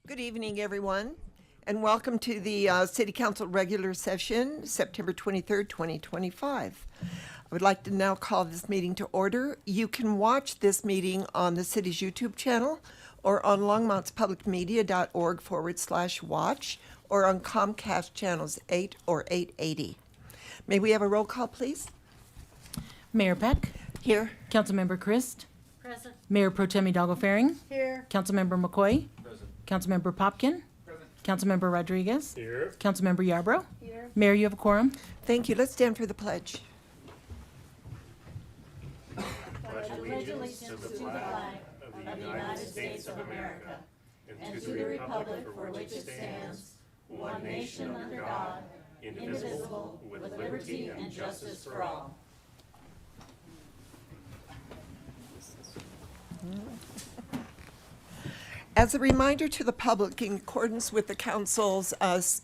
Good evening, everyone, and welcome to the City Council regular session, September 23rd, 2025. I would like to now call this meeting to order. You can watch this meeting on the city's YouTube channel or on longmontpublicmedia.org/watch or on Comcast channels 8 or 880. May we have a roll call, please? Mayor Peck, Here. Councilmember Christ, Present. Mayor Pro Tem Hidalgo Faring, Here. Councilmember McCoy, Present. Councilmember Popkin, Councilmember Rodriguez, Here. Councilmember Yarbrough. Here. Mayor, you have a quorum. Thank you. Let's stand for the pledge. Pledge allegiance to the flag of the United States of America and to the republic for which it stands, one nation under God, indivisible, with liberty and justice for all. As a reminder to the public, in accordance with the council's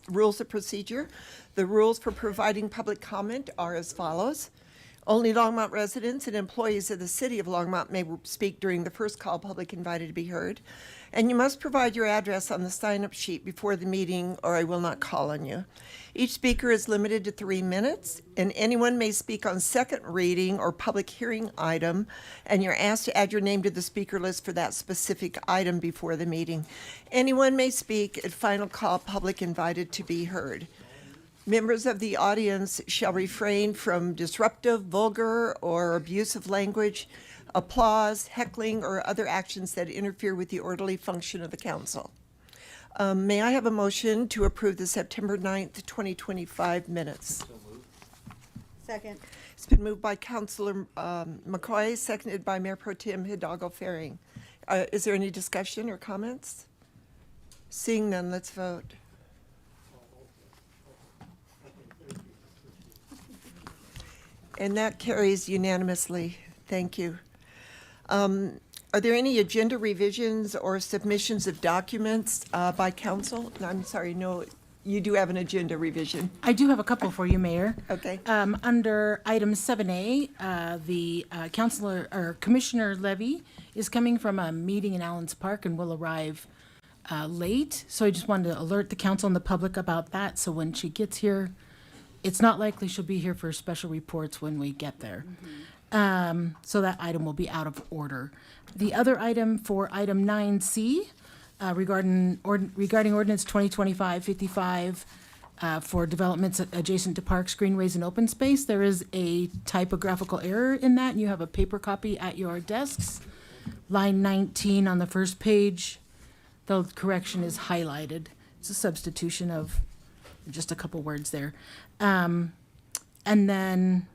rules of procedure, the rules for providing public comment are as follows. Only Longmont residents and employees of the city of Longmont may speak during the first call public invited to be heard. And you must provide your address on the sign-up sheet before the meeting, or I will not call on you. Each speaker is limited to 3 minutes, and anyone may speak on second reading or public hearing item, and you're asked to add your name to the speaker list for that specific item before the meeting. Anyone may speak at final call public invited to be heard. Members of the audience shall refrain from disruptive, vulgar, or abusive language, applause, heckling, or other actions that interfere with the orderly function of the council. May I have a motion to approve the September 9th, 2025 minutes? Second. It's been moved by Councilor McCoy, seconded by Mayor Pro Tem Hidalgo Faring. Is there any discussion or comments? Seeing none, let's vote. And that carries unanimously. Thank you. Are there any agenda revisions or submissions of documents by council? No, I'm sorry, no, you do have an agenda revision. I do have a couple for you, Mayor. Okay. Under item 7A, the Commissioner Levy is coming from a meeting in Allen's Park and will arrive late. So I just wanted to alert the council and the public about that. So when she gets here, it's not likely she'll be here for special reports when we get there. So that item will be out of order. The other item for item 9C, regarding ordinance 2025-55 for developments adjacent to parks, greenways, and open space, there is a typographical error in that, and you have a paper copy at your desks. Line 19 on the first page, the correction is highlighted. It's a substitution of just a couple words there. And then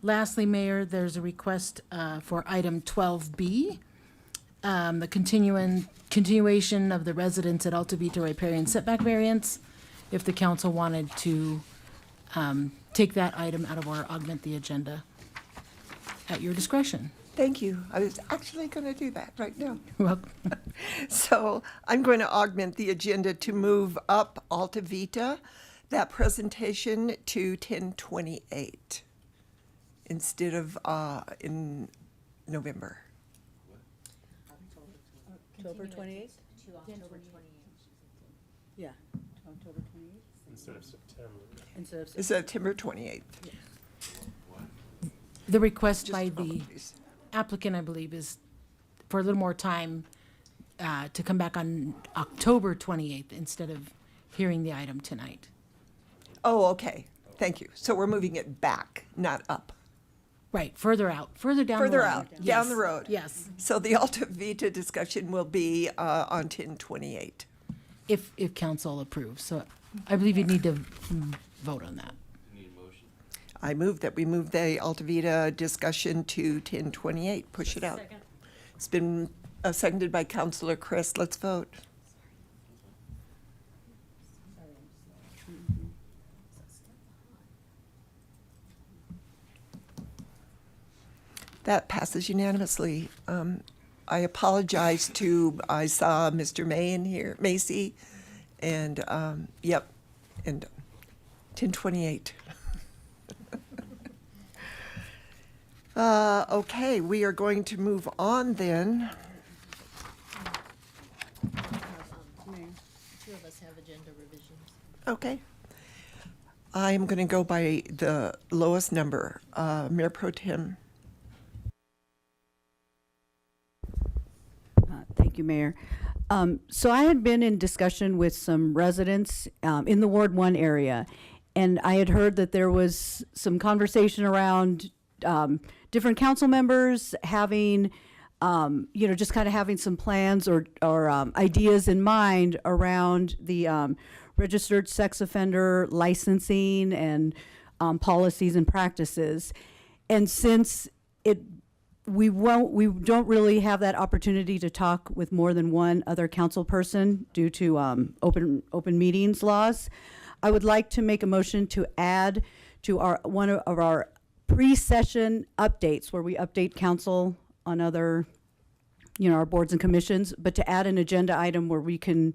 lastly, Mayor, there's a request for item 12B, the continuation of the residents at Alta Vita riparian setback variance. If the council wanted to take that item out of order, augment the agenda at your discretion. Thank you. I was actually going to do that right now. Well, So I'm going to augment the agenda to move up Alta Vita, that presentation to 10/28 instead of in November. October 28th? To October 28th. Yeah, October 28th Instead of September. instead of It's September 28th. the request Just by a moment, the please. applicant, I believe, is for a little more time to come back on October 28th instead of hearing the item tonight. Oh, okay. Thank you. So we're moving it back, not up. Right, further out, further down the Further line. out, down Yes, the road. Yes, So the Alta Vita discussion will be on 10/28. if council approves. So I believe you need to vote on that. I move that we move the Alta Vita discussion to 10/28. Push it out. Second. It's been seconded by Councilor Chris. Let's vote. That passes unanimously. I apologize to, I saw Mr. May in here, Macy, and, yep, and 10/28. Okay, we are going to move on then. Two of us have agenda revisions. Okay. I'm going to go by the lowest number. Mayor Pro Tem. Thank you, Mayor. So I had been in discussion with some residents in the Ward 1 area, and I had heard that there was some conversation around different council members having, just kind of having some plans or ideas in mind around the registered sex offender licensing and policies and practices. And since we don't really have that opportunity to talk with more than one other council person due to open meetings laws, I would like to make a motion to add to one of our pre-session updates where we update council on other, our boards and commissions, but to add an agenda item where we can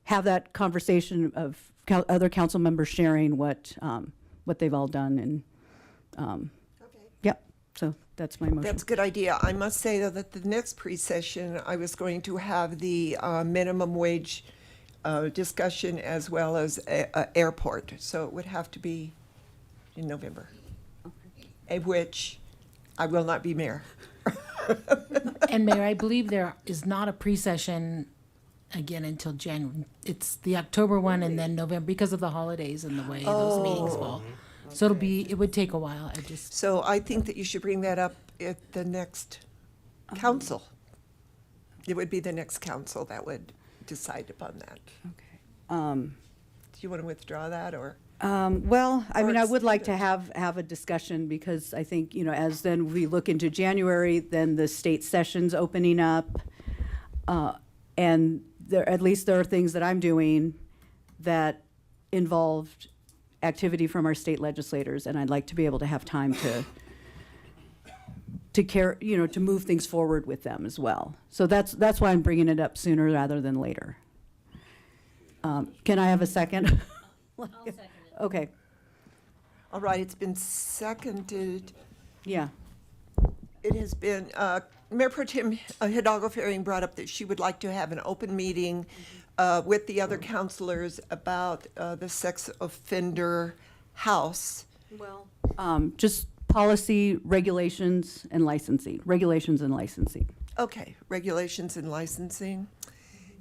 have that conversation of other council members sharing what they've all done and, yep, so that's my motion. That's a good idea. I must say, though, that the next pre-session, I was going to have the minimum wage discussion as well as airport. So it would have to be in November, at which I will not be mayor. And Mayor, I believe there is not a pre-session again until January. It's the October one and then November because of the holidays and the way those meetings fall. So it would take a while. So I think that you should bring that up at the next council. It would be the next council that would decide upon that. Okay. Do you want to withdraw that, or? Well, I Or mean, I would like to extend have a discussion because I think, as then we look into January, then the state session's opening up. And at least there are things that I'm doing that involved activity from our state legislators, and I'd like to be able to have time to move things forward with them as well. So that's why I'm bringing it up sooner rather than later. Can I have a second? I'll second it. Okay, All right, it's been seconded. yeah. It has been, Mayor Pro Tem Hidalgo Ferring brought up that she would like to have an open meeting with the other counselors about the sex offender house. Well, just policy, regulations, and licensing. Okay, regulations and licensing.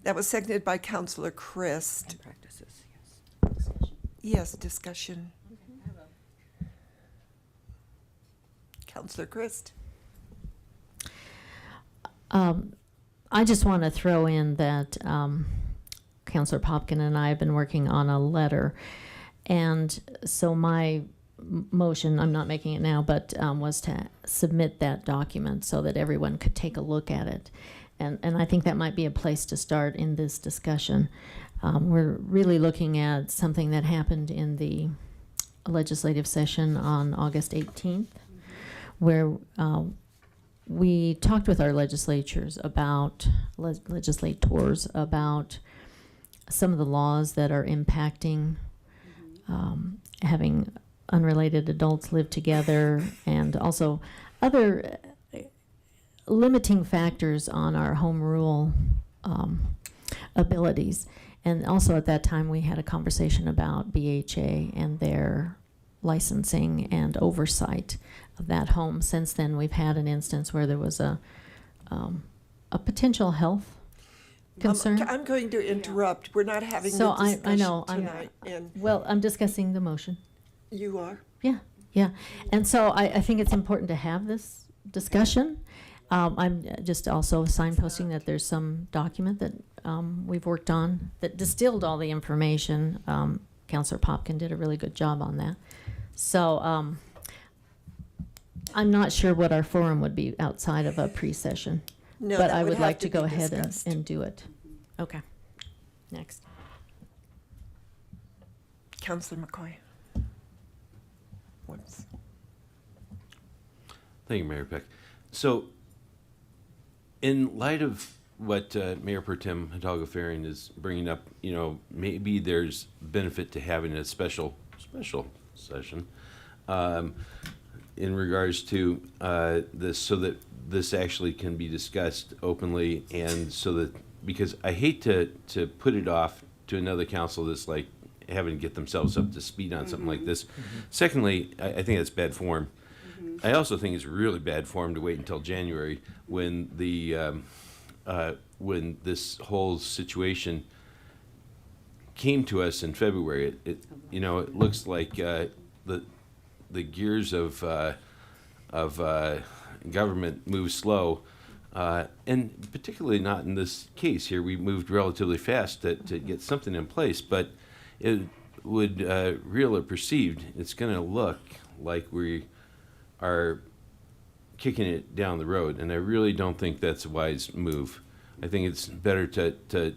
That was seconded by Counselor Christ. Practices, yes. Discussion. Yes, discussion. Counselor Christ. I just want to throw in that Councillor Popkin and I have been working on a letter. And so my motion, I'm not making it now, but was to submit that document so that everyone could take a look at it. And I think that might be a place to start in this discussion. We're really looking at something that happened in the legislative session on August 18th, where we talked with our legislators about some of the laws that are impacting having unrelated adults live together, and also other limiting factors on our home rule abilities. And also at that time, we had a conversation about BHA and their licensing and oversight of that home. Since then, we've had an instance where there was a potential health concern. I'm going to interrupt. We're not having So the I know, discussion tonight. And Well, I'm discussing the motion. you are? Yeah. And so I think it's important to have this discussion. I'm just also signposting that there's some document that we've worked on that distilled all the information. Councillor Popkin did a really good job on that. So I'm not sure what our forum would be outside of a pre-session. No, But that I would have like to to go be ahead discussed. and do it. Okay. Next. Counselor McCoy. Whoops. Thank you, Mayor Peck. So, in light of what Mayor Pro Tem Hidalgo Ferring is bringing up, maybe there's benefit to having a special session in regards to this, so that this actually can be discussed openly, and so that, because I hate to put it off to another council that's like having to get themselves up to speed on something like this. Secondly, I think that's bad form. I also think it's really bad form to wait until January when when this whole situation came to us in February. It looks like the gears of government move slow, and particularly not in this case here. We moved relatively fast to get something in place, but it would, real or perceived, it's going to look like we are kicking it down the road, and I really don't think that's a wise move. I think it's better to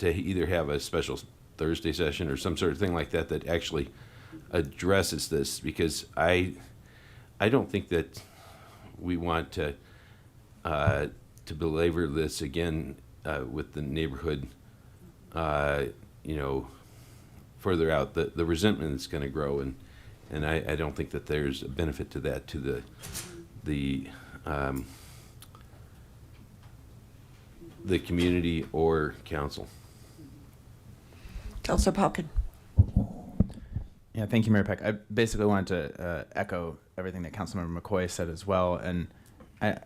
either have a special Thursday session or some sort of thing like that that actually addresses this, because I don't think that we want to belabor this again with the neighborhood, further out. The resentment is going to grow, and I don't think that there's a benefit to that to the community or council. Councilor Popkin. Yeah, thank you, Mayor Peck. I basically wanted to echo everything that Councilmember McCoy said as well. And I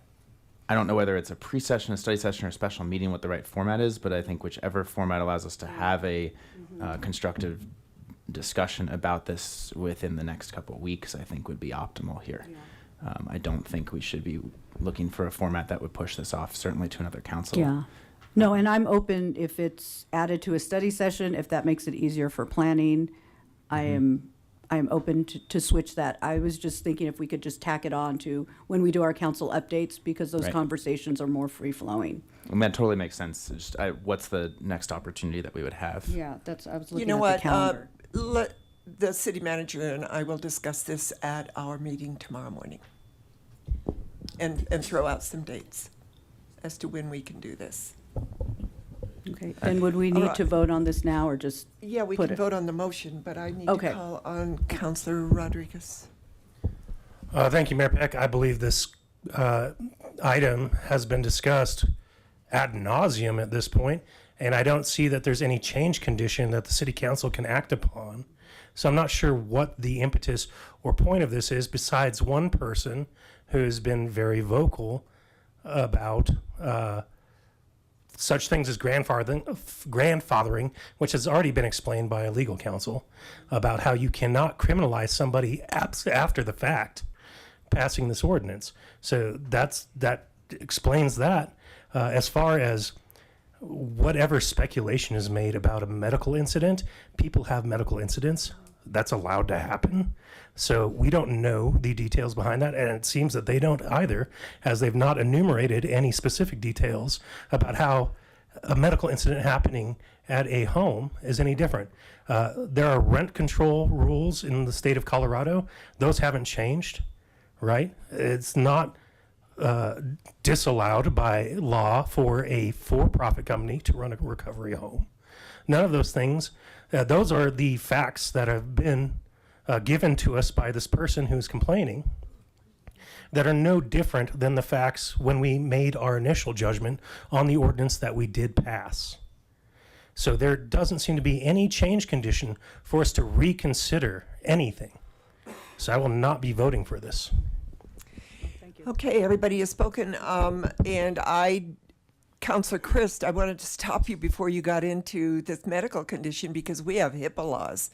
don't know whether it's a pre-session, a study session, or a special meeting, what the right format is, but I think whichever format allows us to have a constructive discussion about this within the next couple of weeks, I think would be optimal here. I don't think we should be looking for a format that would push this off, certainly to another council. Yeah. No, and I'm open if it's added to a study session, if that makes it easier for planning. I am open to switch that. I was just thinking if we could just tack it on to when we do our council updates, because those Right. conversations are more free-flowing. And that totally makes sense. It's just, what's the next opportunity that we would have? Yeah, I was You looking know at the what? calendar. The city manager and I will discuss this at our meeting tomorrow morning and throw out some dates as to when we can do this. Okay, then would we All need right. to vote on this now, or just, Yeah, we Put can it- vote on the motion, but I need Okay. to call on Councilor Rodriguez. Thank you, Mayor Peck. I believe this item has been discussed ad nauseum at this point, and I don't see that there's any change condition that the city council can act upon. So I'm not sure what the impetus or point of this is, besides one person who's been very vocal about such things as grandfathering, which has already been explained by a legal counsel, about how you cannot criminalize somebody after the fact passing this ordinance. So that explains that. As far as whatever speculation is made about a medical incident, people have medical incidents. That's allowed to happen. So we don't know the details behind that, and it seems that they don't either, as they've not enumerated any specific details about how a medical incident happening at a home is any different. There are rent control rules in the state of Colorado. Those haven't changed, right? It's not disallowed by law for a for-profit company to run a recovery home. None of those things, those are the facts that have been given to us by this person who's complaining, that are no different than the facts when we made our initial judgment on the ordinance that we did pass. So there doesn't seem to be any change condition for us to reconsider anything. So I will not be voting for this. Okay, everybody has spoken, and Councilor Christ, I wanted to stop you before you got into this medical condition because we have HIPAA laws.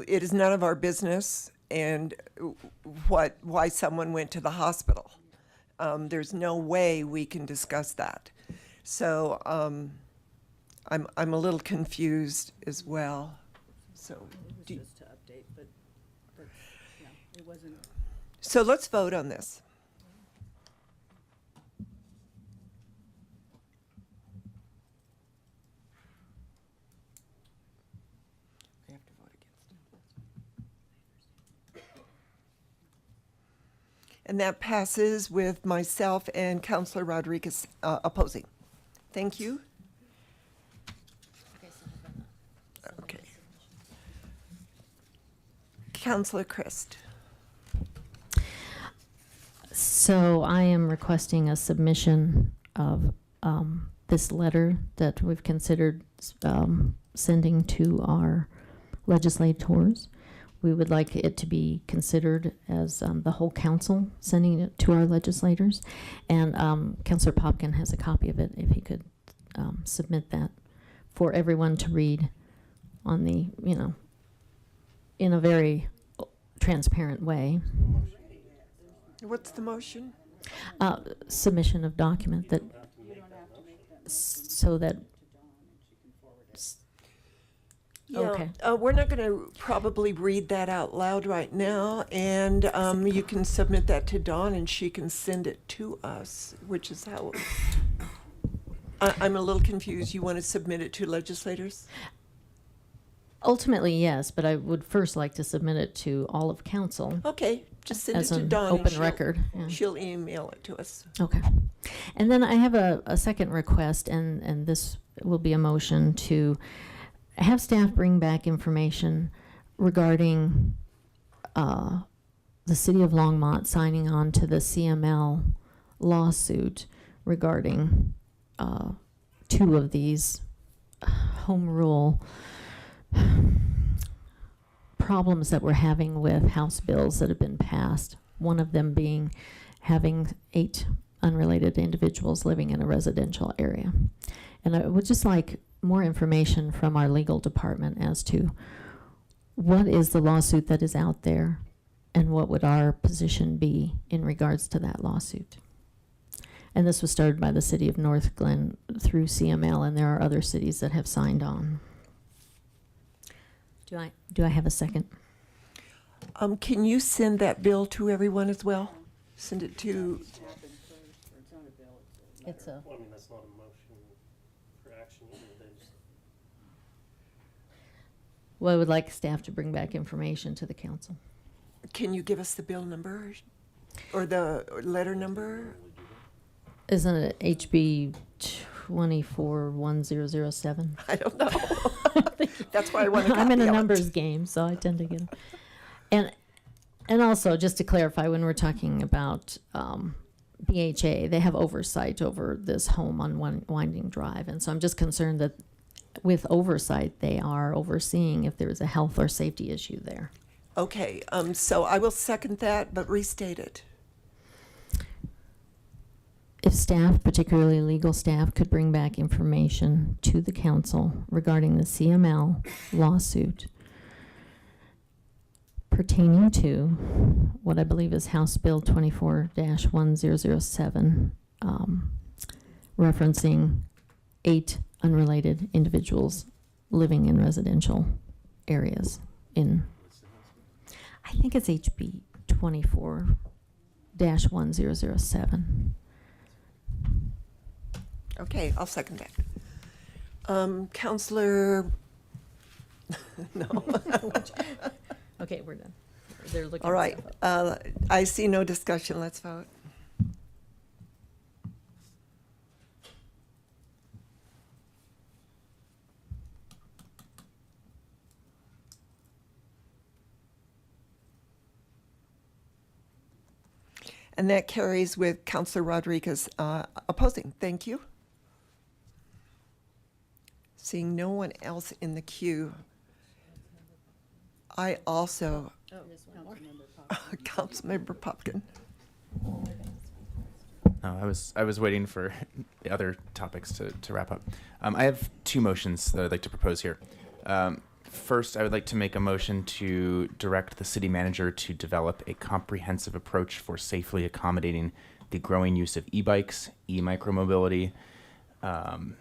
It is none of our business and why someone went to the hospital. There's no way we can discuss that. So I'm a little confused as well. So just to update, but yeah, it wasn't. so let's vote on this. We have to vote against it. And that passes with myself and Councilor Rodriguez opposing. Thank you. Okay. Councilor Christ. So I am requesting a submission of this letter that we've considered sending to our legislators. We would like it to be considered as the whole council sending it to our legislators. And Councilor Popkin has a copy of it, if he could submit that for everyone to read on the, in a very transparent way. What's the motion? Submission of document that, so that, okay. We're not going to probably read that out loud right now, and you can submit that to Dawn, and she can send it to us, which is how. I'm a little confused. You want to submit it to legislators? Ultimately, yes, but I would first like to submit it to all of council Okay, just send it as to an Dawn. and open she'll- record. Yeah. She'll email it to us. Okay. And then I have a second request, and this will be a motion to have staff bring back information regarding the city of Longmont signing on to the CML lawsuit regarding two of these home rule problems that we're having with House bills that have been passed. One of them being having 8 unrelated individuals living in a residential area. And I would just like more information from our legal department as to what is the lawsuit that is out there and what would our position be in regards to that lawsuit. And this was started by the city of North Glen through CML, and there are other cities that have signed on. Do I have a second? Can you send that bill to everyone as well? Send it to, It's a. Well, I mean, that's not a motion for action either. They just, Well, I would like staff to bring back information to the council. can you give us the bill number or the letter number? Isn't it HB 241007? I don't know. That's why I want to I'm in copy a of it. numbers game, so I tend to get them. And also, just to clarify, when we're talking about BHA, they have oversight over this home on Winding Drive. And so I'm just concerned that with oversight, they are overseeing if there's a health or safety issue there. Okay, so I will second that, but restate it. If staff, particularly legal staff, could bring back information to the council regarding the CML lawsuit pertaining to what I believe is House Bill 24-1007, referencing 8 unrelated individuals living in residential areas in, I think it's HB 24-1007. Okay, I'll second that. Counselor, no, Okay, we're done. They're looking. all right. stuff up. I see no discussion. Let's vote. And that carries with Counselor Rodriguez opposing. Thank you. Seeing no one else in the queue, I also, Councilmember Popkin. No, I was waiting for the other topics to wrap up. I have 2 motions that I'd like to propose here. First, I would like to make a motion to direct the city manager to develop a comprehensive approach for safely accommodating the growing use of e-bikes, e-micromobility, and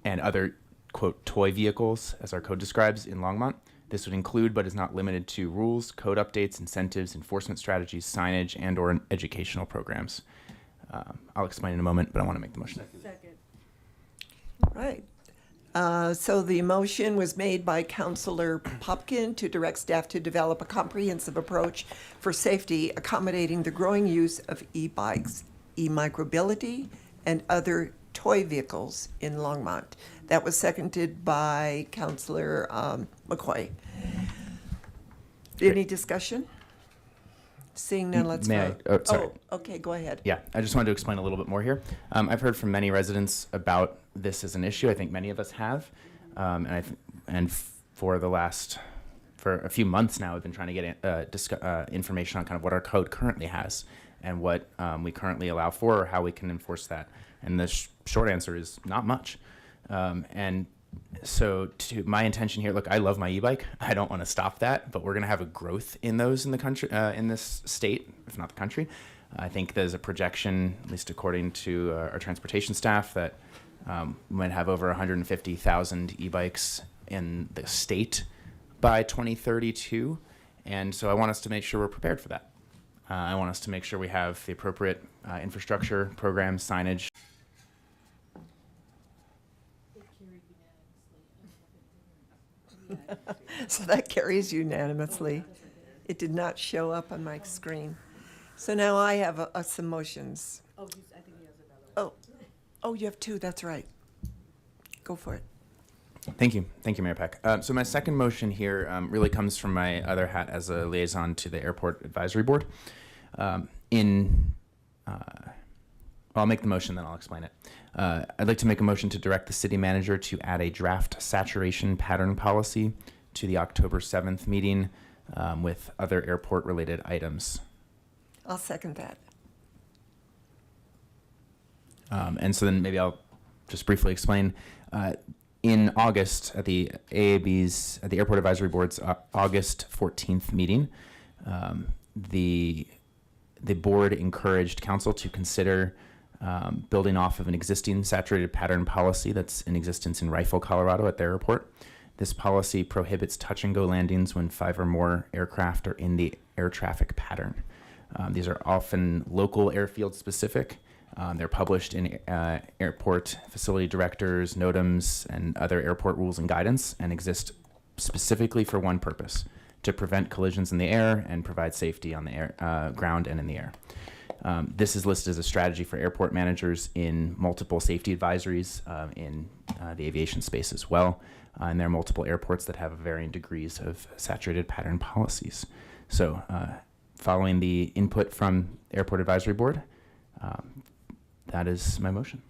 other, quote, toy vehicles, as our code describes, in Longmont. This would include, but is not limited to, rules, code updates, incentives, enforcement strategies, signage, and/or educational programs. I'll explain in a moment, but I want to make the motion. Right. So the motion was made by Counselor Popkin to direct staff to develop a comprehensive approach for safety accommodating the growing use of e-bikes, e-microbility, and other toy vehicles in Longmont. That was seconded by Counselor McCoy. Any discussion? Seeing none, let's May I- vote. oh, sorry. Okay, go ahead. Yeah, I just wanted to explain a little bit more here. I've heard from many residents about this as an issue. I think many of us have. And for a few months now, we've been trying to get information on kind of what our code currently has and what we currently allow for, or how we can enforce that. And the short answer is not much. And so my intention here, look, I love my e-bike. I don't want to stop that, but we're going to have a growth in those in the country, in this state, if not the country. I think there's a projection, at least according to our transportation staff, that we might have over 150,000 e-bikes in the state by 2032. And so I want us to make sure we're prepared for that. I want us to make sure we have the appropriate infrastructure, programs, signage. So that carries unanimously. It did not show up on my screen. So now I have some motions. Oh, I think he has another one. Oh, you have two, that's right. Go for it. Thank you, Mayor Peck. So my second motion here really comes from my other hat as a liaison to the Airport Advisory Board. I'll make the motion, then I'll explain it. I'd like to make a motion to direct the city manager to add a draft saturation pattern policy to the October 7th meeting with other airport-related items. I'll second that. And so then maybe I'll just briefly explain. In August, at the Airport Advisory Board's August 14th meeting, the board encouraged council to consider building off of an existing saturated pattern policy that's in existence in Rifle, Colorado at their airport. This policy prohibits touch and go landings when 5 or more aircraft are in the air traffic pattern. These are often local airfield specific. They're published in airport facility directors, NOTAMs, and other airport rules and guidance, and exist specifically for one purpose: to prevent collisions in the air and provide safety on the air, ground and in the air. This is listed as a strategy for airport managers in multiple safety advisories in the aviation space as well. And there are multiple airports that have varying degrees of saturated pattern policies. So following the input from Airport Advisory Board, that is my motion.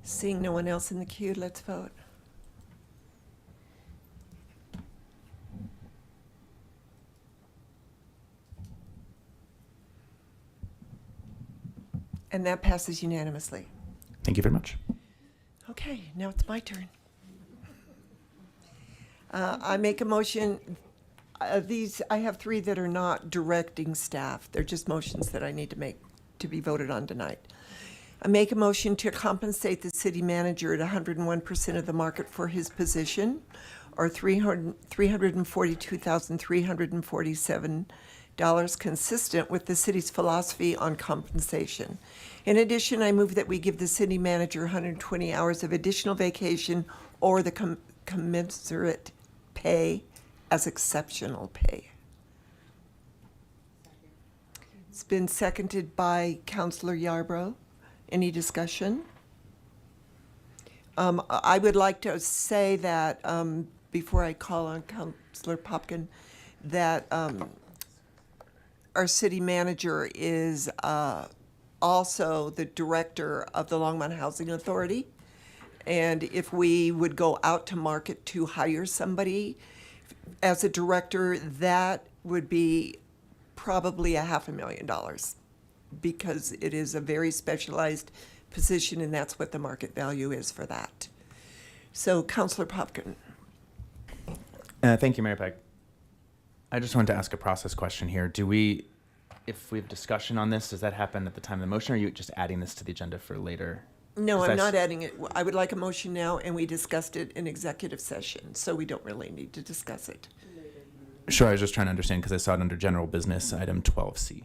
Seeing no one else in the queue, let's vote. And that passes unanimously. Thank you very much. Okay, now it's my turn. I make a motion. I have 3 that are not directing staff. They're just motions that I need to make to be voted on tonight. I make a motion to compensate the city manager at 101% of the market for his position, or $342,347, consistent with the city's philosophy on compensation. In addition, I move that we give the city manager 120 hours of additional vacation or the commensurate pay as exceptional pay. It's been seconded by Councilor Yarbrough. Any discussion? I would like to say that, before I call on Councilor Popkin, that our city manager is also the director of the Longmont Housing Authority. And if we would go out to market to hire somebody as a director, that would be probably $500,000, because it is a very specialized position, and that's what the market value is for that. So, Councilor Popkin. Thank you, Mayor Peck. I just wanted to ask a process question here. If we have discussion on this, does that happen at the time of the motion, or are you just adding this to the agenda for later? No, I'm not adding it. I would like a motion now, and we discussed it in executive session, so we don't really need to discuss it. Sure, I was just trying to understand because I saw it under general business, item 12C.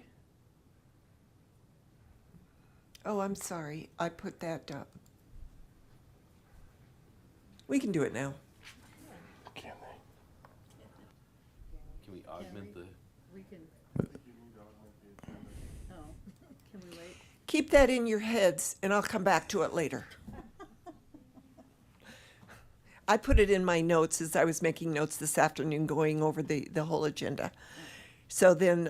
Oh, I'm sorry. I put that up. We can do it now. Can we augment the? Keep that in your heads, and I'll come back to it later. I put it in my notes as I was making notes this afternoon, going over the whole agenda. So then,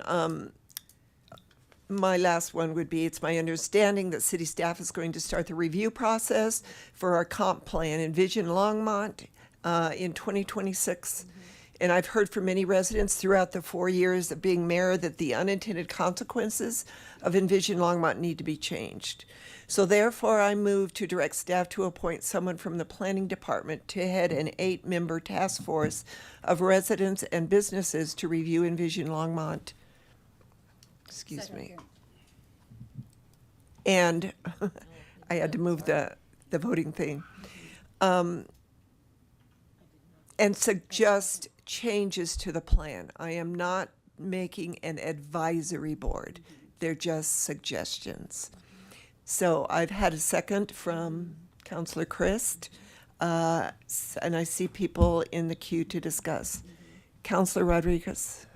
my last one would be, it's my understanding that city staff is going to start the review process for our comp plan Envision Longmont in 2026. And I've heard from many residents throughout the 4 years of being mayor that the unintended consequences of Envision Longmont need to be changed. So therefore, I move to direct staff to appoint someone from the planning department to head an 8-member task force of residents and businesses to review Envision Longmont. Excuse me. And I had to move the voting thing. And suggest changes to the plan. I am not making an advisory board. They're just suggestions. So I've had a second from Councilor Christ, and I see people in the queue to discuss. Councilor Rodriguez.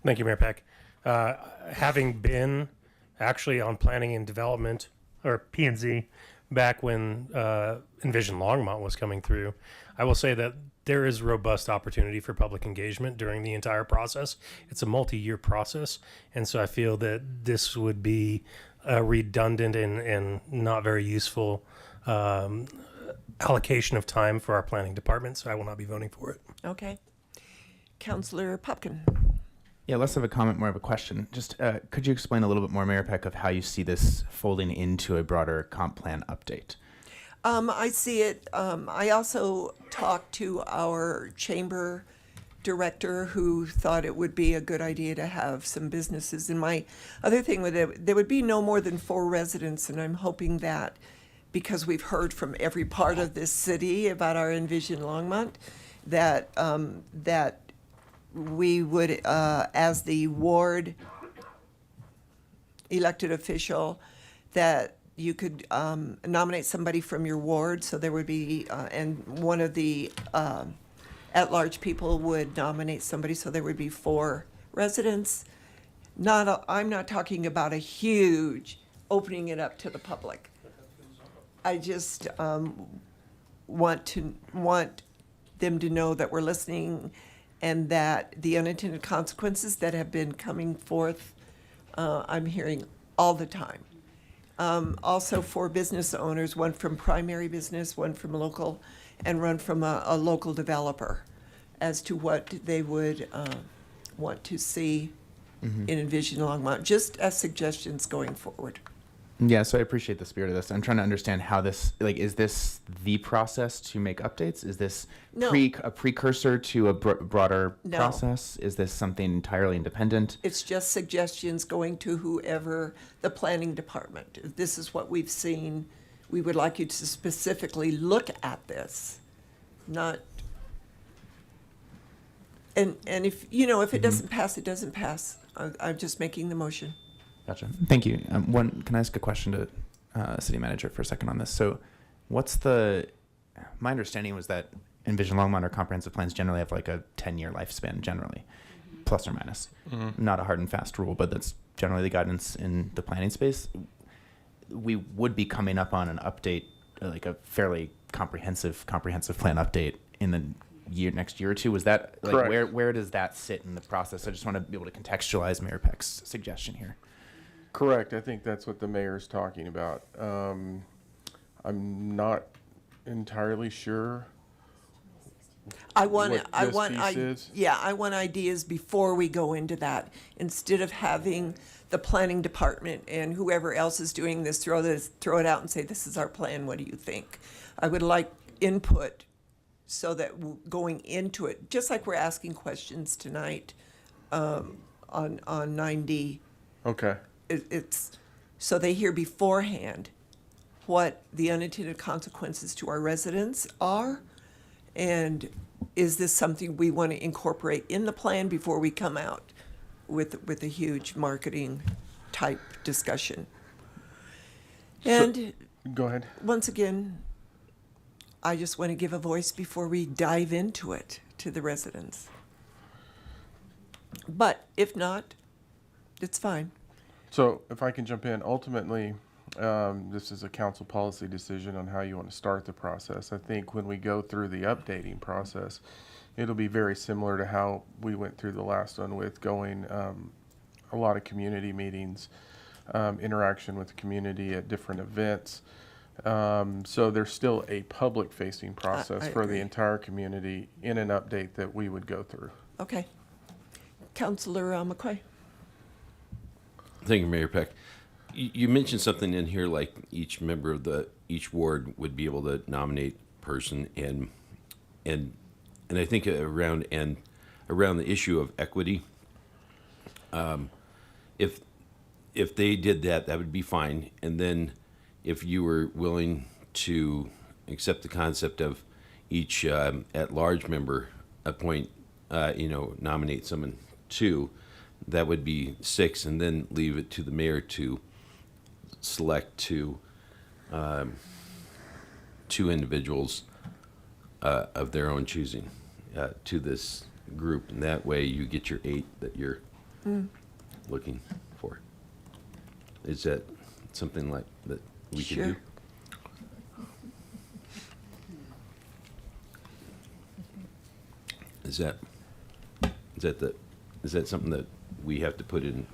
Thank you, Mayor Peck. Having been actually on planning and development, or P&Z, back when Envision Longmont was coming through, I will say that there is robust opportunity for public engagement during the entire process. It's a multi-year process, and so I feel that this would be a redundant and not very useful allocation of time for our planning department, so I will not be voting for it. Okay. Councilor Popkin. Yeah, less of a comment, more of a question. Just could you explain a little bit more, Mayor Peck, of how you see this folding into a broader comp plan update? I see it. I also talked to our chamber director who thought it would be a good idea to have some businesses. And my other thing with it, there would be no more than 4 residents, and I'm hoping that because we've heard from every part of this city about our Envision Longmont, that that we would, as the ward elected official, that you could nominate somebody from your ward, so there would be, and one of the at-large people would nominate somebody, so there would be 4 residents. I'm not talking about a huge opening it up to the public. I just want them to know that we're listening and that the unintended consequences that have been coming forth, I'm hearing all the time. Also for business owners, one from primary business, one from local, and one from a local developer, as to what they would want to see in Envision Longmont, just as suggestions going forward. Yeah, so I appreciate the spirit of this. I'm trying to understand how this, like, is this the process to make updates? Is this No. a precursor to a broader No. process? Is this something entirely independent? It's just suggestions going to whoever, the planning department. This is what we've seen. We would like you to specifically look at this, not, and if, if it doesn't pass, it doesn't pass. I'm just making the motion. Gotcha. Thank you. Can I ask a question to city manager for a second on this? So my understanding was that Envision Longmont or comprehensive plans generally have like a 10-year lifespan generally, plus or minus. Not a hard and fast rule, but that's generally the guidance in the planning space. We would be coming up on an update, like a fairly comprehensive plan update in the next year or two. Was that like, Correct. where does that sit in the process? I just want to be able to contextualize Mayor Peck's suggestion here. Correct. I think that's what the mayor's talking about. I'm not entirely sure. I want What this piece is? I want ideas before we go into that, instead of having the planning department and whoever else is doing this throw it out and say, this is our plan, what do you think? I would like input so that going into it, just like we're asking questions tonight on 9D, Okay. it's so they hear beforehand what the unintended consequences to our residents are, and is this something we want to incorporate in the plan before we come out with a huge marketing type discussion. And Go ahead. once again, I just want to give a voice before we dive into it to the residents. But if not, it's fine. So if I can jump in, ultimately, This is a council policy decision on how you want to start the process. I think when we go through the updating process, it'll be very similar to how we went through the last one with going a lot of community meetings, interaction with the community at different events. So there's still a public-facing process I for the agree. entire community in an update that we would go through. Okay. Counselor McCoy? Thank you, Mayor Peck. You mentioned something in here like each member of each ward would be able to nominate person and I think around the issue of equity, if they did that, that would be fine. And then if you were willing to accept the concept of each at-large member nominate someone too, that would be 6, and then leave it to the mayor to select two individuals of their own choosing to this group, and that way you get your 8 that you're looking for. Is that something like that we can do? Sure. Is that something that we have to put in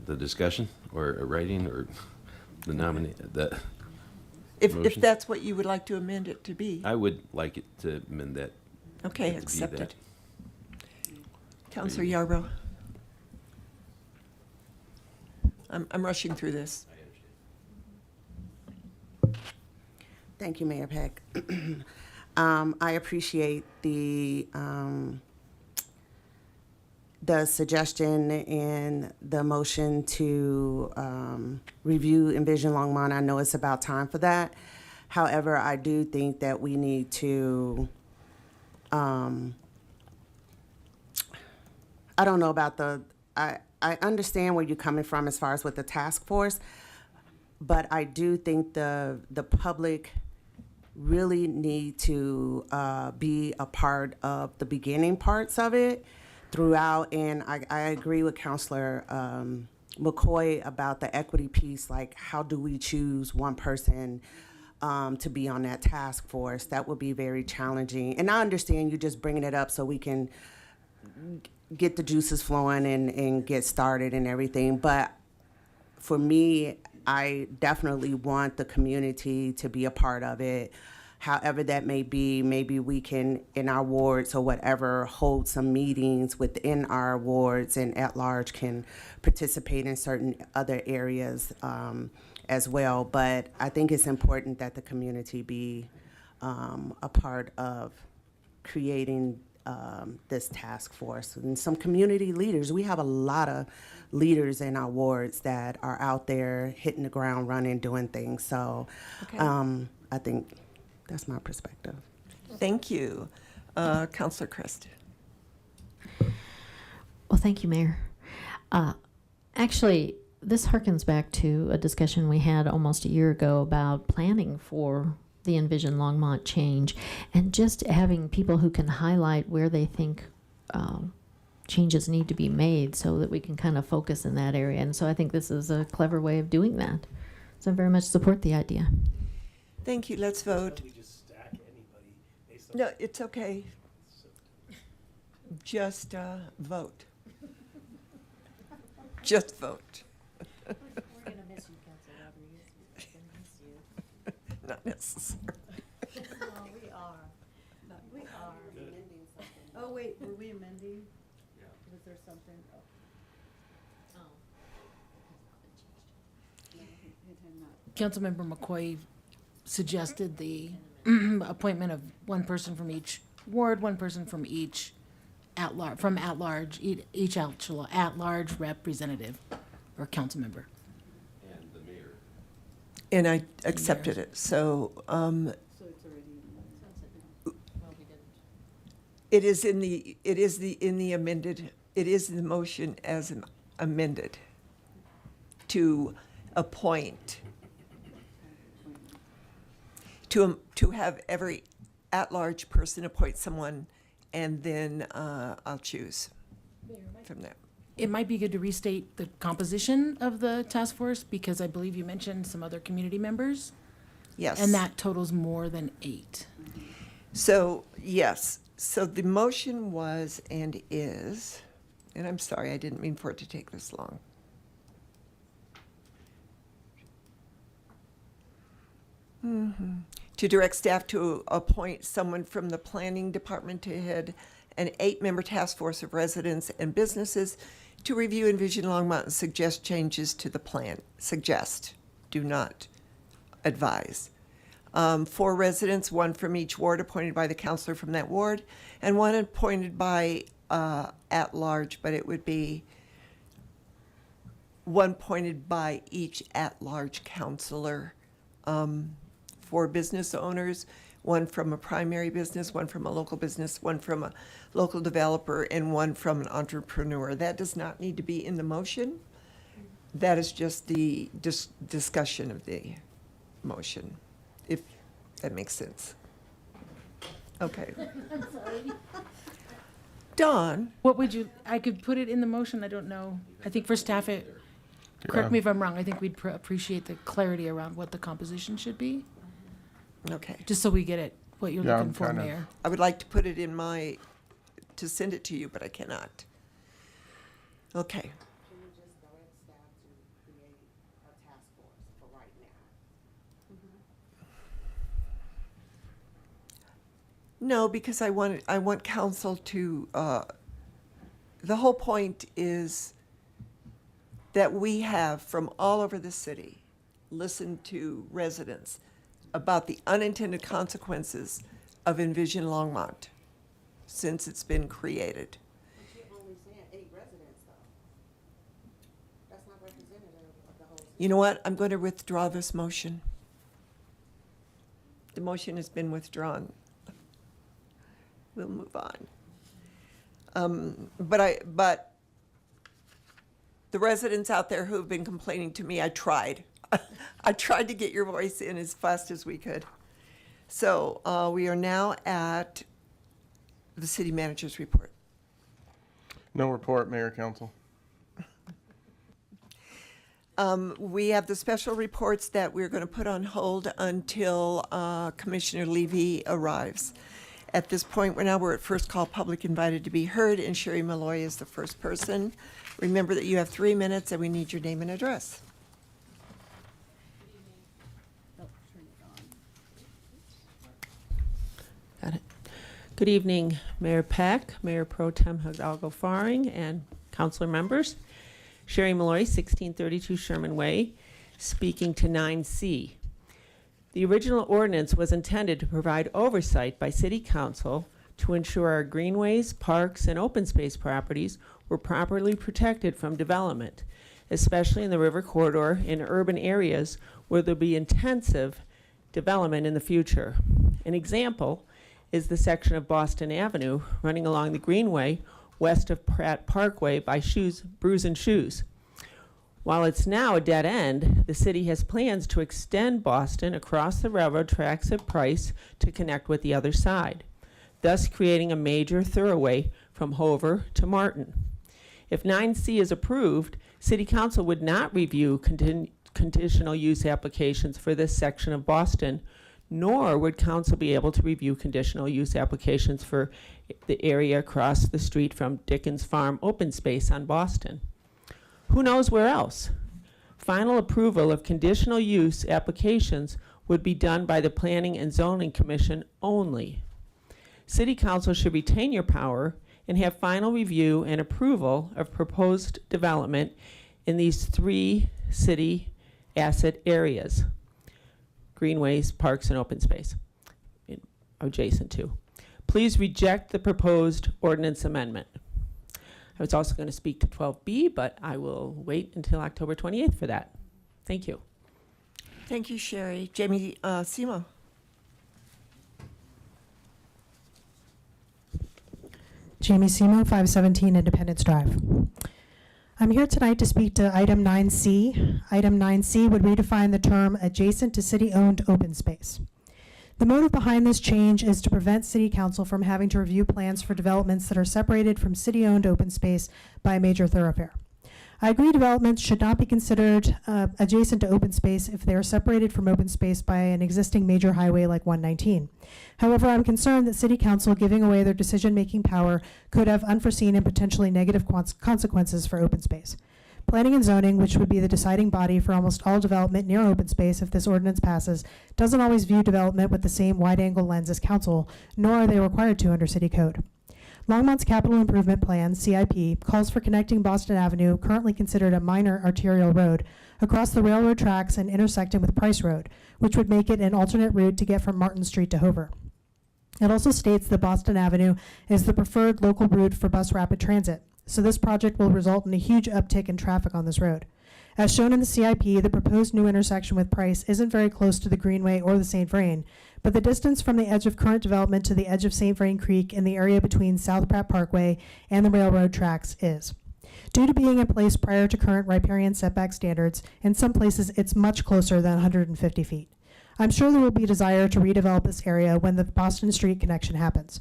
the discussion or a writing or the nominate that? If Motion. that's what you would like to amend it to be. I would like it to amend that. Okay, to be accepted. that. Counselor Yarbrough? I'm rushing through this. Thank you, Mayor Peck. I appreciate the suggestion and the motion to review Envision Longmont. I know it's about time for that. However, I do think that we need to, I don't know about I understand where you're coming from as far as with the task force, but I do think the public really need to be a part of the beginning parts of it throughout. And I agree with Counselor McCoy about the equity piece, like how do we choose one person to be on that task force? That would be very challenging. And I understand you just bringing it up so we can get the juices flowing and get started and everything. But for me, I definitely want the community to be a part of it. However that may be, maybe we can, in our wards or whatever, hold some meetings within our wards and at large can participate in certain other areas as well. But I think it's important that the community be a part of creating this task force. And some community leaders, we have a lot of leaders in our wards that are out there hitting the ground running, doing things. So Okay. I think that's my perspective. Thank you. Counselor Crest? Well, thank you, Mayor. Actually, this harkens back to a discussion we had almost a year ago about planning for the Envision Longmont change and just having people who can highlight where they think changes need to be made so that we can kind of focus in that area. And so I think this is a clever way of doing that. So I very much support the idea. Thank you. Let's vote. No, it's okay. Just vote. Just vote. We're going to miss you, Councilor Rodriguez. We're going to miss you. Not necessary. We are. We are. Oh, wait, were we amending? Was there something? Oh. No, it had not. Councilmember McCoy suggested the appointment of one person from each ward, one person from each at-large, each at-large representative or council member. And the mayor. And I accepted it. So So it's already. it is in the amended, it is in the motion as amended to appoint, to have every at-large person appoint someone, and then I'll choose from there. it might be good to restate the composition of the task force, because I believe you mentioned some other community members, Yes. and that totals more than 8. So, yes, so the motion was and is, and I'm sorry, I didn't mean for it to take this long. To direct staff to appoint someone from the planning department to head an 8-member task force of residents and businesses to review Envision Longmont and suggest changes to the plan. Suggest, do not advise. 4 residents, 1 from each ward appointed by the counselor from that ward, and 1 appointed by at large, but it would be 1 appointed by each at-large counselor. 4 business owners, 1 from a primary business, 1 from a local business, 1 from a local developer, and 1 from an entrepreneur. That does not need to be in the motion. That is just the discussion of the motion, if that makes sense. Okay. Dawn, What would you, I could put it in the motion, I don't know. I think for staff, correct me if I'm wrong, I think we'd appreciate the clarity around what the composition should be, okay. just so we get it, what you're Yeah, looking I'm for, kinda- Mayor. I would like to put it in to send it to you, but I cannot. Okay. Can you just direct staff to create a task force for right now? No, because I want council to, the whole point is that we have, from all over the city, listened to residents about the unintended consequences of Envision Longmont since it's been created. But you're only saying 8 residents, though. That's not representative of the whole city. You know what? I'm going to withdraw this motion. The motion has been withdrawn. We'll move on. But the residents out there who have been complaining to me, I tried. I tried to get your voice in as fast as we could. So we are now at the city manager's report. No report, Mayor, Council. We have the special reports that we're going to put on hold until Commissioner Levy arrives. At this point, we're at first call, public invited to be heard, and Sherry Malloy is the first person. Remember that you have 3 minutes and we need your name and address. Got it. Good evening, Mayor Peck, Mayor Pro Tem Hidalgo Faring, and councilor members. Sherry Malloy, 1632 Sherman Way, speaking to 9C. The original ordinance was intended to provide oversight by City Council to ensure our greenways, parks, and open space properties were properly protected from development, especially in the river corridor in urban areas where there'll be intensive development in the future. An example is the section of Boston Avenue running along the Greenway west of Pratt Parkway by Brews and Shoes. While it's now a dead end, the city has plans to extend Boston across the railroad tracks at Price to connect with the other side, thus creating a major thoroughway from Hover to Martin. If 9C is approved, City Council would not review conditional use applications for this section of Boston, nor would council be able to review conditional use applications for the area across the street from Dickens Farm open space on Boston. Who knows where else? Final approval of conditional use applications would be done by the Planning and Zoning Commission only. City Council should retain your power and have final review and approval of proposed development in these 3 city asset areas: greenways, parks, and open space adjacent to. Please reject the proposed ordinance amendment. I was also going to speak to 12B, but I will wait until October 28th for that. Thank you. Thank you, Sherry. Jamie Simo. Jamie Simo, 517 Independence Drive. I'm here tonight to speak to item 9C. Item 9C would redefine the term adjacent to city-owned open space. The motive behind this change is to prevent City Council from having to review plans for developments that are separated from city-owned open space by a major thoroughfare. I agree developments should not be considered adjacent to open space if they are separated from open space by an existing major highway like 119. However, I'm concerned that City Council giving away their decision-making power could have unforeseen and potentially negative consequences for open space. Planning and zoning, which would be the deciding body for almost all development near open space if this ordinance passes, doesn't always view development with the same wide-angle lens as council, nor are they required to under city code. Longmont's Capital Improvement Plan, CIP, calls for connecting Boston Avenue, currently considered a minor arterial road, across the railroad tracks and intersecting with Price Road, which would make it an alternate route to get from Martin Street to Hover. It also states that Boston Avenue is the preferred local route for bus rapid transit, so this project will result in a huge uptick in traffic on this road. As shown in the CIP, the proposed new intersection with Price isn't very close to the Greenway or the St. Vrain, but the distance from the edge of current development to the edge of St. Vrain Creek in the area between South Pratt Parkway and the railroad tracks is. Due to being in place prior to current riparian setback standards, in some places it's much closer than 150 feet. I'm sure there will be desire to redevelop this area when the Boston Street connection happens.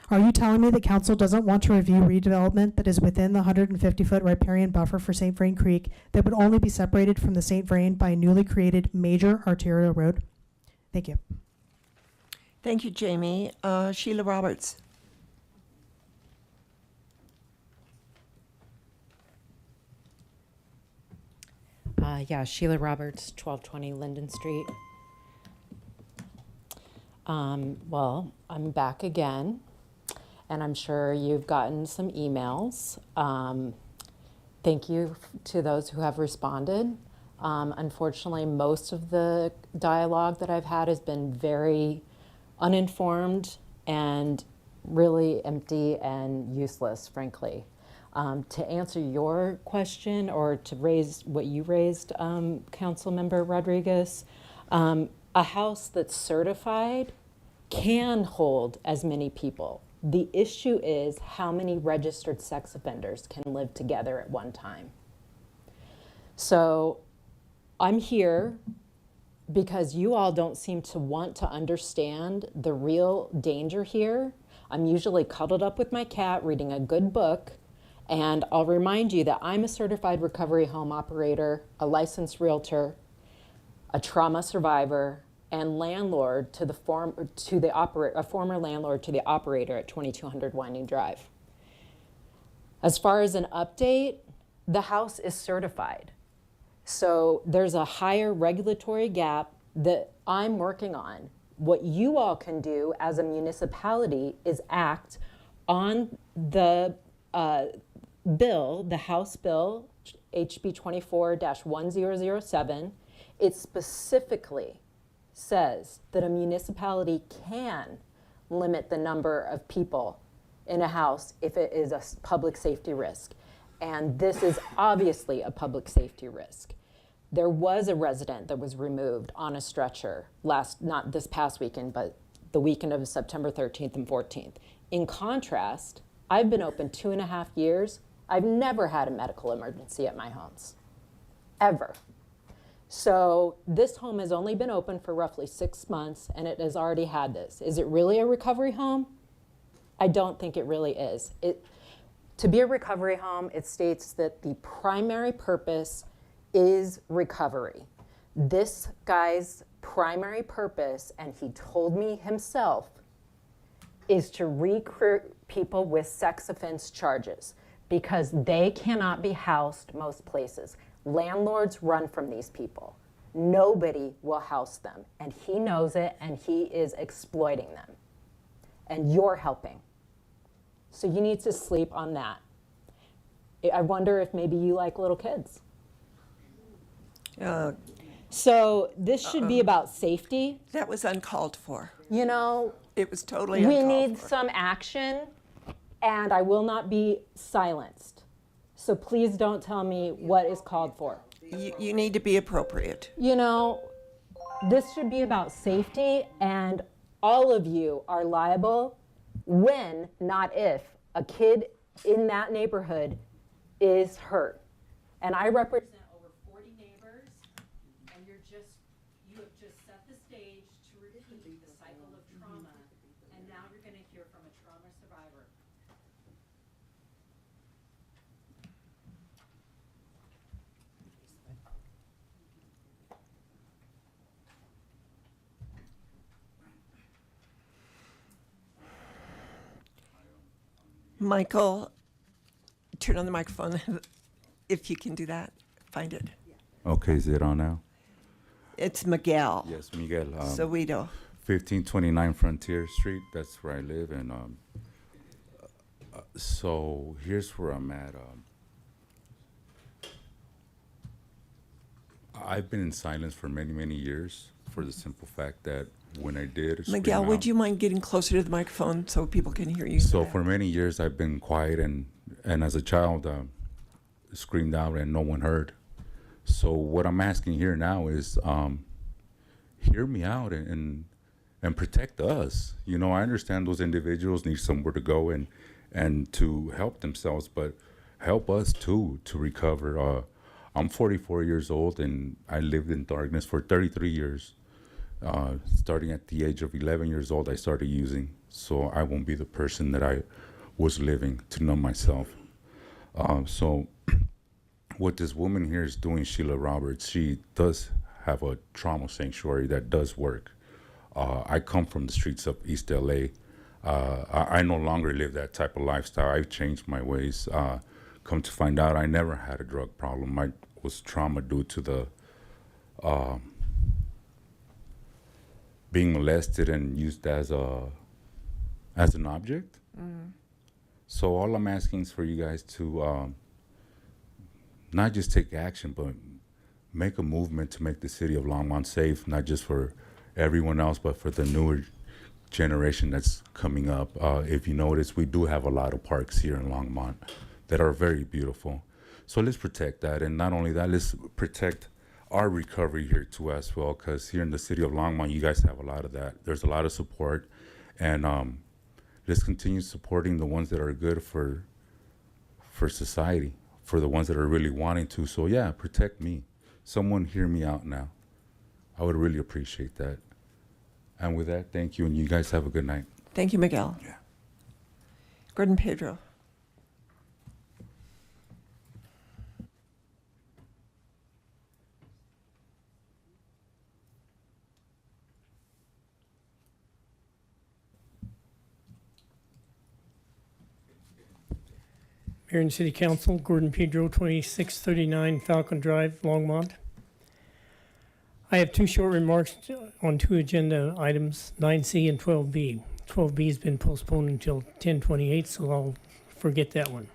Are you telling me that council doesn't want to review redevelopment that is within the 150-foot riparian buffer for St. Vrain Creek that would only be separated from the St. Vrain by a newly created major arterial road? Thank you. Thank you, Jamie. Sheila Roberts. Yeah, Sheila Roberts, 1220 Linden Street. Well, I'm back again, and I'm sure you've gotten some emails. Thank you to those who have responded. Unfortunately, most of the dialogue that I've had has been very uninformed and really empty and useless, frankly. To answer your question, or to raise what you raised, Councilmember Rodriguez, a house that's certified can hold as many people. The issue is how many registered sex offenders can live together at one time. So I'm here because you all don't seem to want to understand the real danger here. I'm usually cuddled up with my cat reading a good book, and I'll remind you that I'm a certified recovery home operator, a licensed realtor, a trauma survivor, and landlord to a former landlord to the operator at 2200 Winding Drive. As far as an update, the house is certified. So there's a higher regulatory gap that I'm working on. What you all can do as a municipality is act on the bill, the House Bill, HB 24-1007. It specifically says that a municipality can limit the number of people in a house if it is a public safety risk. And this is obviously a public safety risk. There was a resident that was removed on a stretcher not this past weekend, but the weekend of September 13th and 14th. In contrast, I've been open 2.5 years. I've never had a medical emergency at my homes, ever. So this home has only been open for roughly 6 months, and it has already had this. Is it really a recovery home? I don't think it really is. To be a recovery home, it states that the primary purpose is recovery. This guy's primary purpose, and he told me himself, is to recruit people with sex offense charges because they cannot be housed most places. Landlords run from these people. Nobody will house them, and he knows it, and he is exploiting them. And you're helping. So you need to sleep on that. I wonder if maybe you like little kids. So this should be about safety. That was uncalled for. You know, It was totally we uncalled need for. some action, and I will not be silenced. So please don't tell me what is called for. You need to be appropriate. You know, this should be about safety, and all of you are liable when, not if, a kid in that neighborhood is hurt. And I represent over 40 neighbors, and you have just set the stage to repeat the cycle Michael, turn on the microphone if you can do that. Find it. Okay, is it on now? It's Miguel. Yes, Miguel. Soweto. 1529 Frontier Street. That's where I live, and so here's where I'm at. I've been in silence for many, many years for the simple fact that when I did scream Miguel, out- would you mind getting closer to the microphone so people can hear you? So for many years, I've been quiet, and as a child, screamed out, and no one heard. So what I'm asking here now is, hear me out and protect us. You know, I understand those individuals need somewhere to go and to help themselves, but help us too to recover. I'm 44 years old, and I lived in darkness for 33 years. Starting at the age of 11 years old, I started using, so I won't be the person that I was living to numb myself. So what this woman here is doing, Sheila Roberts, she does have a trauma sanctuary that does work. I come from the streets of East LA. I no longer live that type of lifestyle. I've changed my ways. Come to find out, I never had a drug problem. I was trauma due to the being molested and used as an object. So all I'm asking is for you guys to not just take action, but make a movement to make the city of Longmont safe, not just for everyone else, but for the newer generation that's coming up. If you notice, we do have a lot of parks here in Longmont that are very beautiful. So let's protect that. And not only that, let's protect our recovery here too as well, because here in the city of Longmont, you guys have a lot of that. There's a lot of support, and let's continue supporting the ones that are good for society, for the ones that are really wanting to. So yeah, protect me. Someone hear me out now. I would really appreciate that. And with that, thank you, and you guys have a good night. Thank you, Miguel. Yeah. Gordon Pedro. Mayor and City Council, Gordon Pedro, 2639 Falcon Drive, Longmont. I have two short remarks on two agenda items, 9C and 12B. 12B has been postponed until 10/28, so I'll forget that one.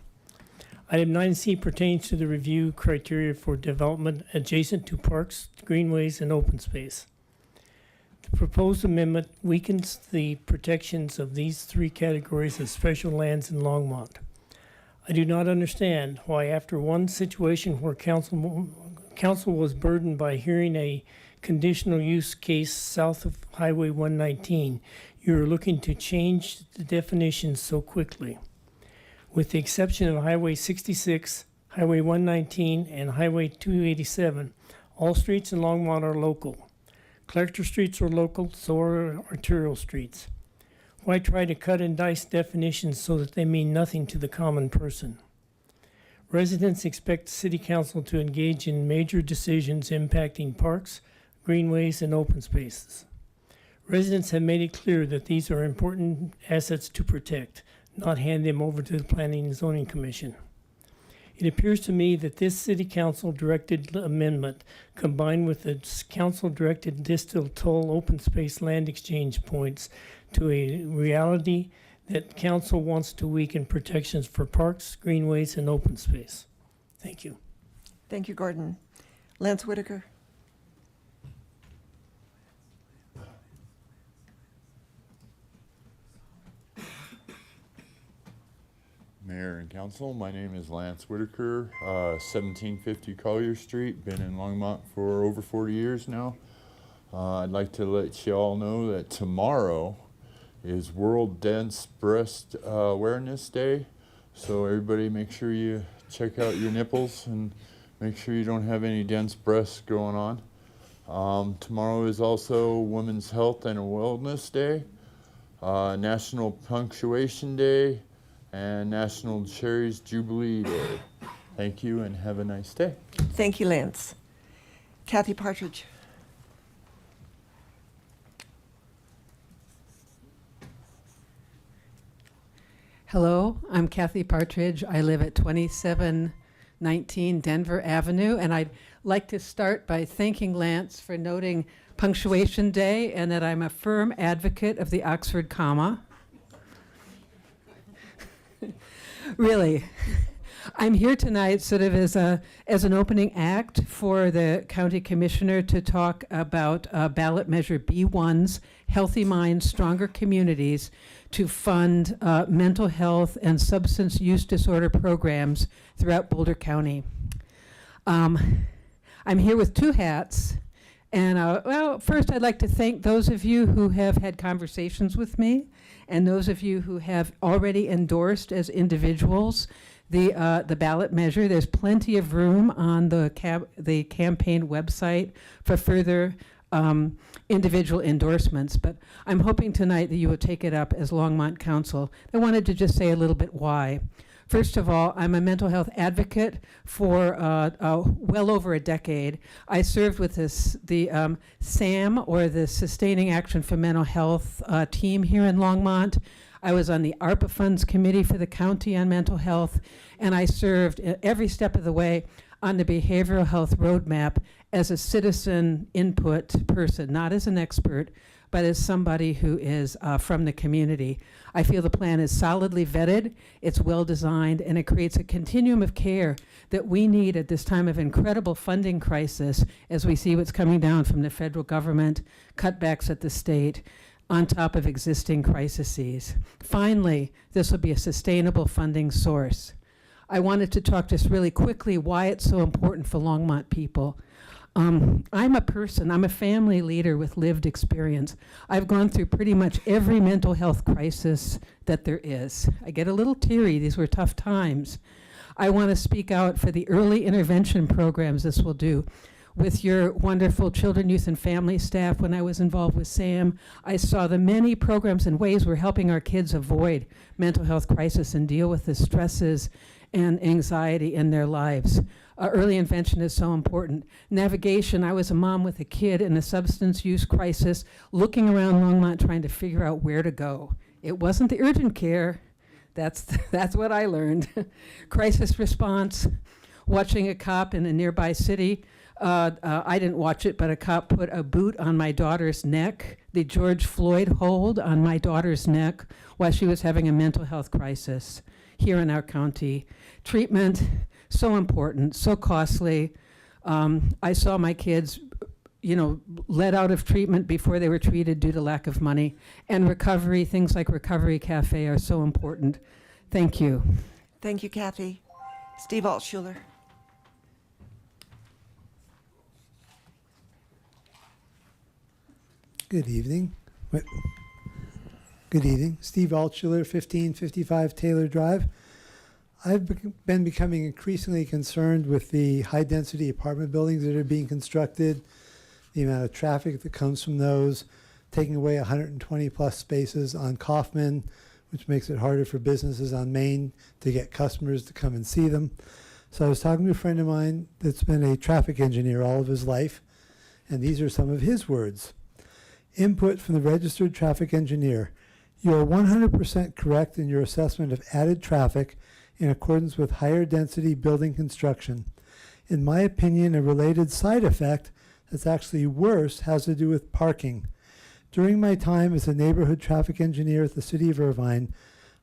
Item 9C pertains to the review criteria for development adjacent to parks, greenways, and open space. The proposed amendment weakens the protections of these three categories of special lands in Longmont. I do not understand why, after one situation where council was burdened by hearing a conditional use case south of Highway 119, you are looking to change the definitions so quickly. With the exception of Highway 66, Highway 119, and Highway 287, all streets in Longmont are local. Collector streets are local, so are arterial streets. Why try to cut and dice definitions so that they mean nothing to the common person? Residents expect the City Council to engage in major decisions impacting parks, greenways, and open spaces. Residents have made it clear that these are important assets to protect, not hand them over to the Planning and Zoning Commission. It appears to me that this City Council directed amendment, combined with the Council directed Distill Toll open space land exchange points, to a reality that Council wants to weaken protections for parks, greenways, and open space. Thank you. Thank you, Gordon. Lance Whitaker. Mayor and Council, my name is Lance Whitaker, 1750 Collier Street. Been in Longmont for over 40 years now. I'd like to let you all know that tomorrow is World Dense Breast Awareness Day. So everybody make sure you check out your nipples and make sure you don't have any dense breasts going on. Tomorrow is also Women's Health and Wellness Day, National Punctuation Day, and National Cherries Jubilee Day. Thank you and have a nice day. Thank you, Lance. Kathy Partridge. Hello, I'm Kathy Partridge. I live at 2719 Denver Avenue, and I'd like to start by thanking Lance for noting Punctuation Day and that I'm a firm advocate of the Oxford comma. Really. I'm here tonight sort of as an opening act for the county commissioner to talk about ballot measure B1's Healthy Minds, Stronger Communities to fund mental health and substance use disorder programs throughout Boulder County. I'm here with two hats. And well, first I'd like to thank those of you who have had conversations with me and those of you who have already endorsed as individuals the ballot measure. There's plenty of room on the campaign website for further individual endorsements, but I'm hoping tonight that you will take it up as Longmont Council. I wanted to just say a little bit why. First of all, I'm a mental health advocate for well over a decade. I served with the SAM, or the Sustaining Action for Mental Health team here in Longmont. I was on the ARPA funds committee for the county on mental health, and I served every step of the way on the behavioral health roadmap as a citizen input person, not as an expert, but as somebody who is from the community. I feel the plan is solidly vetted, it's well designed, and it creates a continuum of care that we need at this time of incredible funding crisis as we see what's coming down from the federal government, cutbacks at the state, on top of existing crises. Finally, this will be a sustainable funding source. I wanted to talk just really quickly why it's so important for Longmont people. I'm a family leader with lived experience. I've gone through pretty much every mental health crisis that there is. I get a little teary, these were tough times. I want to speak out for the early intervention programs this will do. With your wonderful children, youth, and family staff, when I was involved with SAM, I saw the many programs and ways we're helping our kids avoid mental health crisis and deal with the stresses and anxiety in their lives. Early intervention is so important. Navigation, I was a mom with a kid in a substance use crisis, looking around Longmont trying to figure out where to go. It wasn't the urgent care. That's what I learned. Crisis response, watching a cop in a nearby city. I didn't watch it, but a cop put a boot on my daughter's neck, the George Floyd hold on my daughter's neck while she was having a mental health crisis here in our county. Treatment, so important, so costly. I saw my kids, let out of treatment before they were treated due to lack of money. And recovery, things like Recovery Cafe are so important. Thank you. Thank you, Kathy. Steve Altshuler. Good evening. Good evening. Steve Altshuler, 1555 Taylor Drive. I've been becoming increasingly concerned with the high-density apartment buildings that are being constructed, the amount of traffic that comes from those, taking away 120-plus spaces on Kaufman, which makes it harder for businesses on Main to get customers to come and see them. So I was talking to a friend of mine that's been a traffic engineer all of his life, and these are some of his words. Input from the registered traffic engineer. You are 100% correct in your assessment of added traffic in accordance with higher density building construction. In my opinion, a related side effect that's actually worse has to do with parking. During my time as a neighborhood traffic engineer at the City of Irvine,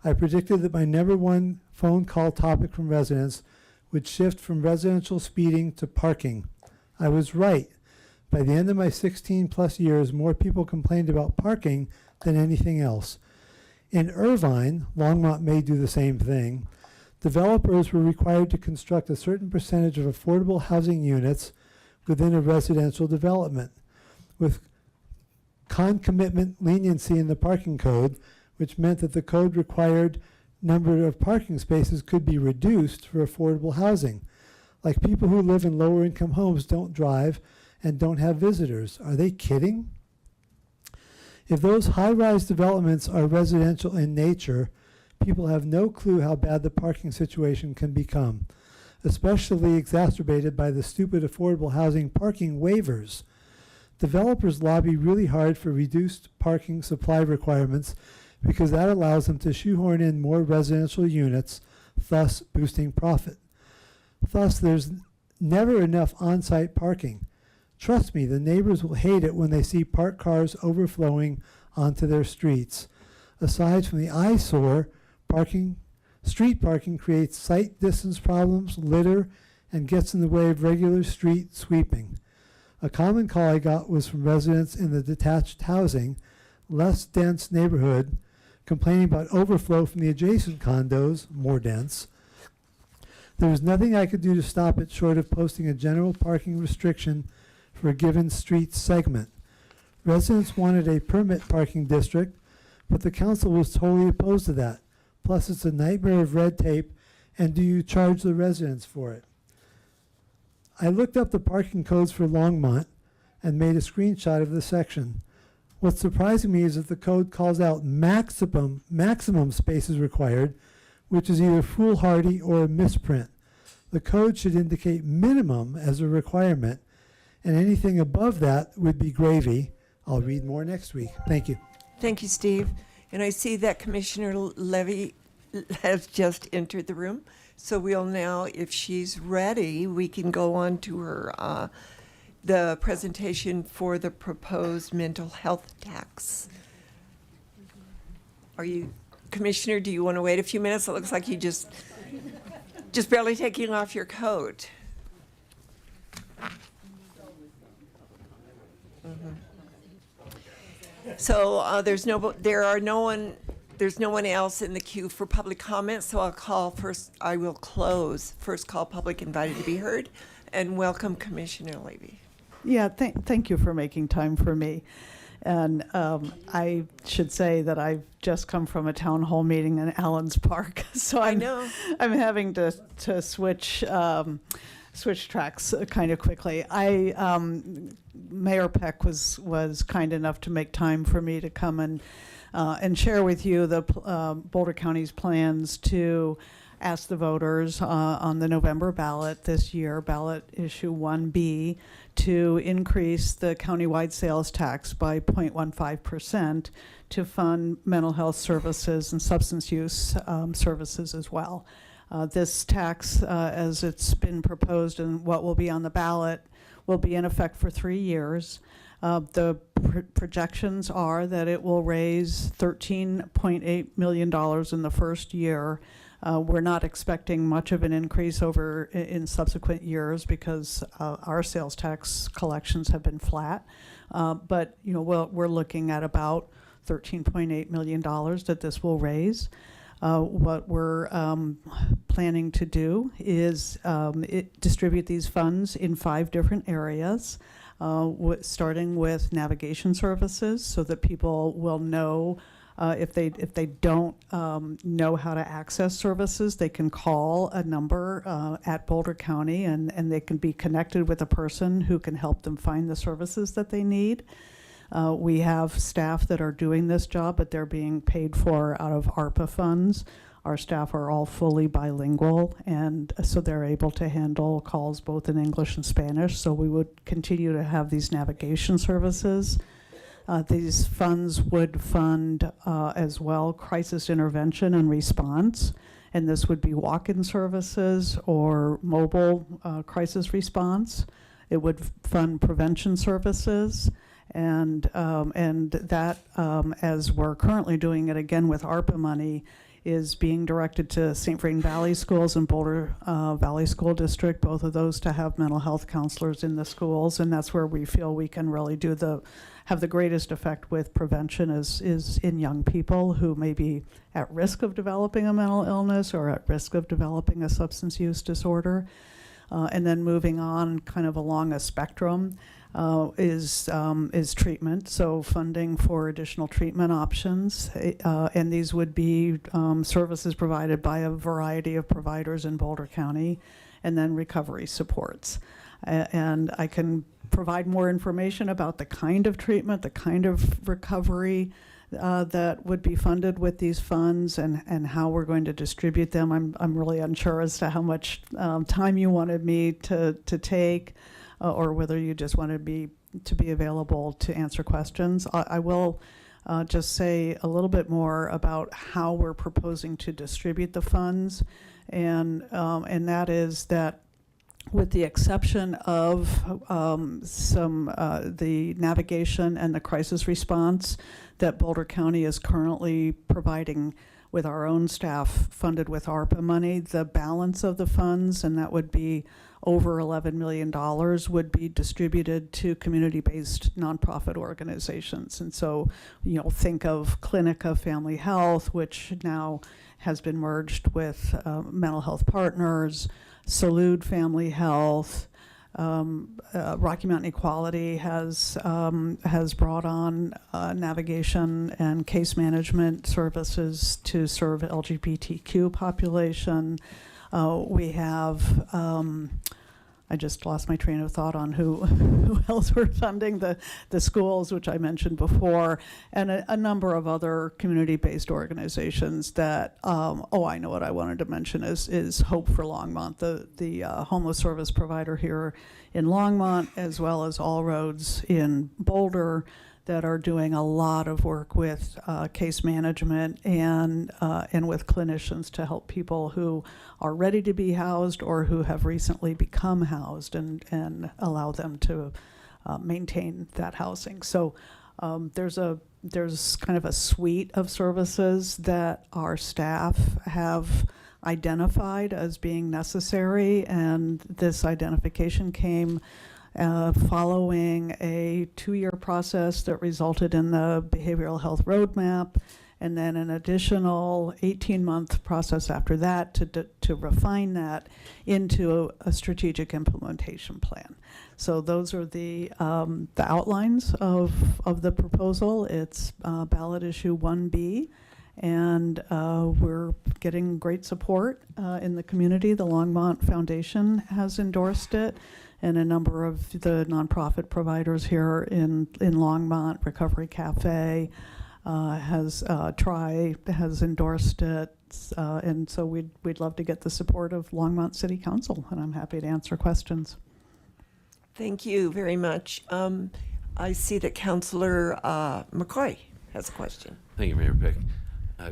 I predicted that my #1 phone call topic from residents would shift from residential speeding to parking. I was right. By the end of my 16-plus years, more people complained about parking than anything else. In Irvine, Longmont may do the same thing, developers were required to construct a certain percentage of affordable housing units within a residential development, with concomitant leniency in the parking code, which meant that the code required number of parking spaces could be reduced for affordable housing. Like people who live in lower income homes don't drive and don't have visitors. Are they kidding? If those high-rise developments are residential in nature, people have no clue how bad the parking situation can become, especially exacerbated by the stupid affordable housing parking waivers. Developers lobby really hard for reduced parking supply requirements because that allows them to shoehorn in more residential units, thus boosting profit. Thus, there's never enough on-site parking. Trust me, the neighbors will hate it when they see parked cars overflowing onto their streets. Aside from the eyesore, street parking creates sight distance problems, litter, and gets in the way of regular street sweeping. A common call I got was from residents in the detached housing, less dense neighborhood, complaining about overflow from the adjacent condos, more dense. There was nothing I could do to stop it short of posting a general parking restriction for a given street segment. Residents wanted a permit parking district, but the council was totally opposed to that. Plus, it's a nightmare of red tape, and do you charge the residents for it? I looked up the parking codes for Longmont and made a screenshot of the section. What's surprising me is that the code calls out maximum spaces required, which is either foolhardy or a misprint. The code should indicate minimum as a requirement, and anything above that would be gravy. I'll read more next week. Thank you. Thank you, Steve. And I see that Commissioner Levy has just entered the room. So we'll now, if she's ready, we can go on to her, the presentation for the proposed mental health tax. Are you, Commissioner, do you want to wait a few minutes? It looks like you just barely taking off your coat. So there's no one else in the queue for public comment, so I will close. First call public invited to be heard, and welcome Commissioner Levy. Yeah, thank you for making time for me. And I should say that I've just come from a town hall meeting in Allens Park, so I'm having to switch tracks kind of quickly. Mayor Peck was kind enough to make time for me to come and share with you the Boulder County's plans to ask the voters on the November ballot this year, ballot issue 1B, to increase the countywide sales tax by 0.15% to fund mental health services and substance use services as well. This tax, as it's been proposed and what will be on the ballot, will be in effect for 3 years. The projections are that it will raise $13.8 million in the first year. We're not expecting much of an increase in subsequent years because our sales tax collections have been flat. But we're looking at about $13.8 million that this will raise. What we're planning to do is distribute these funds in 5 different areas, starting with navigation services so that people will know if they don't know how to access services, they can call a number at Boulder County and they can be connected with a person who can help them find the services that they need. We have staff that are doing this job, but they're being paid for out of ARPA funds. Our staff are all fully bilingual, and so they're able to handle calls both in English and Spanish. So we would continue to have these navigation services. These funds would fund as well crisis intervention and response, and this would be walk-in services or mobile crisis response. It would fund prevention services. And that, as we're currently doing it again with ARPA money, is being directed to St. Vrain Valley Schools and Boulder Valley School District, both of those to have mental health counselors in the schools, and that's where we feel we can really have the greatest effect with prevention is in young people who may be at risk of developing a mental illness or at risk of developing a substance use disorder. And then moving on kind of along a spectrum is treatment, so funding for additional treatment options, and these would be services provided by a variety of providers in Boulder County, and then recovery supports. And I can provide more information about the kind of treatment, the kind of recovery that would be funded with these funds and how we're going to distribute them. I'm really unsure as to how much time you wanted me to take, or whether you just wanted me to be available to answer questions. I will just say a little bit more about how we're proposing to distribute the funds. And that is that with the exception of the navigation and the crisis response that Boulder County is currently providing with our own staff funded with ARPA money, the balance of the funds, and that would be over $11 million, would be distributed to community-based nonprofit organizations. And so, think of Clinica Family Health, which now has been merged with Mental Health Partners, Salud Family Health, Rocky Mountain Equality has brought on navigation and case management services to serve LGBTQ population. We have, I just lost my train of thought on who else we're funding, the schools, which I mentioned before, and a number of other community-based organizations that, I know what I wanted to mention is Hope for Longmont, the homeless service provider here in Longmont, as well as All Roads in Boulder, that are doing a lot of work with case management and with clinicians to help people who are ready to be housed or who have recently become housed and allow them to maintain that housing. So there's kind of a suite of services that our staff have identified as being necessary, and this identification came following a 2-year process that resulted in the behavioral health roadmap, and then an additional 18-month process after that to refine that into a strategic implementation plan. So those are the outlines of the proposal. It's ballot issue 1B, and we're getting great support in the community. The Longmont Foundation has endorsed it, and a number of the nonprofit providers here in Longmont, Recovery Cafe, has endorsed it, and so we'd love to get the support of Longmont City Council, and I'm happy to answer questions. Thank you very much. I see that Councillor McCoy has a question. Thank you, Mayor Peck.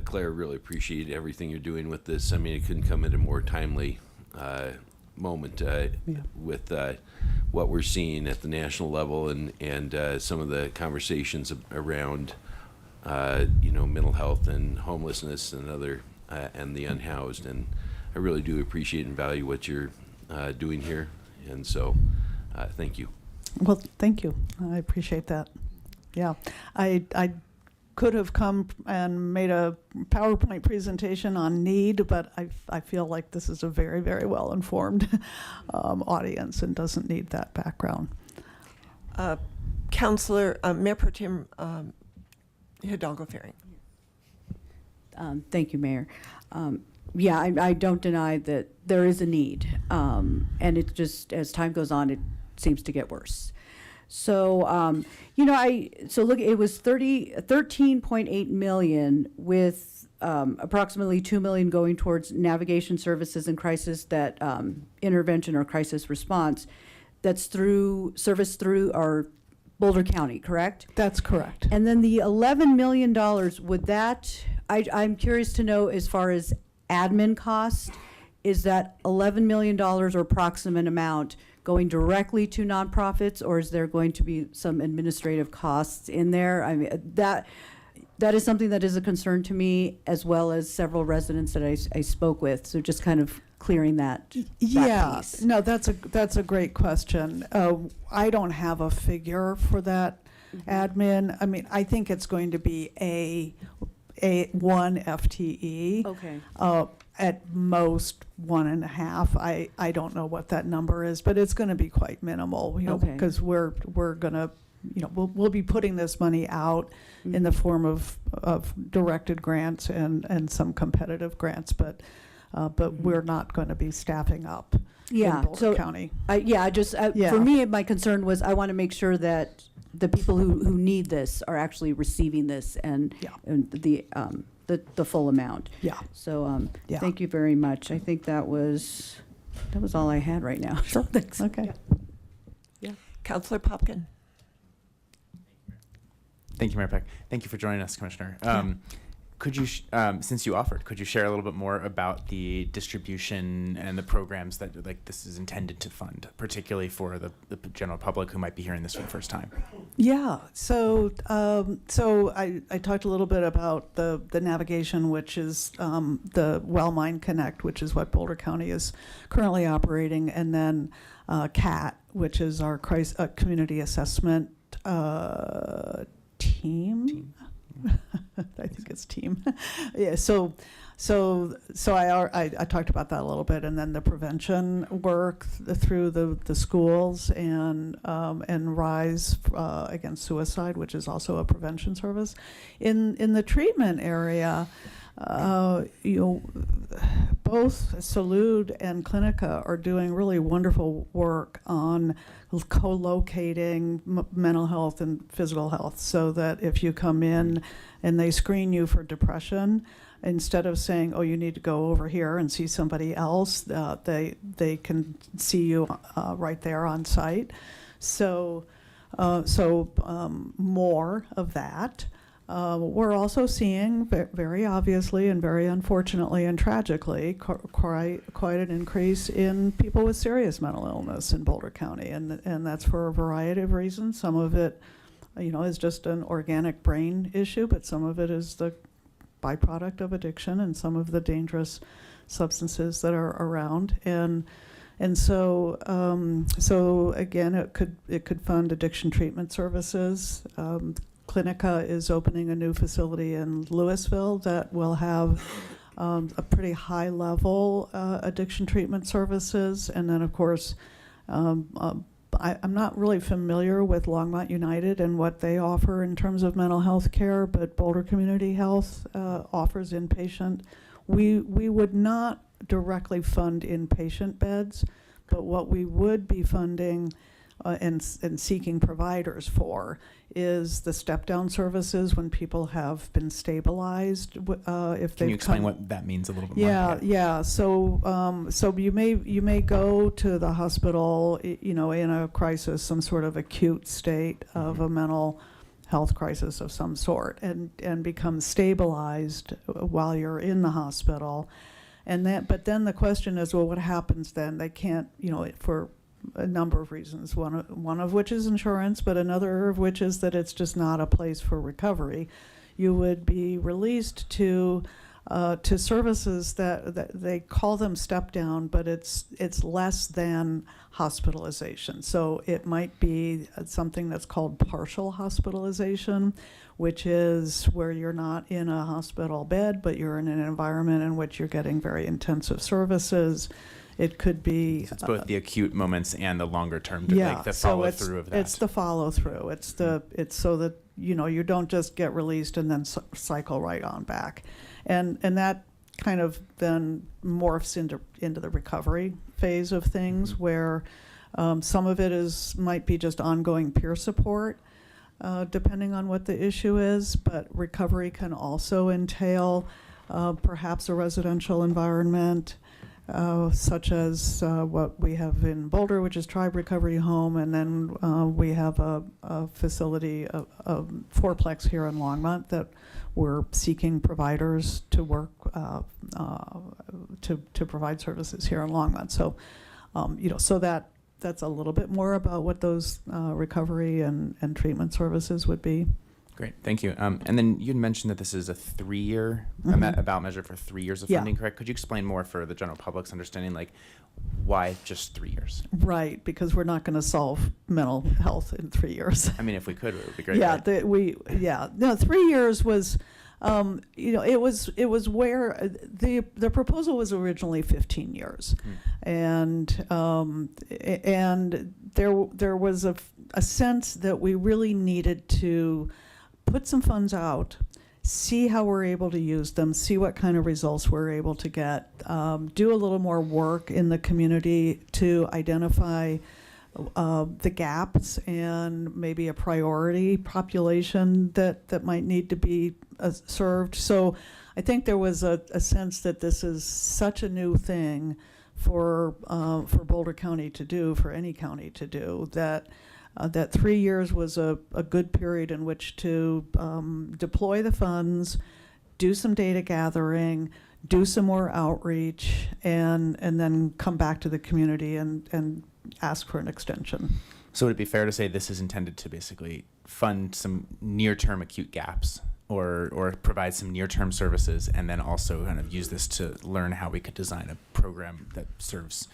Claire, really appreciate everything you're doing with this. I mean, it couldn't come at a more timely moment with what we're seeing at the national level and some of the conversations around mental health and homelessness and other and the unhoused. And I really do appreciate and value what you're doing here. And so, thank you. Well, thank you. I appreciate that. Yeah, I could have come and made a PowerPoint presentation on need, but I feel like this is a very, very well-informed audience and doesn't need that background. Councillor, Mayor Pro Tem Hidalgo Fehring. Thank you, Mayor. I don't deny that there is a need, and it just, as time goes on, it seems to get worse. So, look, it was 13.8 million with approximately 2 million going towards navigation services and crisis intervention or crisis response. That's through our Boulder County, correct? That's correct. And then the $11 million, I'm curious to know, as far as admin cost, is that $11 million or approximate amount going directly to nonprofits, or is there going to be some administrative costs in there? I mean, that is something that is a concern to me, as well as several residents that I spoke with. So just kind of clearing that piece. No, that's a great question. I don't have a figure for that admin. I mean, I think it's going to be a one FTE. Okay. At most 1.5. I don't know what that number is, but it's going to be quite minimal, because we're going to, we'll be putting this money out in the form of directed grants and some competitive grants, but we're not going to be staffing up in Boulder County. For me, my concern was I want to make sure that the people who need this are actually receiving this and the full amount. Yeah. So thank you very much. I think that was all I had right now. Sure. Thanks. Okay. Councillor Popkin. Thank you, Mayor Peck. Thank you for joining us, Commissioner. Could you, since you offered, could you share a little bit more about the distribution and the programs that like this is intended to fund, particularly for the general public who might be hearing this for the first time? Yeah, so I talked a little bit about the navigation, which is the Wellmine Connect, which is what Boulder County is currently operating, and then CAT, which is our community assessment team. I think it's team. Yeah. So I talked about that a little bit, and then the prevention work through the schools and RISE against suicide, which is also a prevention service. In the treatment area, both Salud and Clinica are doing really wonderful work on co-locating mental health and physical health, so that if you come in and they screen you for depression, instead of saying, oh, you need to go over here and see somebody else, they can see you right there on site. So more of that. We're also seeing very obviously and very unfortunately and tragically quite an increase in people with serious mental illness in Boulder County, and that's for a variety of reasons. Some of it, is just an organic brain issue, but some of it is the byproduct of addiction and some of the dangerous substances that are around. And so again, it could fund addiction treatment services. Clinica is opening a new facility in Louisville that will have a pretty high level addiction treatment services. And then, of course, I'm not really familiar with Longmont United and what they offer in terms of mental health care, but Boulder Community Health offers inpatient. We would not directly fund inpatient beds, but what we would be funding and seeking providers for is the step-down services when people have been stabilized. Can you explain what that means a little bit more? Yeah. So you may go to the hospital, in a crisis, some sort of acute state of a mental health crisis of some sort, and become stabilized while you're in the hospital. But then the question is, well, what happens then? They can't, for a number of reasons, one of which is insurance, but another of which is that it's just not a place for recovery. You would be released to services that they call them step down, but it's less than hospitalization. So it might be something that's called partial hospitalization, which is where you're not in a hospital bed, but you're in an environment in which you're getting very intensive services. It could be So it's both the acute moments and the longer term, like the follow through of that. It's the follow through. It's so that you don't just get released and then cycle right on back, and that kind of then morphs into the recovery phase of things, where some of it might be just ongoing peer support, depending on what the issue is, but recovery can also entail perhaps a residential environment. Such as what we have in Boulder, which is Tribe Recovery Home, and then we have a facility, a fourplex here in Longmont that we're seeking providers to work to provide services here in Longmont. So, so that's a little bit more about what those recovery and treatment services would be. Great, thank you. And then you had mentioned that this is a 3-year ballot measure for 3 years of funding, correct? Could you explain more for the general public's understanding, like why just 3 years? Right, because we're not going to solve mental health in 3 years. I mean, if we could, it would be great. Yeah, right? No, 3 years was, it was where the proposal was originally 15 years, and there was a sense that we really needed to put some funds out, see how we're able to use them, see what kind of results we're able to get, do a little more work in the community to identify the gaps and maybe a priority population that might need to be served. So I think there was a sense that this is such a new thing for Boulder County to do, for any county to do, that that 3 years was a good period in which to deploy the funds, do some data gathering, do some more outreach, and then come back to the community and ask for an extension. So would it be fair to say this is intended to basically fund some near-term acute gaps or provide some near-term services, and then also kind of use this to learn how we could design a program that serves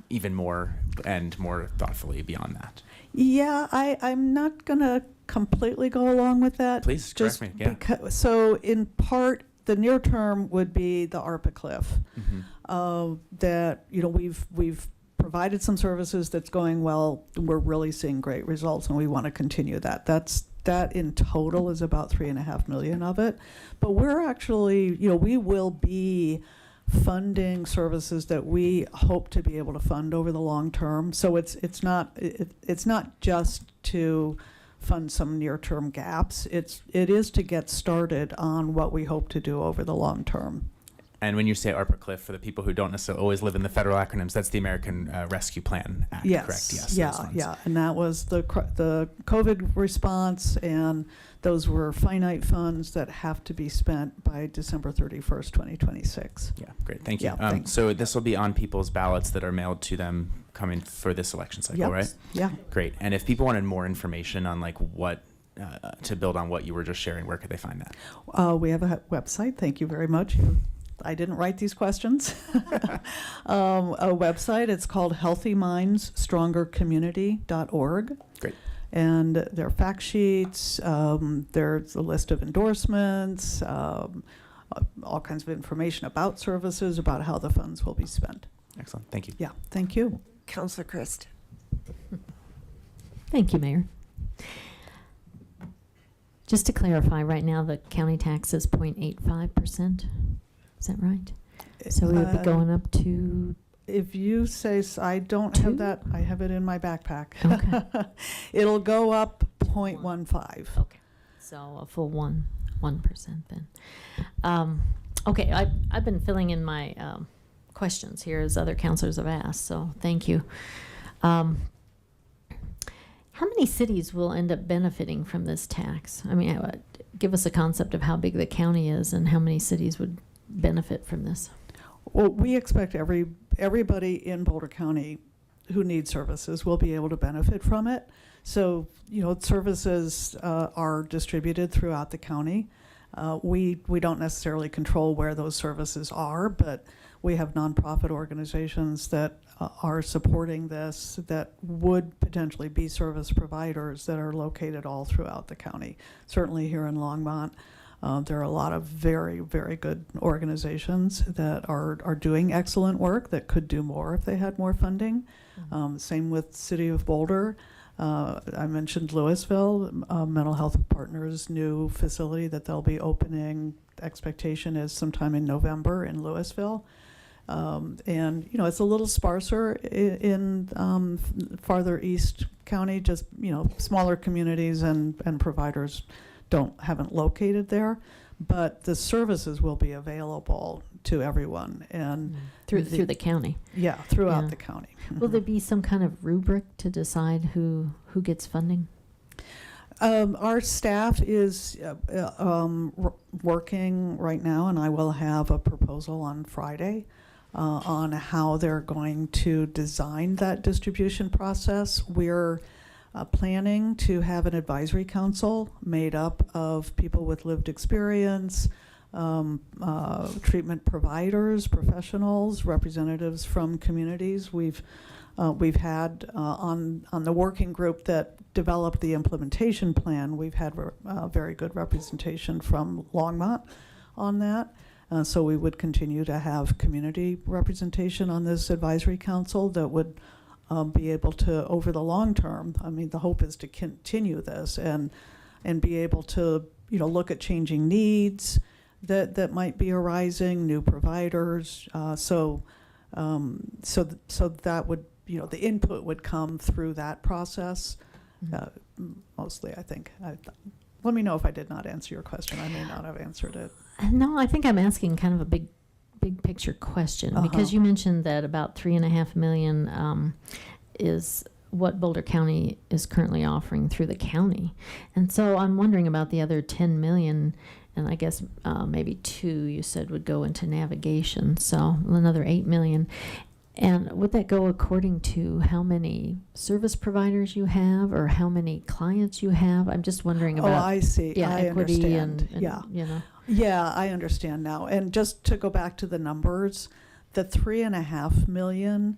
even more and more thoughtfully beyond that? Yeah, I'm not going to completely go along with that. Please correct me. Yeah. So in part, the near term would be the ARPA cliff. That, you know, we've provided some services that's going well. We're really seeing great results, and we want to continue that. That in total is about $3.5 million of it. But we're actually, you know, we will be funding services that we hope to be able to fund over the long term. So it's not just to fund some near-term gaps. It is to get started on what we hope to do over the long term. And when you say ARPA cliff, for the people who don't necessarily always live in the federal acronyms, that's the American Rescue Plan Act, Yes. correct? Yes. Yeah, those funds. yeah. And that was the COVID response, and those were finite funds that have to be spent by December 31st, 2026. Yeah, great. Thank you. Yeah, thanks. So this will be on people's ballots that are mailed to them coming for this election cycle, Yep. right? Yeah. Great. And if people wanted more information on like what to build on what you were just sharing, where could they find that? We have a website. Thank you very much. I didn't write these questions. A website. It's called healthymindsstrongercommunity.org. Great. And there are fact sheets. There's a list of endorsements, all kinds of information about services, about how the funds will be spent. Excellent. Thank you. Yeah, thank you. Councillor Christ. Thank you, Mayor. Just to clarify, right now the county tax is 0.85%. Is that right? So we would be going up to. If you say so, I don't have that. I have it in my backpack. Okay. It'll go up 0.15. Okay. So a full 1% then. Okay, I've been filling in my questions here as other counselors have asked, so thank you. How many cities will end up benefiting from this tax? I mean, give us a concept of how big the county is and how many cities would benefit from this. Well, we expect everybody in Boulder County who needs services will be able to benefit from it. So, you know, services are distributed throughout the county. We don't necessarily control where those services are, but we have nonprofit organizations that are supporting this that would potentially be service providers that are located all throughout the county. Certainly here in Longmont, there are a lot of very, very good organizations that are doing excellent work that could do more if they had more funding. Same with City of Boulder. I mentioned Louisville, Mental Health Partners' new facility that they'll be opening. Expectation is sometime in November in Louisville. And, you know, it's a little sparser in farther east county, just, you know, smaller communities and providers haven't located there, but the services will be available to everyone and through the county. Yeah, throughout Yeah. the county. Will there be some kind of rubric to decide who gets funding? Our staff is working right now, and I will have a proposal on Friday on how they're going to design that distribution process. We're planning to have an advisory council made up of people with lived experience, treatment providers, professionals, representatives from communities. We've had on the working group that developed the implementation plan, we've had very good representation from Longmont on that. So we would continue to have community representation on this advisory council that would be able to, over the long term, I mean, the hope is to continue this and be able to, you know, look at changing needs that might be arising, new providers. So that would, you know, the input would come through that process, mostly, I think. Let me know if I did not answer your question. I may not have answered it. No, I think I'm asking kind of a big picture question because you mentioned that about $3.5 million what Boulder County is currently offering through the county. And so I'm wondering about the other 10 million, and I guess maybe 2 you said would go into navigation, so another 8 million. And would that go according to how many service providers you have or how many clients you have? I'm just wondering about. Oh, I see. Yeah, I equity understand. and, Yeah. you know. Yeah, I understand now. And just to go back to the numbers, the 3.5 million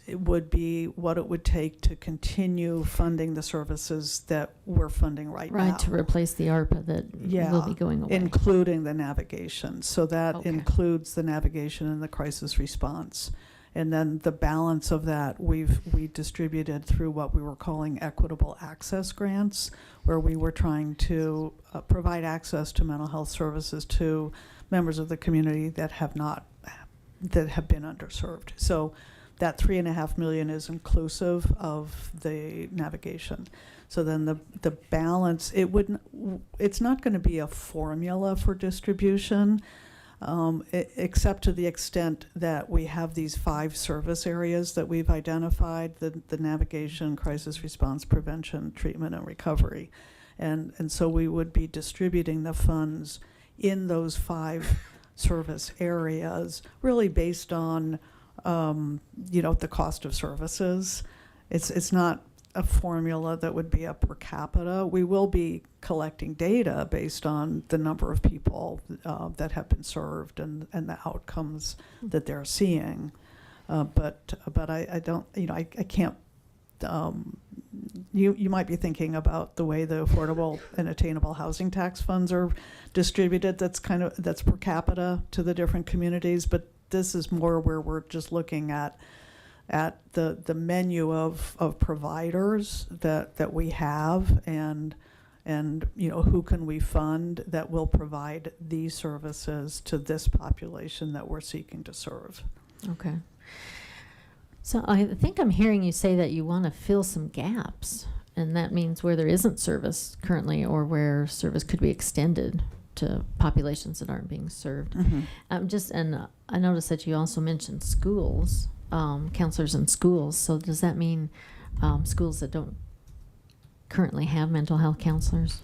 would be what it would take to continue funding the services that we're funding right now. Right, to replace the ARPA that will be going away. Including the navigation. So that Okay. includes the navigation and the crisis response. And then the balance of that we distributed through what we were calling equitable access grants, where we were trying to provide access to mental health services to members of the community that have been underserved. So that 3.5 million is inclusive of the navigation. So then the balance, it's not going to be a formula for distribution, except to the extent that we have these 5 service areas that we've identified, the navigation, crisis response, prevention, treatment, and recovery. And so we would be distributing the funds in those 5 service areas, really based on the cost of services. It's not a formula that would be a per capita. We will be collecting data based on the number of people that have been served and the outcomes that they're seeing. But I don't, I can't. You might be thinking about the way the affordable and attainable housing tax funds are distributed. That's per capita to the different communities, but this is more where we're just looking at the menu of providers that we have and who can we fund that will provide these services to this population that we're seeking to serve. Okay. So I think I'm hearing you say that you want to fill some gaps, and that means where there isn't service currently or where service could be extended to populations that aren't being served. Mm-hmm. And I noticed that you also mentioned schools, counselors in schools. So does that mean schools that don't currently have mental health counselors?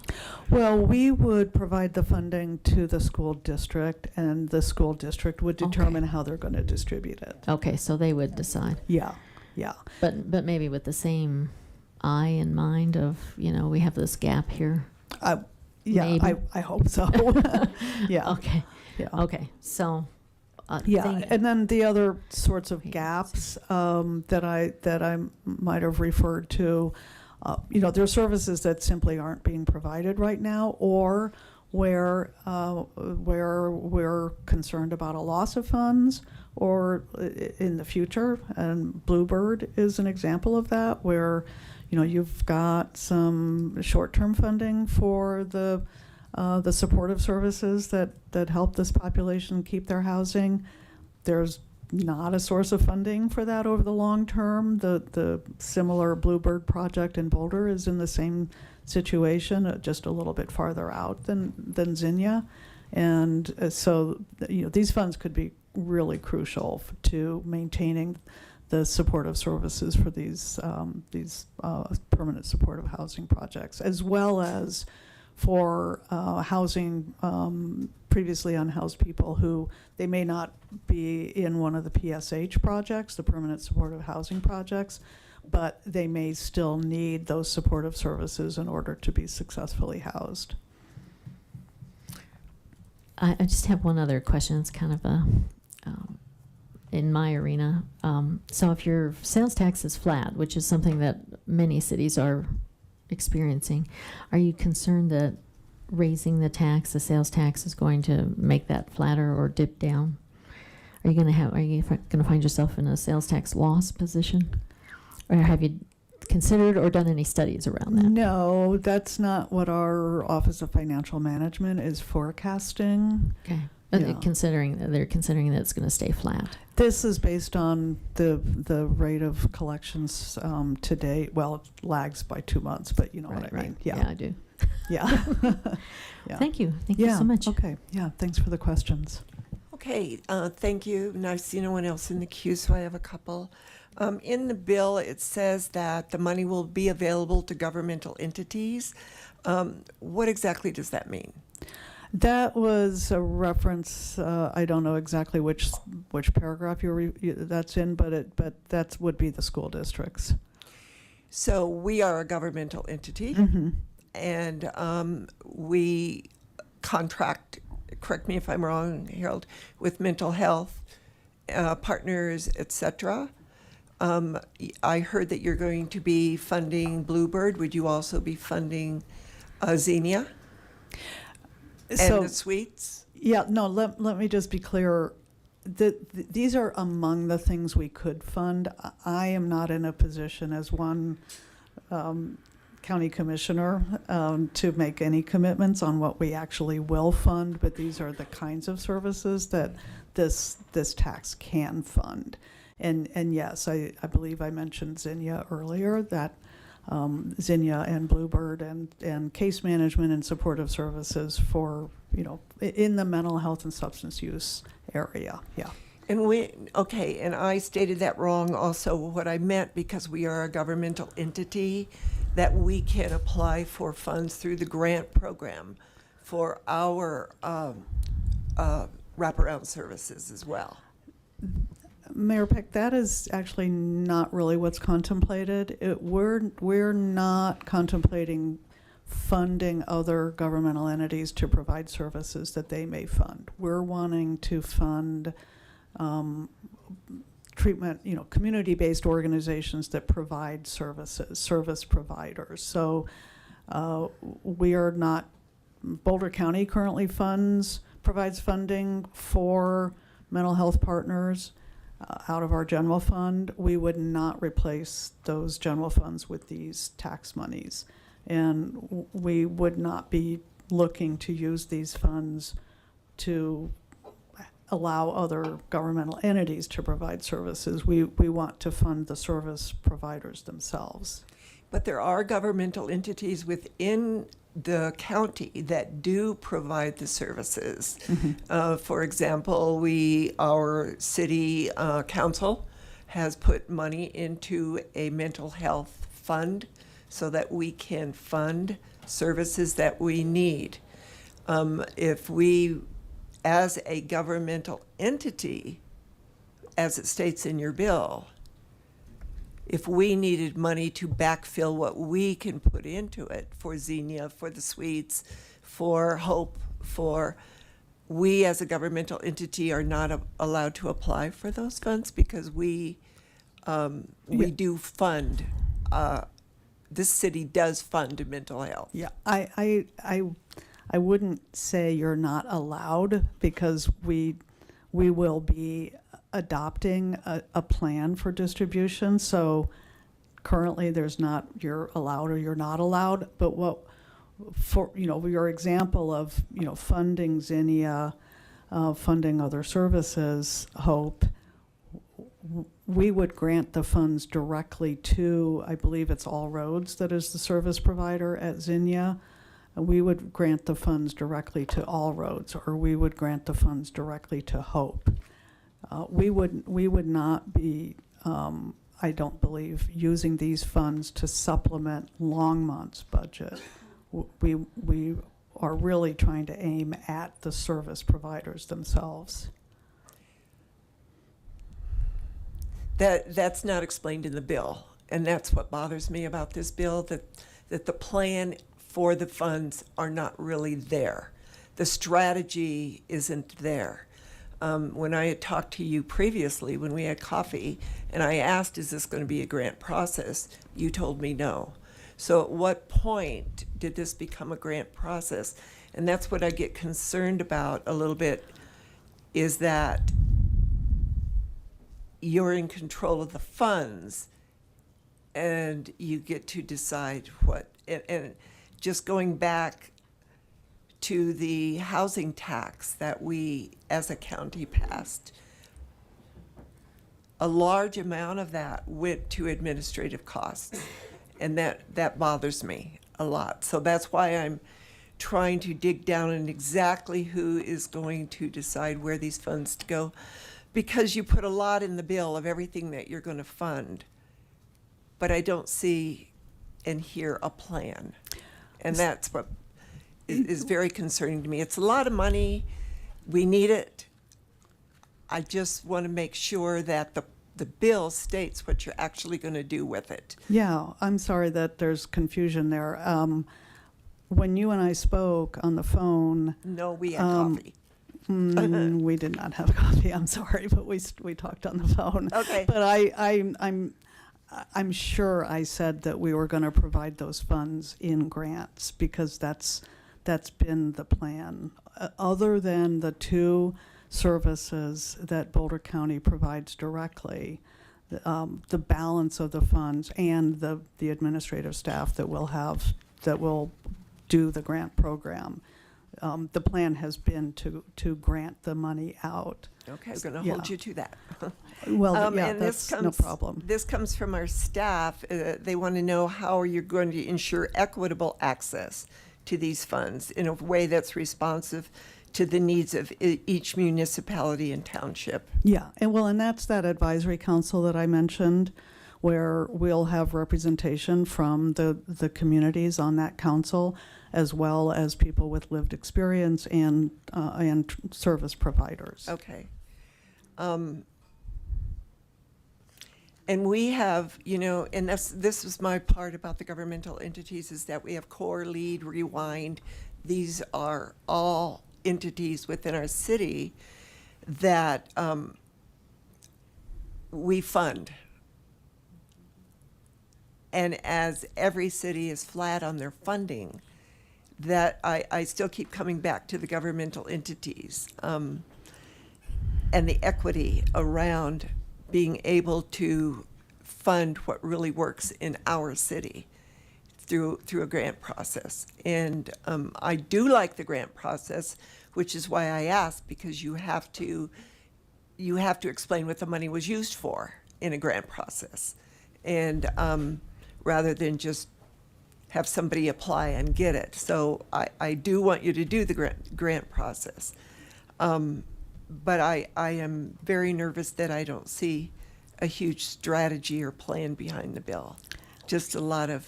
Well, we would provide the funding to the school district, and the school district would determine how they're going to distribute it. Okay, so they would decide. Yeah. But maybe with the same eye in mind of, we have this gap here. Yeah, I hope so. Yeah. Okay. Yeah. Okay. So. And then the other sorts of gaps that I might have referred to, there are services that simply aren't being provided right now, or where we're concerned about a loss of funds, or in the future. And Bluebird is an example of that, where you've got some short-term funding for the supportive services that help this population keep their housing. There's not a source of funding for that over the long term. The similar Bluebird project in Boulder is in the same situation, just a little bit farther out than Zinnia. And so these funds could be really crucial to maintaining the supportive services for these permanent supportive housing projects, as well as for housing previously unhoused people who they may not be in one of the PSH projects, the permanent supportive housing projects, but they may still need those supportive services in order to be successfully housed. I just have one other question. It's kind of in my arena. So if your sales tax is flat, which is something that many cities are experiencing, are you concerned that raising the sales tax is going to make that flatter or dip down? Are you going to find yourself in a sales tax loss position? Or have you considered or done any studies around that? No, that's not what our Office of Financial Management is forecasting. Okay. Yeah. They're considering that it's going to stay flat. This is based on the rate of collections to date. Well, it lags by 2 months, but you know what I mean. Yeah, I do. Yeah. Thank you. Thank you so much. Okay. Yeah. Thanks for the questions. Okay, thank you. And I see no one else in the queue, so I have a couple. In the bill, it says that the money will be available to governmental entities. What exactly does that mean? That was a reference, I don't know exactly which paragraph that's in, but that would be the school districts. So we are a governmental entity, and we contract, correct me if I'm wrong, Harold, with mental health partners, etc. I heard that you're going to be funding Bluebird. Would you also be funding Xenia and the suites? Yeah, no, let me just be clear. These are among the things we could fund. I am not in a position as one county commissioner to make any commitments on what we actually will fund, but these are the kinds of services that this tax can fund. And yes, I believe I mentioned Xenia earlier, that Xenia and Bluebird and case management and supportive services for, in the mental health and substance use area, yeah. And and I stated that wrong also. What I meant, because we are a governmental entity, that we can apply for funds through the grant program for our wraparound services as well. Mayor Peck, that is actually not really what's contemplated. We're not contemplating funding other governmental entities to provide services that they may fund. We're wanting to fund treatment, community-based organizations that provide services, service providers. So we are not, Boulder County currently provides funding for mental health partners out of our general fund. We would not replace those general funds with these tax monies. And we would not be looking to use these funds to allow other governmental entities to provide services. We want to fund the service providers themselves. But there are governmental entities within the county that do provide the services. For example, our city council has put money into a mental health fund so that we can fund services that we need. If we, as a governmental entity, as it states in your bill, if we needed money to backfill what we can put into it for Xenia, for the suites, for Hope, we as a governmental entity are not allowed to apply for those funds because we do fund, this city does fund mental health. Yeah, I wouldn't say you're not allowed, because we will be adopting a plan for distribution. So currently there's not you're allowed or you're not allowed, but your example of funding Xenia, funding other services, Hope, we would grant the funds directly to, I believe it's All Roads that is the service provider at Xenia. We would grant the funds directly to All Roads, or we would grant the funds directly to Hope. We would not be, I don't believe, using these funds to supplement Longmont's budget. We are really trying to aim at the service providers themselves. That's not explained in the bill, and that's what bothers me about this bill, that the plan for the funds are not really there. The strategy isn't there. When I had talked to you previously, when we had coffee, and I asked, is this going to be a grant process? You told me no. So at what point did this become a grant process? And that's what I get concerned about a little bit, is that you're in control of the funds and you get to decide what, and just going back to the housing tax that we as a county passed, a large amount of that went to administrative costs, and that bothers me a lot. So that's why I'm trying to dig down on exactly who is going to decide where these funds to go, because you put a lot in the bill of everything that you're going to fund, but I don't see and hear a plan. And that's what is very concerning to me. It's a lot of money. We need it. I just want to make sure that the bill states what you're actually going to do with it. Yeah, I'm sorry that there's confusion there. When you and I spoke on the phone. No, we had coffee. We did not have coffee, I'm sorry, but we talked on the phone. Okay. But I'm sure I said that we were going to provide those funds in grants, because that's been the plan. Other than the two services that Boulder County provides directly, the balance of the funds and the administrative staff that will do the grant program. The plan has been to grant the money out. Okay, I'm going to hold you to that. Well, yeah, and that's no problem. This comes from our staff. They want to know how you're going to ensure equitable access to these funds in a way that's responsive to the needs of each municipality and township. Yeah, and that's that advisory council that I mentioned, where we'll have representation from the communities on that council, as well as people with lived experience and service providers. Okay. And we have, and this was my part about the governmental entities, is that we have CORE, LEAD, Rewind. These are all entities within our city that we fund. And as every city is flat on their funding, that I still keep coming back to the governmental entities and the equity around being able to fund what really works in our city through a grant process. And I do like the grant process, which is why I asked, because you have to explain what the money was used for in a grant process, and rather than just have somebody apply and get it. So I do want you to do the grant process. But I am very nervous that I don't see a huge strategy or plan behind the bill. Just a lot of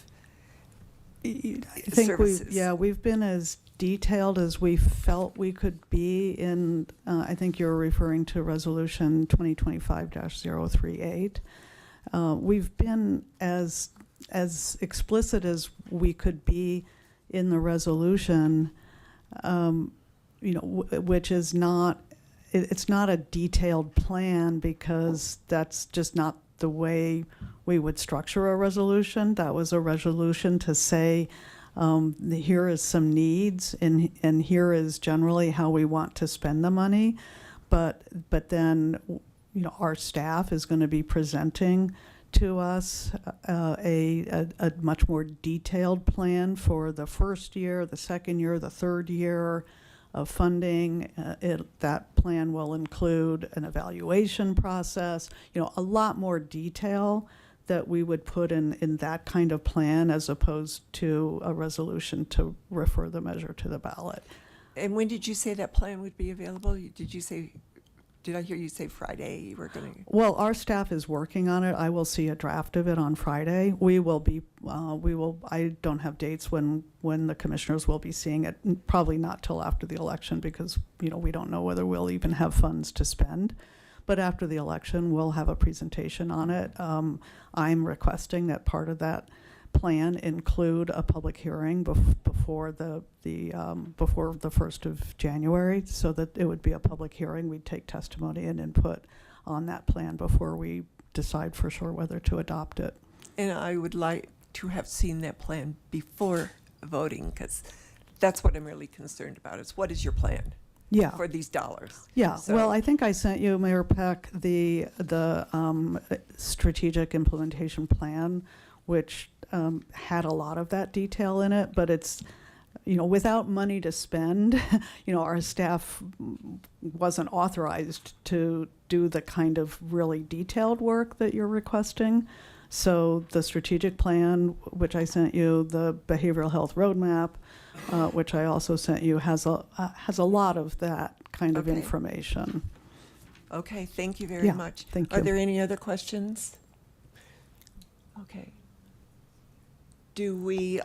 services. We've been as detailed as we felt we could be in, I think you're referring to Resolution 2025-038. We've been as explicit as we could be in the resolution, which is not, it's not a detailed plan, because that's just not the way we would structure a resolution. That was a resolution to say, here is some needs, and here is generally how we want to spend the money. But then, our staff is going to be presenting to us a much more detailed plan for the first year, the second year, the third year of funding. That plan will include an evaluation process, a lot more detail that we would put in that kind of plan, as opposed to a resolution to refer the measure to the ballot. And when did you say that plan would be available? Did I hear you say Friday you were going to? Well, our staff is working on it. I will see a draft of it on Friday. I don't have dates when the commissioners will be seeing it, probably not till after the election, because, we don't know whether we'll even have funds to spend. But after the election, we'll have a presentation on it. I'm requesting that part of that plan include a public hearing before the 1st of January, so that it would be a public hearing. We'd take testimony and input on that plan before we decide for sure whether to adopt it. And I would like to have seen that plan before voting, because that's what I'm really concerned about, is what is your plan? Yeah. For these dollars. Yeah, So- well, I think I sent you, Mayor Peck, the strategic implementation plan, which had a lot of that detail in it, but it's, without money to spend, our staff wasn't authorized to do the kind of really detailed work that you're requesting. So the strategic plan, which I sent you, the behavioral health roadmap, which I also sent you, has a lot of that kind of Okay. information. Okay, thank you very Yeah, much. thank Are you. there any other questions? Okay. Do we,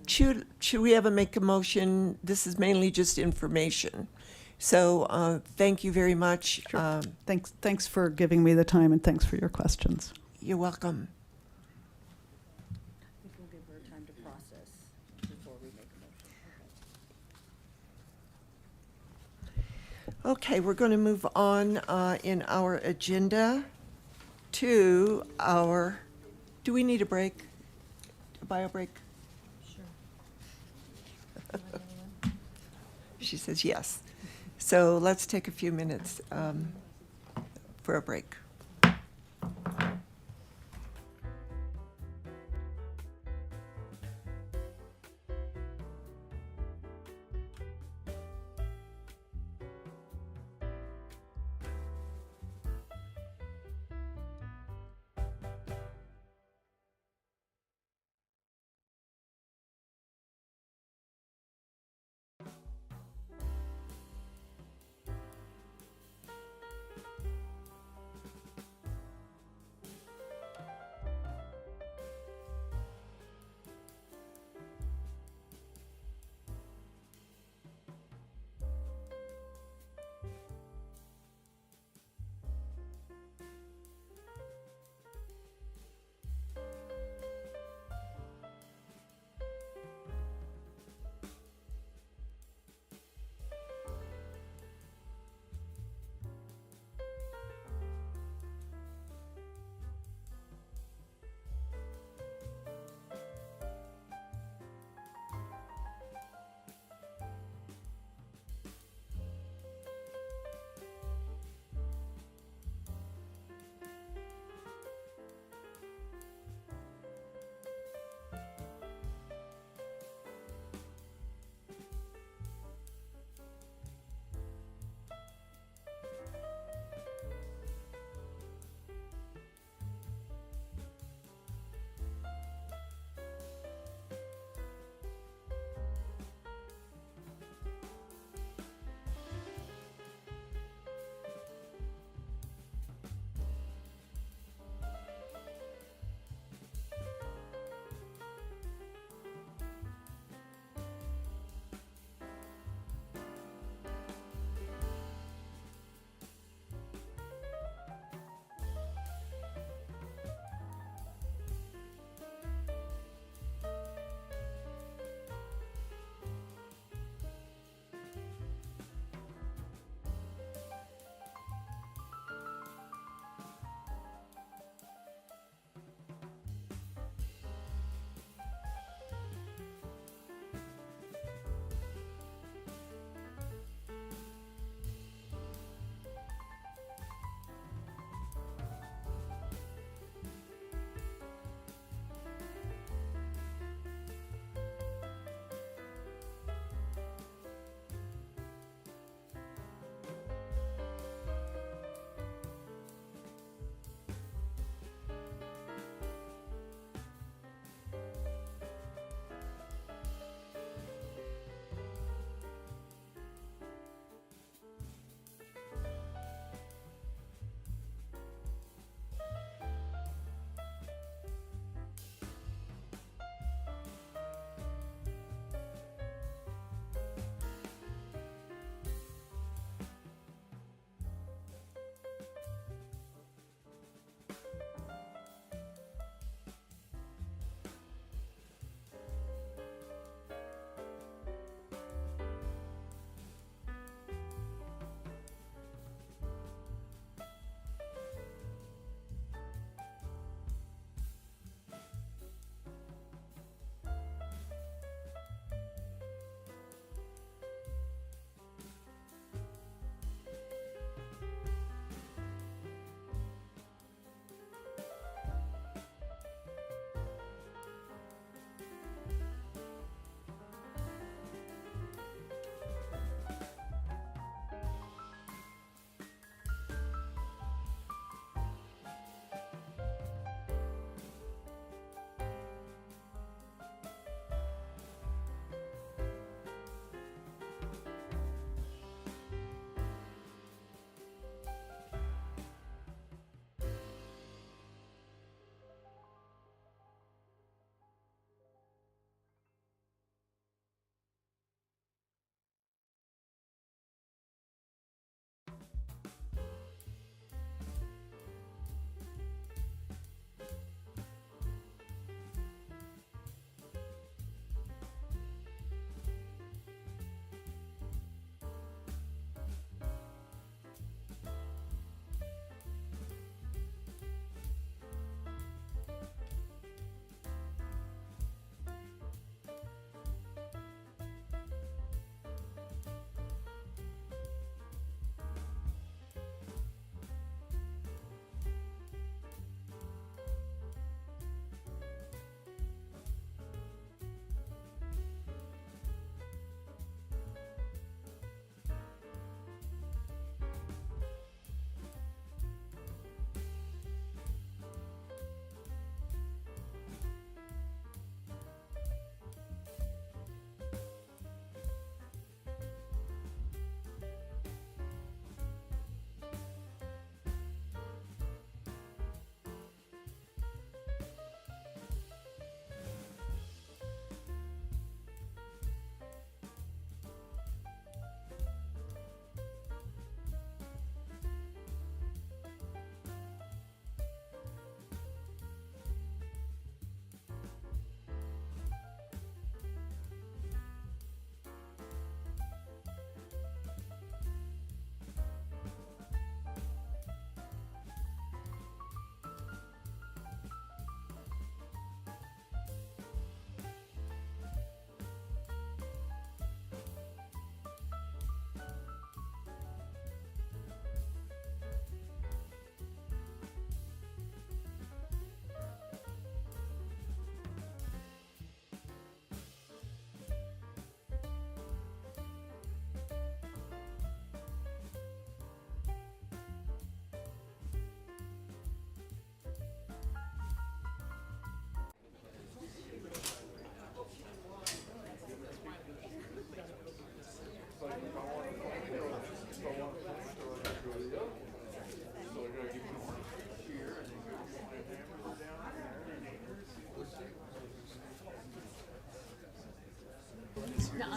should we ever make a motion? This is mainly just information. So, thank you very much. Thanks for giving me the time, and thanks for your questions. You're welcome. I think we'll give her time to process before we make a motion. Okay, we're going to move on in our agenda to our, do we need a break? A bio break? Sure. She says yes. So let's take a few minutes for a break.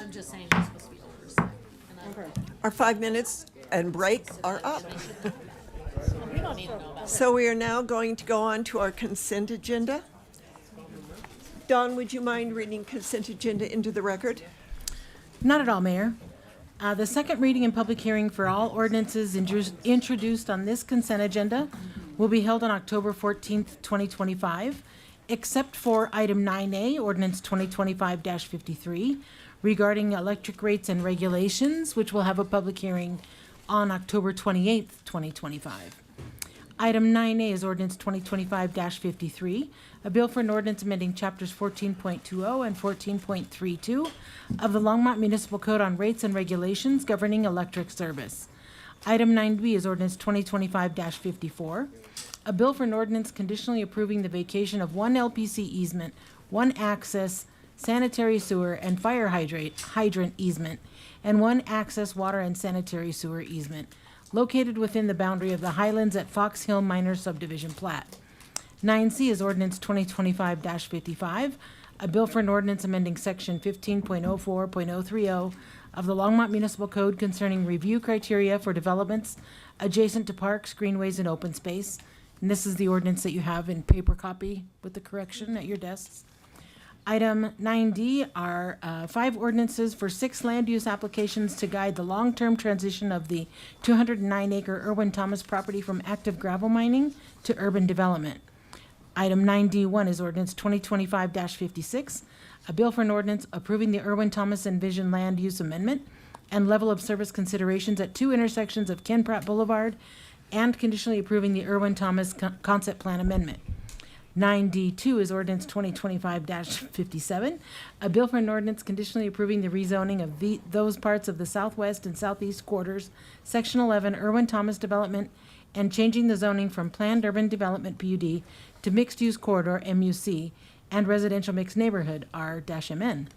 I'm just saying it's supposed to be the first. Our 5 minutes and break are up. We don't need to know about So we are now going to go on to our consent agenda. Dawn, would you mind reading consent agenda into the record? Not at all, Mayor. The second reading and public hearing for all ordinances introduced on this consent agenda will be held on October 14th, 2025, except for item 9A, ordinance 2025-53, regarding electric rates and regulations, which will have a public hearing on October 28th, 2025. Item 9A is ordinance 2025-53, a bill for an ordinance amending chapters 14.20 and 14.32 of the Longmont Municipal Code on rates and regulations governing electric service. Item 9B is ordinance 2025-54, a bill for an ordinance conditionally approving the vacation of one LPC easement, one access sanitary sewer and fire hydrant easement, and one access water and sanitary sewer easement located within the boundary of the Highlands at Fox Hill Minor Subdivision Plat. 9C is ordinance 2025-55, a bill for an ordinance amending section 15.04.030 of the Longmont Municipal Code concerning review criteria for developments adjacent to parks, greenways, and open space. And this is the ordinance that you have in paper copy with the correction at your desks. Item 9D are 5 ordinances for 6 land use applications to guide the long-term transition of the 209-acre Irwin Thomas property from active gravel mining to urban development. Item 9D1 is ordinance 2025-56, a bill for an ordinance approving the Irwin Thomas Envision Land Use Amendment and level of service considerations at 2 intersections of Ken Pratt Boulevard and conditionally approving the Irwin Thomas Concept Plan Amendment. 9D2 is ordinance 2025-57, a bill for an ordinance conditionally approving the rezoning of those parts of the southwest and southeast quarters, section 11, Irwin Thomas Development, and changing the zoning from planned urban development PUD to mixed-use corridor MUC and residential mixed neighborhood R-MN.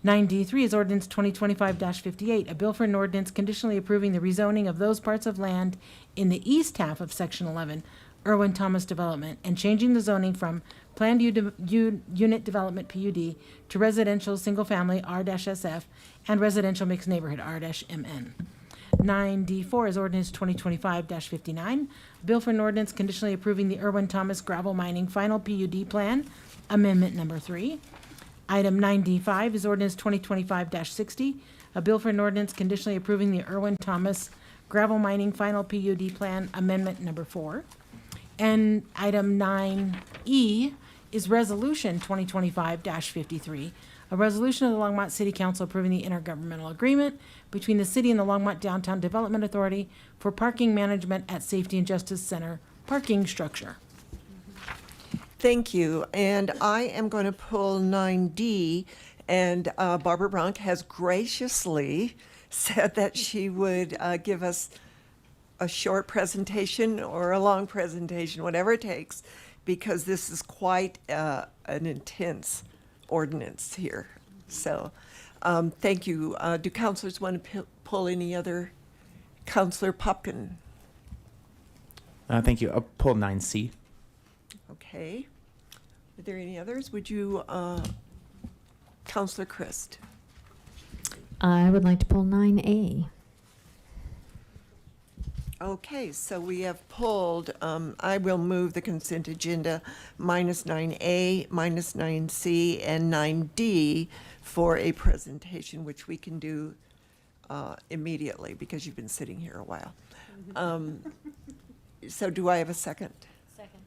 9D3 is ordinance 2025-58, a bill for an ordinance conditionally approving the rezoning of those parts of land in the east half of section 11, Irwin Thomas Development, and changing the zoning from planned unit development PUD to residential single-family R-SF and residential mixed neighborhood R-MN. 9D4 is ordinance 2025-59, a bill for an ordinance conditionally approving the Irwin Thomas gravel mining final PUD plan, amendment number 3. Item 9D5 is ordinance 2025-60, a bill for an ordinance conditionally approving the Irwin Thomas gravel mining final PUD plan, amendment number 4. And item 9E is resolution 2025-53, a resolution of the Longmont City Council approving the intergovernmental agreement between the city and the Longmont Downtown Development Authority for parking management at Safety and Justice Center parking structure. Thank you. And I am going to pull 9D, and Barbara Brunk has graciously said that she would give us a short presentation or a long presentation, whatever it takes, because this is quite an intense ordinance here. So thank you. Do councilors want to pull any other? Councilor Popkin. Thank you. I'll pull 9C. Okay. Are there any others? Would you, Councilor Christ? I would like to pull 9A. Okay, so we have pulled, I will move the consent agenda minus 9A, minus 9C, and 9D for a presentation, which we can do immediately because you've been sitting here a while. So do I have a second? Second.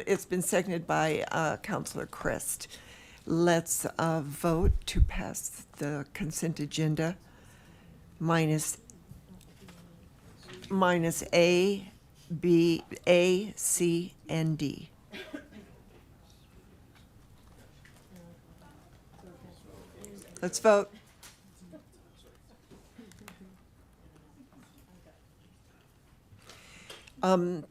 It's been seconded by Councilor Christ. Let's vote to pass the consent agenda minus A, B, A, C, and D. Let's vote.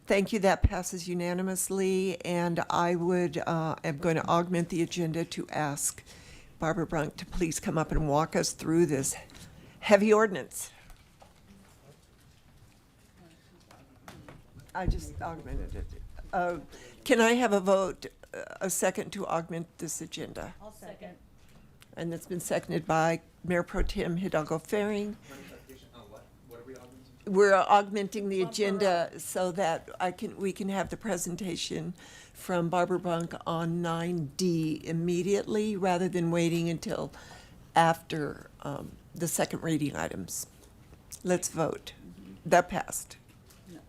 Thank you. That passes unanimously, and I would am going to augment the agenda to ask Barbara Brunk to please come up and walk us through this heavy ordinance. I just augmented it. Can I have a vote, a second to augment this agenda? I'll second. And it's been seconded by Mayor Pro Tem Hidalgo Faring. We're augmenting the agenda so that we can have the presentation from Barbara Brunk on 9D immediately rather than waiting until after the second reading items. Let's vote. That passed. No.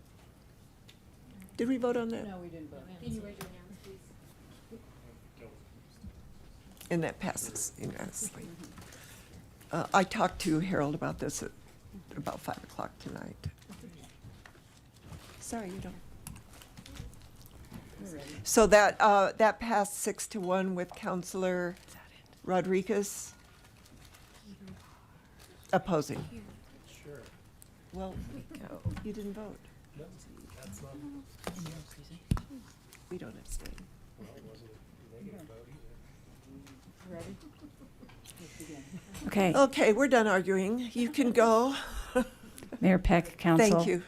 Did we vote on that? No, we didn't vote. Can you raise your hands, please? And that passes unanimously. I talked to Harold about this at about 5 o'clock tonight. Sorry, you don't. So that passed 6-1 with Councilor Rodriguez opposing. Sure. Well, you didn't vote. No, that's not. We don't abstain. Well, it wasn't a negative vote either. Okay, Okay, we're done arguing. You can go. Mayor Peck, Council. Thank you.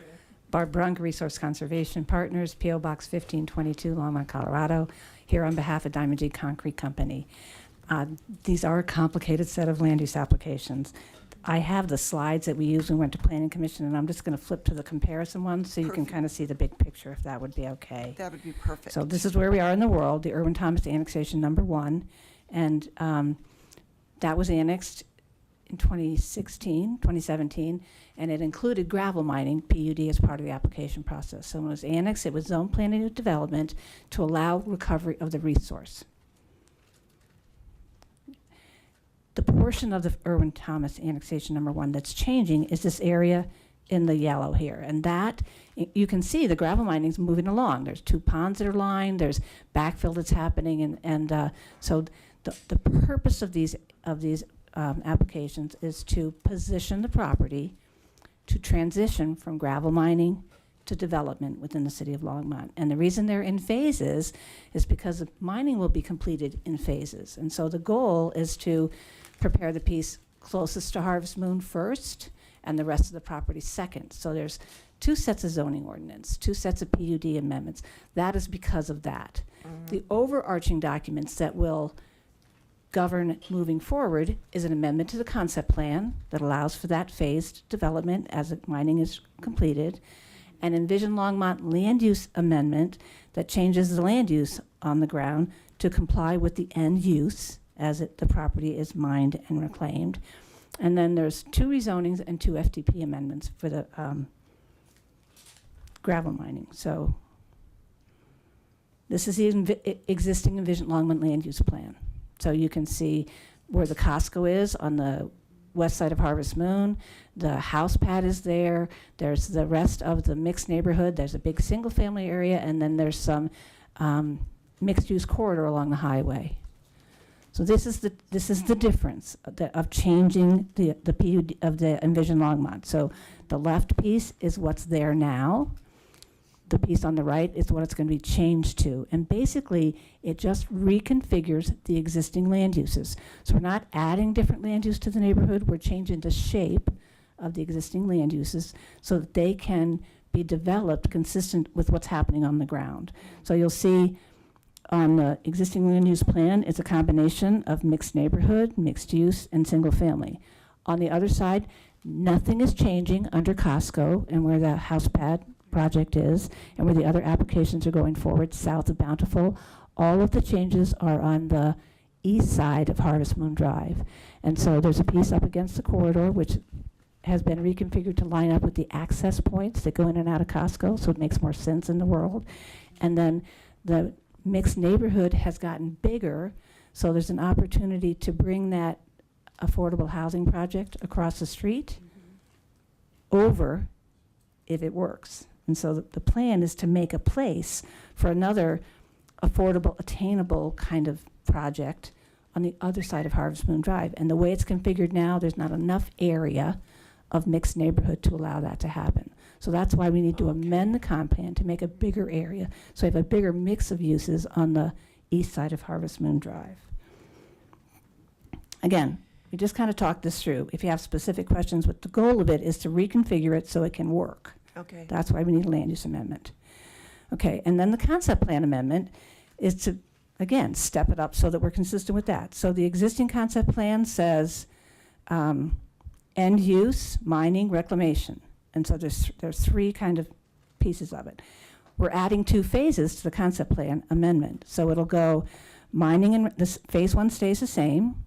Barb Brunk, Resource Conservation Partners, P.O. Box 1522, Longmont, Colorado, here on behalf of Diamond G Concrete Company. These are a complicated set of land use applications. I have the slides that we used when we went to Planning Commission, and I'm just going to flip to the comparison ones so you can Perfect. kind of see the big picture, if that would be okay. That would be perfect. So this is where we are in the world, the Irwin-Thomas annexation number 1, and that was annexed in 2017, and it included gravel mining, PUD, as part of the application process. So when it was annexed, it was zone planning and development to allow recovery of the resource. The portion of the Irwin-Thomas annexation number 1 that's changing is this area in the yellow here. And that, you can see the gravel mining's moving along. There's 2 ponds that are lined, there's backfill that's happening, and so the purpose of these applications is to position the property to transition from gravel mining to development within the city of Longmont. And the reason they're in phases is because the mining will be completed in phases. And so the goal is to prepare the piece closest to Harvest Moon first and the rest of the property second. So there's 2 sets of zoning ordinance, 2 sets of PUD amendments. That is because of that. The overarching documents that will govern moving forward is an amendment to the concept plan that allows for that phased development as the mining is completed, an Envision Longmont land use amendment that changes the land use on the ground to comply with the end use as the property is mined and reclaimed. And then there's 2 rezonings and 2 FDP amendments for the gravel mining. So this is the existing Envision Longmont land use plan. So you can see where the Costco is on the west side of Harvest Moon. The house pad is there. There's the rest of the mixed neighborhood. There's a big single-family area, and then there's some mixed-use corridor along the highway. So this is the difference of changing the PUD of the Envision Longmont. So the left piece is what's there now. The piece on the right is what it's going to be changed to. And basically, it just reconfigures the existing land uses. So we're not adding different land use to the neighborhood. We're changing the shape of the existing land uses so that they can be developed consistent with what's happening on the ground. So you'll see on the existing land use plan, it's a combination of mixed neighborhood, mixed use, and single family. On the other side, nothing is changing under Costco and where the house pad project is and where the other applications are going forward south of Bountiful. All of the changes are on the east side of Harvest Moon Drive. And so there's a piece up against the corridor which has been reconfigured to line up with the access points that go in and out of Costco, so it makes more sense in the world. And then the mixed neighborhood has gotten bigger, so there's an opportunity to bring that affordable housing project across the street over if it works. And so the plan is to make a place for another affordable, attainable kind of project on the other side of Harvest Moon Drive. And the way it's configured now, there's not enough area of mixed neighborhood to allow that to happen. So that's why we need to amend the comp plan to make a bigger area. So we have a bigger mix of uses on the east side of Harvest Moon Drive. Again, we just kind of talked this through. If you have specific questions, what the goal of it is to reconfigure it so it can work. Okay. That's why we need a land use amendment. Okay, and then the concept plan amendment is to again, step it up so that we're consistent with that. So the existing concept plan says end use, mining, reclamation. And so there's three kind of pieces of it. We're adding 2 phases to the concept plan amendment. So it'll go mining, and this phase 1 stays the same.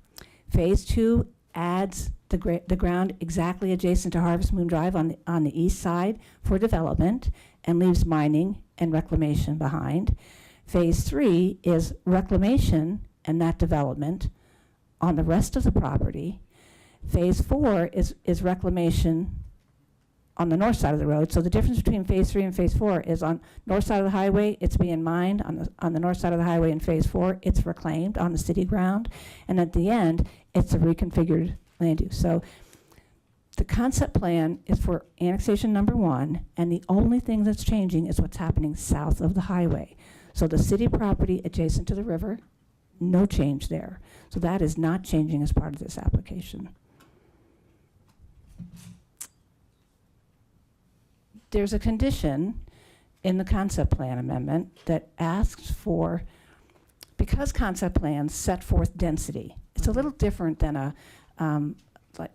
Phase 2 adds the ground exactly adjacent to Harvest Moon Drive on the east side for development and leaves mining and reclamation behind. Phase 3 is reclamation and that development on the rest of the property. Phase 4 is reclamation on the north side of the road. So the difference between phase 3 and phase 4 is on north side of the highway, it's being mined. On the north side of the highway in phase 4, it's reclaimed on the city ground. And at the end, it's a reconfigured land use. So the concept plan is for annexation number 1, and the only thing that's changing is what's happening south of the highway. So the city property adjacent to the river, no change there. So that is not changing as part of this application. There's a condition in the concept plan amendment that asks for, because concept plans set forth density, it's a little different than a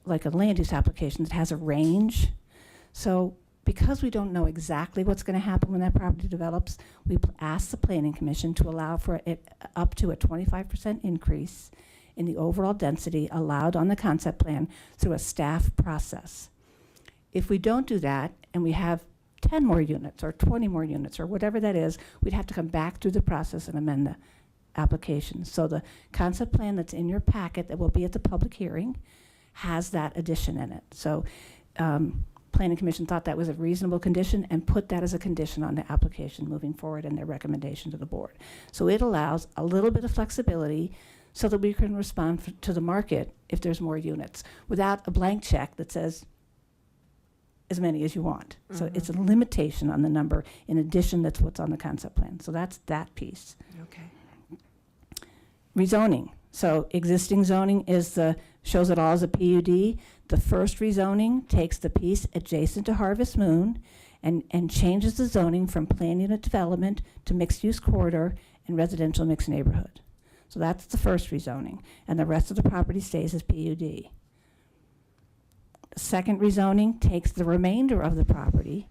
like a land use application that has a range. So because we don't know exactly what's going to happen when that property develops, we asked the Planning Commission to allow for it up to a 25% increase in the overall density allowed on the concept plan through a staff process. If we don't do that, and we have 10 more units or 20 more units or whatever that is, we'd have to come back through the process and amend the application. So the concept plan that's in your packet that will be at the public hearing has that addition in it. So Planning Commission thought that was a reasonable condition and put that as a condition on the application moving forward in their recommendation to the board. So it allows a little bit of flexibility so that we can respond to the market if there's more units without a blank check that says as many as you want. So it's a limitation on the number in addition that's what's on the concept plan. So that's that piece. Okay. Rezoning. So existing zoning shows it all as a PUD. The first rezoning takes the piece adjacent to Harvest Moon and changes the zoning from plan unit development to mixed use corridor and residential mixed neighborhood. So that's the first rezoning, and the rest of the property stays as PUD. Second rezoning takes the remainder of the property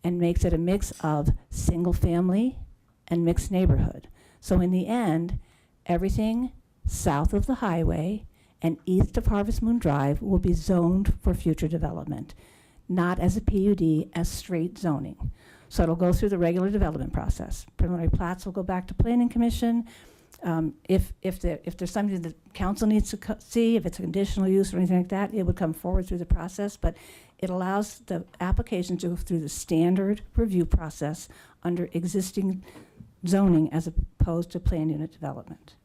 and makes it a mix of single family and mixed neighborhood. So in the end, everything south of the highway and east of Harvest Moon Drive will be zoned for future development, not as a PUD, as straight zoning. So it'll go through the regular development process. Preliminary plats will go back to Planning Commission. If there's something that council needs to see, if it's a conditional use or anything like that, it would come forward through the process, but it allows the application to go through the standard review process under existing zoning as opposed to plan unit development.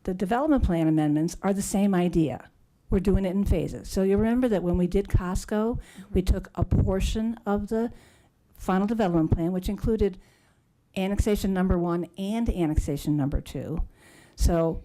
The development plan amendments are the same idea. We're doing it in phases. So you remember that when we did Costco, we took a portion of the final development plan, which included annexation number 1 and annexation number 2. So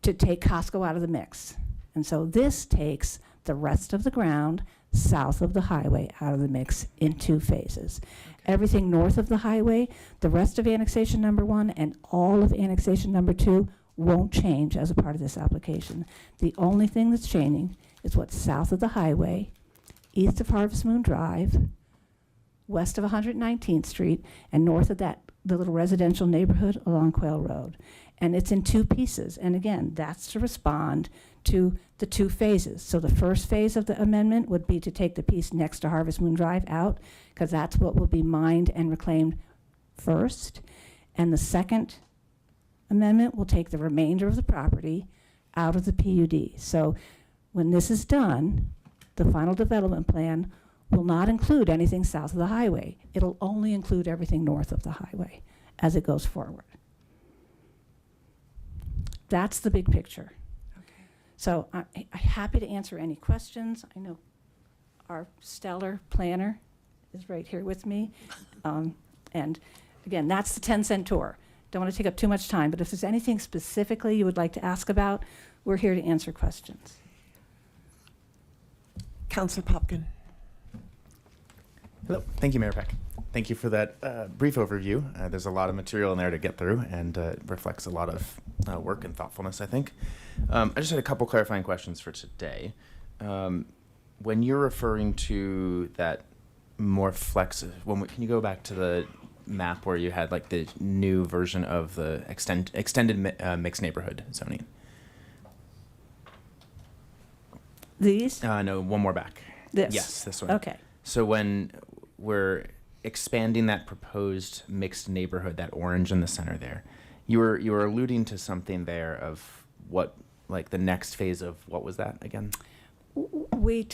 to take Costco out of the mix. And so this takes the rest of the ground south of the highway out of the mix in 2 phases. Okay. Everything north of the highway, the rest of annexation number 1 and all of annexation number 2 won't change as a part of this application. The only thing that's changing is what's south of the highway, east of Harvest Moon Drive, west of 119th Street, and north of that, the little residential neighborhood along Quail Road. And it's in 2 pieces. And again, that's to respond to the 2 phases. So the first phase of the amendment would be to take the piece next to Harvest Moon Drive out, because that's what will be mined and reclaimed first. And the second amendment will take the remainder of the property out of the PUD. So when this is done, the final development plan will not include anything south of the highway. It'll only include everything north of the highway as it goes forward. That's the big picture. Okay. So I'm happy to answer any questions. I know our stellar planner is right here with me. And again, that's the 10-cent tour. Don't want to take up too much time, but if there's anything specifically you would like to ask about, we're here to answer questions. Councilor Popkin. Hello. Thank you, Mayor Peck. Thank you for that brief overview. There's a lot of material in there to get through, and it reflects a lot of work and thoughtfulness, I think. I just had a couple clarifying questions for today. When you're referring to that more can you go back to the map where you had like the new version of the extended mixed neighborhood zoning? These? No, one more back. This? Yes, this one. Okay. So when we're expanding that proposed mixed neighborhood, that orange in the center there, you were alluding to something there of what, like the next phase of what was that again? We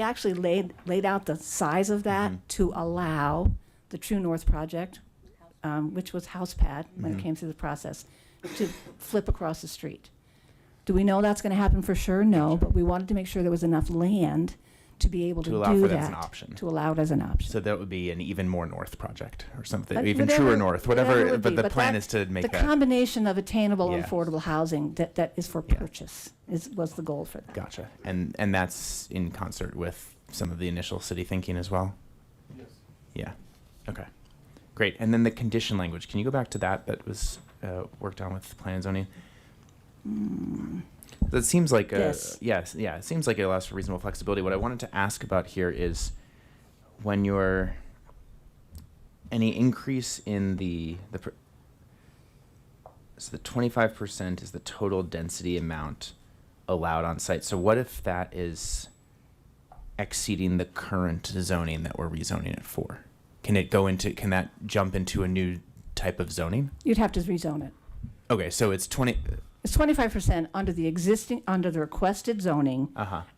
actually laid out the size of that to allow the True North project, which was house pad when it came through the process, to flip across the street. Do we know that's going to happen for sure? No, but we wanted to make sure there was enough land to be able to allow do for that. that as an option. To allow it as an option. So that would be an even more north project or something, But even whatever- truer north, whatever it whatever. would But be. the But plan that- is to make the that. combination of attainable and Yeah. affordable housing that is for purchase was the goal for that. Gotcha. And that's in concert with some of the initial city thinking as well? Yes. Yeah. Okay. Great. And then the condition language, can you go back to that was worked on with plan and zoning? That seems like Yes. it seems like it allows for reasonable flexibility. What I wanted to ask about here is when you're any increase in so the 25% is the total density amount allowed on site. So what if that is exceeding the current zoning that we're rezoning it for? Can that jump into a new type of zoning? You'd have to rezone it. Okay, so it's 20. It's 25% under the requested zoning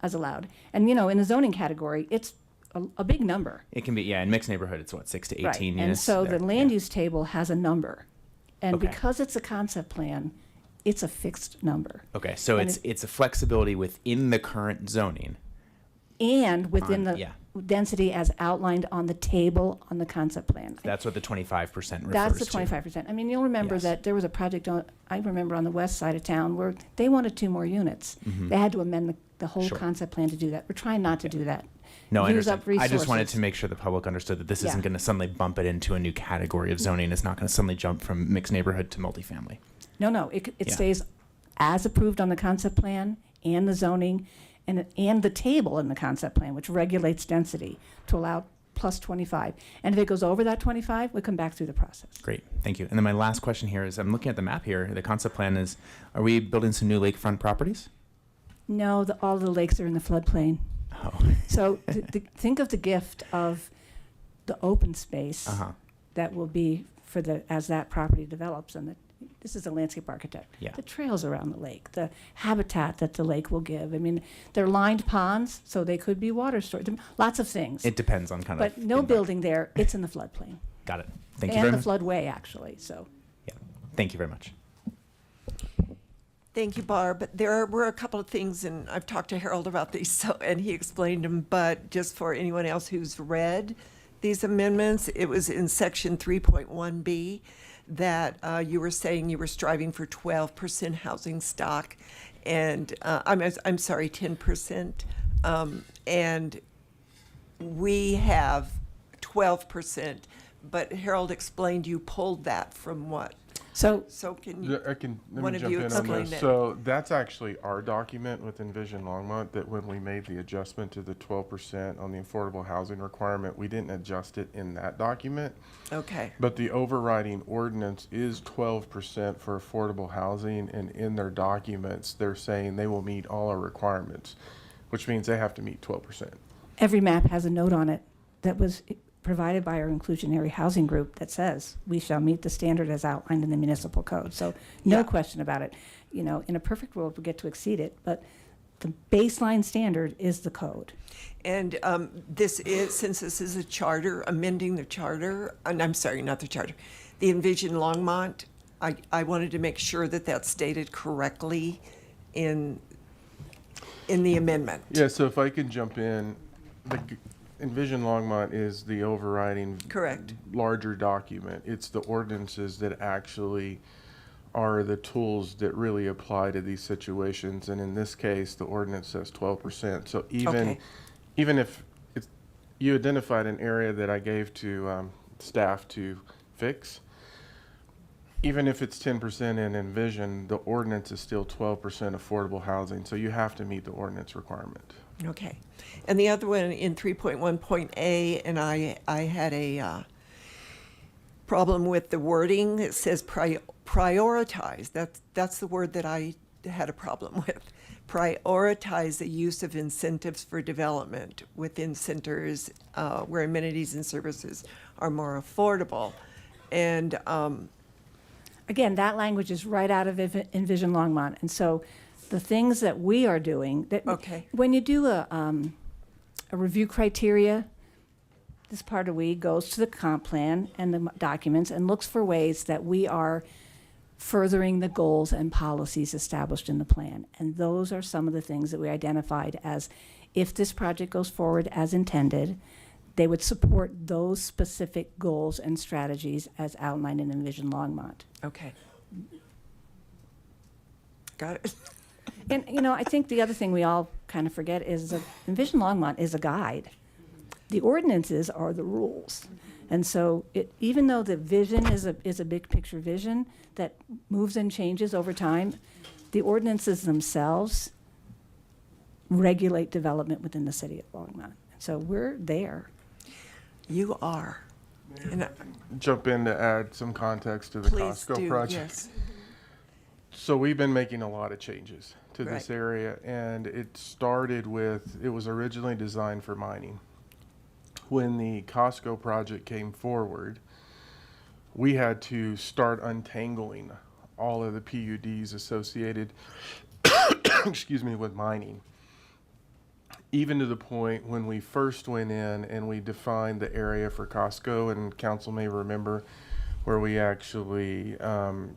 as allowed. And, in the zoning category, it's a big number. It can be, in mixed neighborhood, it's what, 6 to 18 Right. units? And so there? the land use table has a number. And Okay. because it's a concept plan, it's a fixed number. Okay, so and it's a flexibility within the current zoning. And within On- the yeah. density as outlined on the table on the concept plan. That's what the 25% refers That's the to. 25%. I mean, you'll remember Yes. that there was a project I remember on the west side of town where they wanted 2 more units. They had to amend the whole Sure. concept plan to do that. We're trying not to do that. No, I Use understand. up I just wanted resources. to make sure the public understood that this isn't Yeah. going to suddenly bump it into a new category of zoning. It's not going to suddenly jump from mixed neighborhood to multifamily. No, it Yeah. stays as approved on the concept plan and the zoning and the table in the concept plan, which regulates density to allow plus 25. And if it goes over that 25, we come back through the process. Great, thank you. And then my last question here is, I'm looking at the map here. The concept plan is, are we building some new lakefront properties? No, all the lakes are in the floodplain. Oh. So think of the gift of the open space that will be as that property develops. And this is a landscape architect. Yeah. The trails around the lake, the habitat that the lake will give. I mean, they're lined ponds, so they could be water storage. Lots of things. It depends on kind of. But no building there. It's in the floodplain. Got it. Thank you very And much. the floodway, actually. So. Yeah. Thank you very much. Thank you, Barb. There were a couple of things, and I've talked to Harold about these, and he explained them, but just for anyone else who's read these amendments, it was in section 3.1B that you were saying you were striving for 12% housing stock, and I'm sorry, 10%. And we have 12%, but Harold explained you pulled that from what? So can you? Let one me of jump you in on explain this. that? So that's actually our document with Envision Longmont, that when we made the adjustment to the 12% on the affordable housing requirement, we didn't adjust it in that document. Okay. But the overriding ordinance is 12% for affordable housing, and in their documents, they're saying they will meet all our requirements, which means they have to meet 12%. Every map has a note on it that was provided by our inclusionary housing group that says we shall meet the standard as outlined in the municipal code. So no question about it. In a perfect world, we get to exceed it, but the baseline standard is the code. And since this is a charter, amending the charter, and I'm sorry, not the charter, the Envision Longmont, I wanted to make sure that that's stated correctly in the amendment. Yeah, so if I could jump in, Envision Longmont is the overriding Correct. larger document. It's the ordinances that actually are the tools that really apply to these situations. And in this case, the ordinance says 12%. So even if you identified an area that I gave to staff to fix. Even if it's 10% in Envision, the ordinance is still 12% affordable housing, so you have to meet the ordinance requirement. Okay. And the other one in 3.1.A, and I had a problem with the wording. It says prioritize. That's the word that I had a problem with. Prioritize the use of incentives for development within centers where amenities and services are more affordable. And Again, that language is right out of Envision Longmont. And so the things that we are doing, that Okay. when you do a review criteria, this part of we goes to the comp plan and the documents and looks for ways that we are furthering the goals and policies established in the plan. And those are some of the things that we identified as, if this project goes forward as intended, they would support those specific goals and strategies as outlined in Envision Longmont. okay. Got it. And, you know, I think the other thing we all kind of forget is that Envision Longmont is a guide. The ordinances are the rules. And so even though the vision is a big picture vision that moves and changes over time, the ordinances themselves regulate development within the city of Longmont. So we're there. You are. And Jump in to add some context to the please Costco do, project. yes. So we've been making a lot of changes to this Right. area, and it started with, it was originally designed for mining. When the Costco project came forward, we had to start untangling all of the PUDs associated, excuse me, with mining. Even to the point when we first went in and we defined the area for Costco, and council may remember where we actually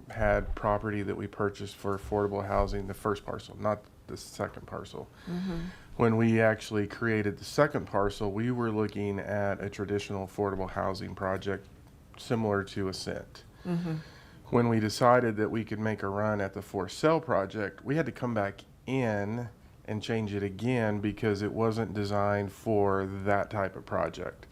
had property that we purchased for affordable housing, the first parcel, not the second parcel. When we actually created the second parcel, we were looking at a traditional affordable housing project similar to Ascent. When we decided that we could make a run at the for sale project, we had to come back in and change it again because it wasn't designed for that type of project.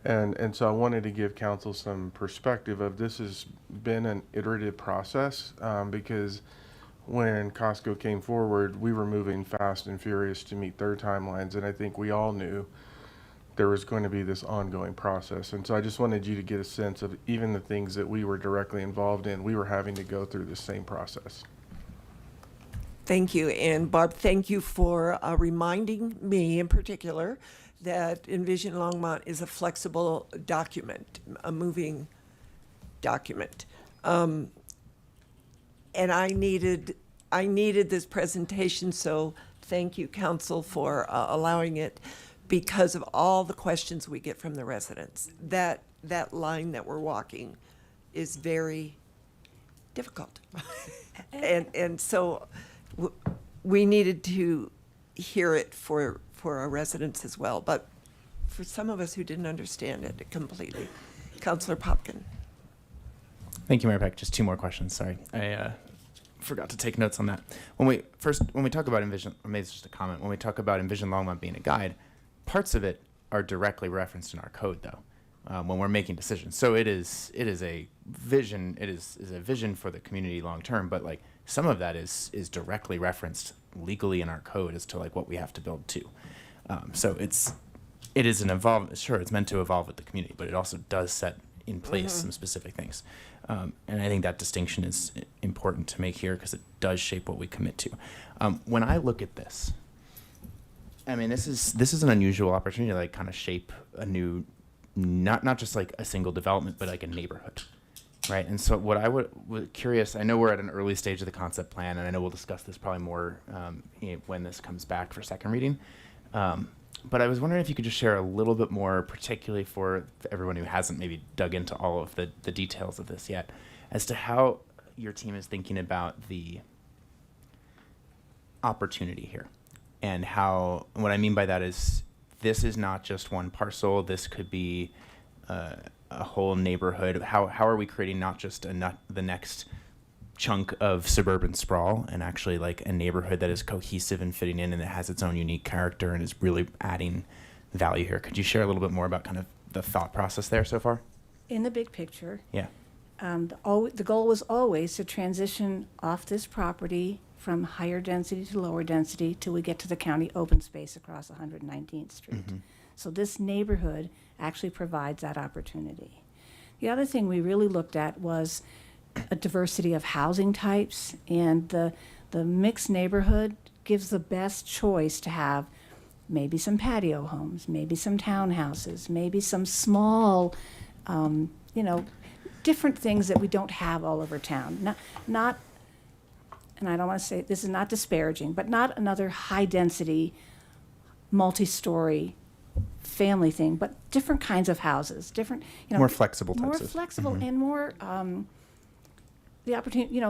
And so I wanted to give council some perspective of this has been an iterative process because when Costco came forward, we were moving fast and furious to meet their timelines, and I think we all knew there was going to be this ongoing process. And so I just wanted you to get a sense of even the things that we were directly involved in, we were having to go through the same process. Thank you. And Barb, thank you for reminding me in particular that Envision Longmont is a flexible document, a moving document. And I needed this presentation, so thank you, council, for allowing it because of all the questions we get from the residents. That line that we're walking is very difficult. and so we needed to hear it for our residents as well, but for some of us who didn't understand it completely. Councilor Popkin. Thank you, Mayor Peck. Just two more questions. Sorry, I forgot to take notes on that. When we talk about Envision, or maybe it's just a comment. When we talk about Envision Longmont being a guide, parts of it are directly referenced in our code, though, when we're making decisions. So it is a vision. It is a vision for the community long term. But like some of that is directly referenced legally in our code as to like what we have to build to. So it is an evolve. Sure, it's meant to evolve with the community, but it also does set in place some specific things. And I think that distinction is important to make here because it does shape what we commit to. When I look at this, I mean, this is an unusual opportunity to like kind of shape a new, not just like a single development, but like a neighborhood, right? And so what I was curious, I know we're at an early stage of the concept plan, and I know we'll discuss this probably more when this comes back for second reading. But I was wondering if you could just share a little bit more, particularly for everyone who hasn't maybe dug into all of the details of this yet, as to how your team is thinking about the opportunity here. And what I mean by that is this is not just one parcel. This could be a whole neighborhood. How are we creating not just the next chunk of suburban sprawl and actually like a neighborhood that is cohesive and fitting in and that has its own unique character and is really adding value here? Could you share a little bit more about kind of the thought process there so far? In the big picture, Yeah. the goal was always to transition off this property from higher density to lower density till we get to the county open space across 119th Street. So this neighborhood actually provides that opportunity. The other thing we really looked at was a diversity of housing types, and the mixed neighborhood gives the best choice to have maybe some patio homes, maybe some townhouses, maybe some small, different things that we don't have all over town. Not, and I don't want to say, this is not disparaging, but not another high-density, multi-story family thing, but different kinds of houses, different, More flexible types more of- flexible Mhm. and more, the opportunity,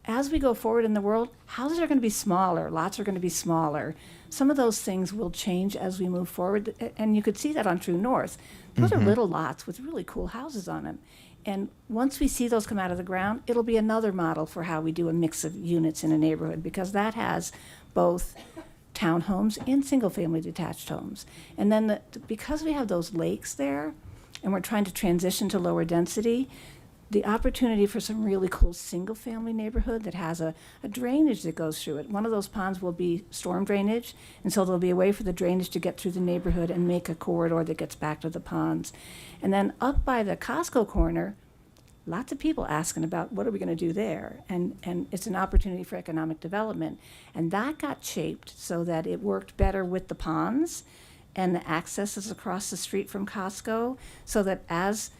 as we go forward in the world, houses are going to be smaller, lots are going to be smaller. Some of those things will change as we move forward, and you could see that on True North. Those are Mhm. little lots with really cool houses on them. And once we see those come out of the ground, it'll be another model for how we do a mix of units in a neighborhood, because that has both townhomes and single-family detached homes. And then because we have those lakes there, and we're trying to transition to lower density, the opportunity for some really cool single-family neighborhood that has a drainage that goes through it. One of those ponds will be storm drainage, and so there'll be a way for the drainage to get through the neighborhood and make a corridor that gets back to the ponds. And then up by the Costco corner, lots of people asking about what are we going to do there, and it's an opportunity for economic development. And that got shaped so that it worked better with the ponds and the accesses across the street from Costco, so that as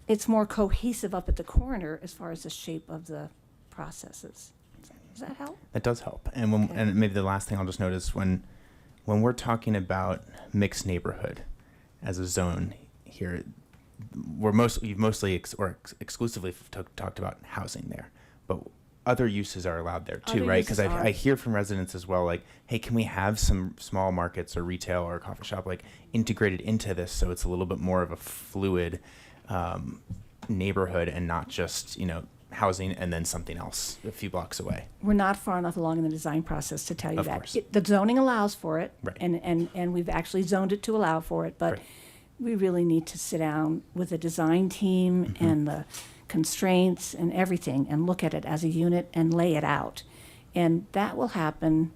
it's more cohesive up at the corner as far as the shape of the processes. Does that help? That does help. And and maybe the last thing I'll just note is when we're talking about mixed neighborhood as a zone here, you've mostly exclusively talked about housing there, but other uses are allowed there too, Other right? Because uses are. I hear from residents as well, like, hey, can we have some small markets or retail or coffee shop like integrated into this so it's a little bit more of a fluid neighborhood and not just housing and then something else a few blocks away. We're not far enough along in the design process to tell you Of that. course. The zoning allows for it, Right. and we've actually zoned it to allow for it, but Right. we really need to sit down with the design team Mm-hmm. and the constraints and everything and look at it as a unit and lay it out. And that will happen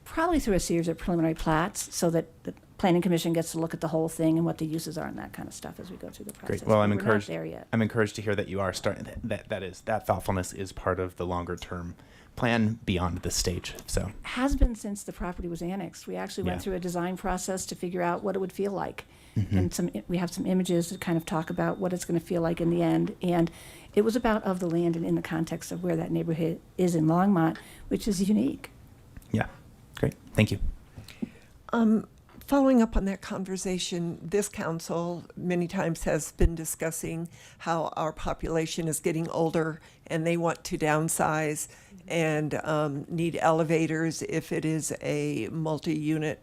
probably through a series of preliminary plats, so that the Planning Commission gets to look at the whole thing and what the uses are and that kind of stuff as we go through the process. Great. Well, I'm But we're not encouraged. there yet. I'm encouraged to hear that you are starting. That thoughtfulness is part of the longer term plan beyond this stage. So Has been since the property was annexed. We actually went Yeah. through a design process to figure out what it would feel like. Mhm. And we have some images that kind of talk about what it's going to feel like in the end. And it was about of the land and in the context of where that neighborhood is in Longmont, which is unique. yeah, great. Thank you. Following up on that conversation, this council many times has been discussing how our population is getting older and they want to downsize and need elevators if it is a multi-unit,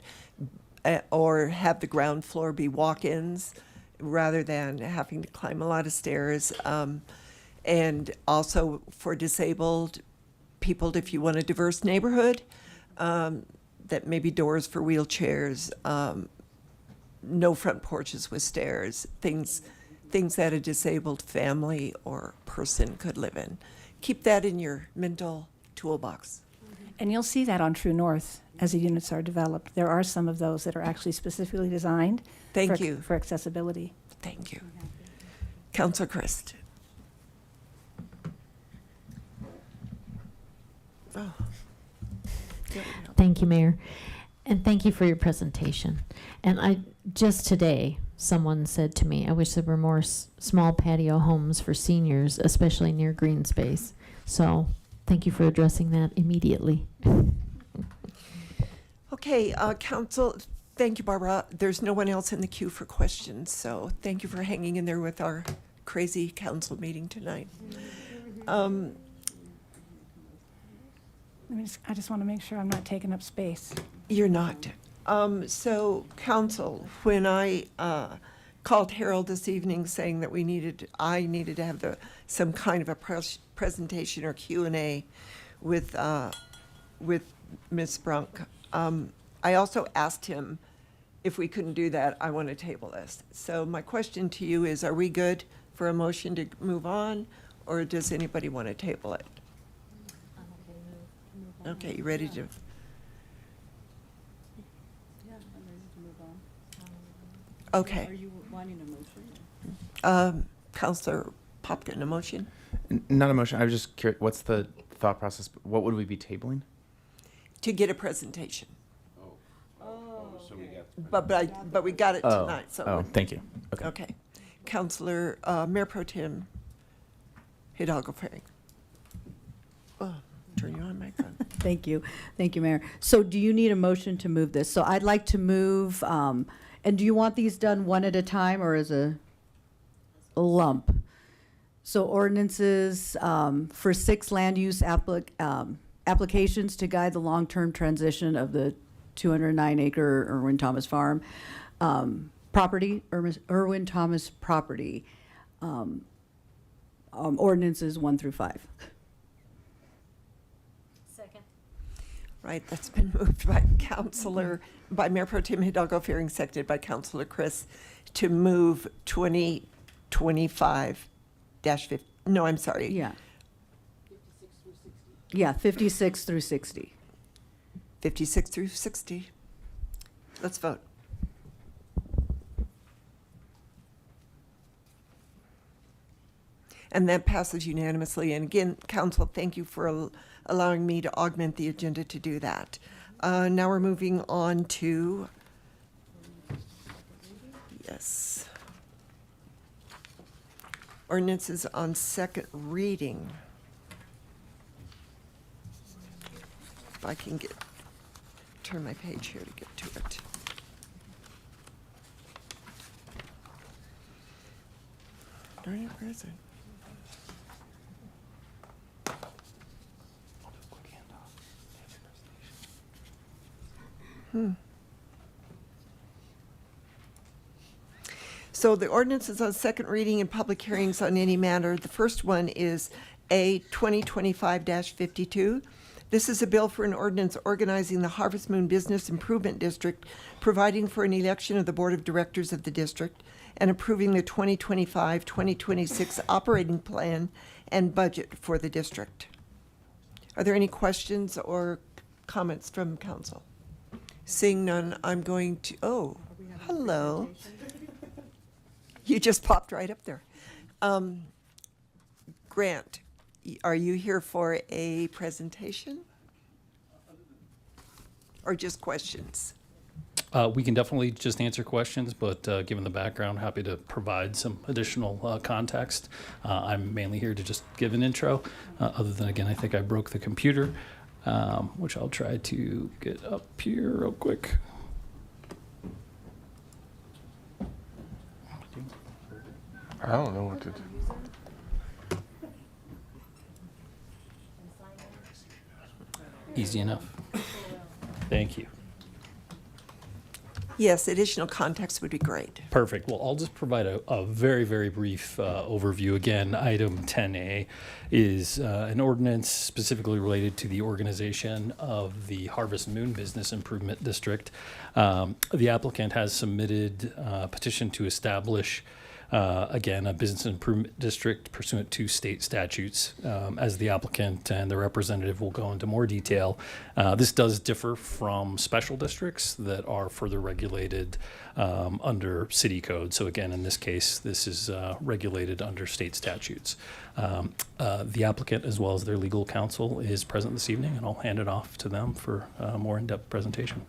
or have the ground floor be walk-ins rather than having to climb a lot of stairs. And also for disabled people, if you want a diverse neighborhood, that maybe doors for wheelchairs, no front porches with stairs, things that a disabled family or person could live in. Keep that in your mental toolbox. And you'll see that on True North as the units are developed. There are some of those that are actually specifically designed Thank you. for accessibility. Thank you. Councilor Christ. Oh. Thank you, Mayor. And thank you for your presentation. And just today, someone said to me, I wish there were more small patio homes for seniors, especially near green space. So thank you for addressing that immediately. Okay, council, thank you, Barbara. There's no one else in the queue for questions, so thank you for hanging in there with our crazy council meeting tonight. I just want to make sure I'm not taking up space. You're not. So, council, when I called Harold this evening saying that I needed to have some kind of a presentation or Q&A with Ms. Brunk, I also asked him if we couldn't do that, I want to table this. So my question to you is, are we good for a motion to move on, or does anybody want to table it? Okay, you ready to? Okay. Are you wanting a motion? Counselor Popkin, a motion? Not a motion. I was just curious. What's the thought process? What would we be tabling? To get a presentation. So we got. But we got it tonight, so. Oh, thank you. Okay. Okay. Counselor, Mayor Pro Tem Hidalgo Faring. Oh, turn you on, microphone. Thank you. Thank you, Mayor. So do you need a motion to move this? So I'd like to move, and do you want these done one at a time or as a lump? So ordinances for 6 land use applications to guide the long-term transition of the 209-acre Irwin Thomas Farm property, Irwin Thomas property, ordinances 1 through 5. Second. Right, that's been moved by Mayor Pro Tem Hidalgo Faring, seconded by Counselor Chris, to move 2025-50, no, I'm sorry. Yeah. 56 through 60. 56 through 60. Let's vote. And that passes unanimously. And again, Council, thank you for allowing me to augment the agenda to do that. Now we're moving on to, yes, ordinances on second reading. If I can turn my page here to get to it. Darn it, where is it? So the ordinances on second reading and public hearings on any matter. The first one is A 2025-52. This is a bill for an ordinance organizing the Harvest Moon Business Improvement District, providing for an election of the Board of Directors of the district, and approving the 2025-2026 operating plan and budget for the district. Are there any questions or comments from council? Seeing none, I'm going to, oh, hello. You just popped right up there. Grant, are you here for a presentation? Or just questions? We can definitely just answer questions, but given the background, happy to provide some additional context. I'm mainly here to just give an intro. Other than, again, I think I broke the computer, which I'll try to get up here real quick. I don't know what to do. Easy enough. Thank you. Yes, additional context would be great. Perfect. Well, I'll just provide a very, very brief overview. Again, item 10A is an ordinance specifically related to the organization of the Harvest Moon Business Improvement District. The applicant has submitted a petition to establish again, a business improvement district pursuant to state statutes. As the applicant and the representative will go into more detail, this does differ from special districts that are further regulated under city code. So again, in this case, this is regulated under state statutes. The applicant, as well as their legal counsel, is present this evening, and I'll hand it off to them for a more in-depth presentation.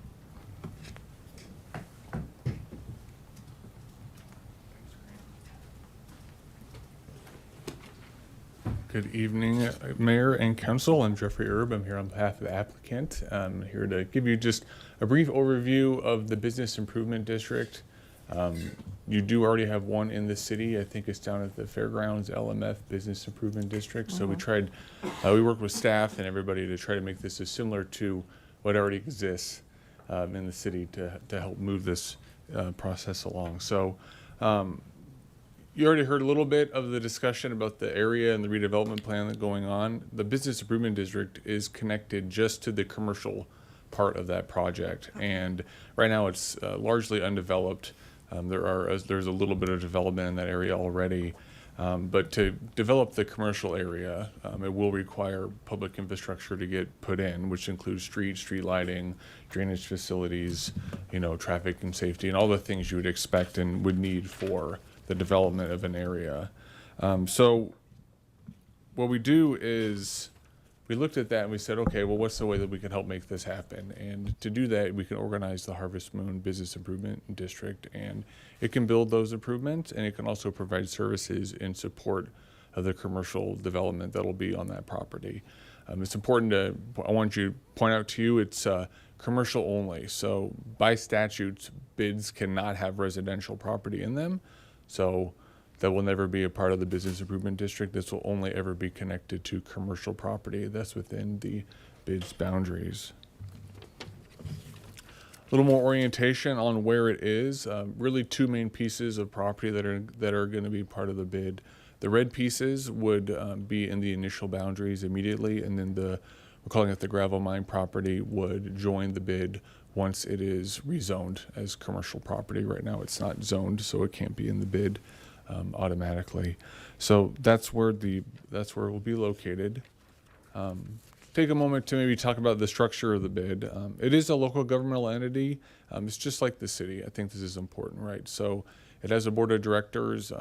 Good evening, Mayor and Council. I'm Jeffrey Erb. I'm here on behalf of the applicant. I'm here to give you just a brief overview of the Business Improvement District. You do already have one in the city. I think it's down at the Fairgrounds LMF Business Improvement District. So we tried, we worked with staff and everybody to try to make this as similar to what already exists in the city to help move this process along. So you already heard a little bit of the discussion about the area and the redevelopment plan that's going on. The Business Improvement District is connected just to the commercial part of that project. And right now it's largely undeveloped. There's a little bit of development in that area already. But to develop the commercial area, it will require public infrastructure to get put in, which includes street lighting, drainage facilities, traffic and safety, and all the things you would expect and would need for the development of an area. So what we do is we looked at that and we said, okay, well, what's the way that we can help make this happen? And to do that, we can organize the Harvest Moon Business Improvement District, and it can build those improvements, and it can also provide services in support of the commercial development that'll be on that property. It's important I want you to point out to you, it's commercial only. So by statute, bids cannot have residential property in them. So that will never be a part of the Business Improvement District. This will only ever be connected to commercial property that's within the bid's boundaries. A little more orientation on where it is. Really two main pieces of property that are going to be part of the bid. The red pieces would be in the initial boundaries immediately, and then we're calling it the gravel mine property would join the bid once it is rezoned as commercial property. Right now it's not zoned, so it can't be in the bid automatically. So that's where it will be located. Take a moment to maybe talk about the structure of the bid. It is a local governmental entity. It's just like the city. I think this is important, right? So it has a board of directors.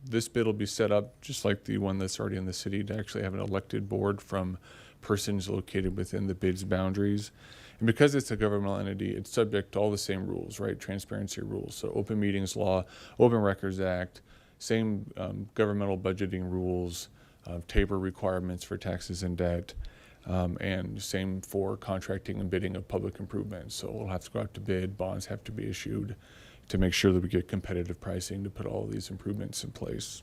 This bid will be set up just like the one that's already in the city to actually have an elected board from persons located within the bid's boundaries. And because it's a governmental entity, it's subject to all the same rules, right? Transparency rules. So open meetings law, Open Records Act, same governmental budgeting rules, TABOR requirements for taxes and debt, and same for contracting and bidding of public improvements. So we'll have to go out to bid, bonds have to be issued to make sure that we get competitive pricing to put all of these improvements in place.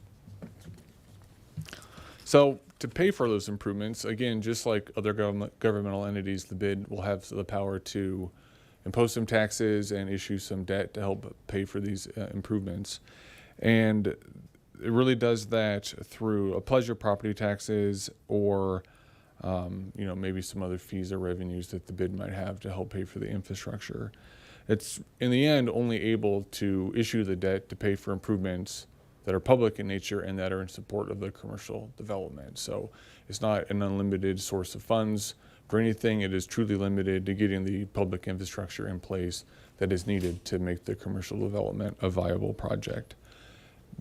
So to pay for those improvements, again, just like other governmental entities, the bid will have the power to impose some taxes and issue some debt to help pay for these improvements. And it really does that through a pledge of property taxes or maybe some other fees or revenues that the bid might have to help pay for the infrastructure. It's in the end only able to issue the debt to pay for improvements that are public in nature and that are in support of the commercial development. So it's not an unlimited source of funds for anything. It is truly limited to getting the public infrastructure in place that is needed to make the commercial development a viable project.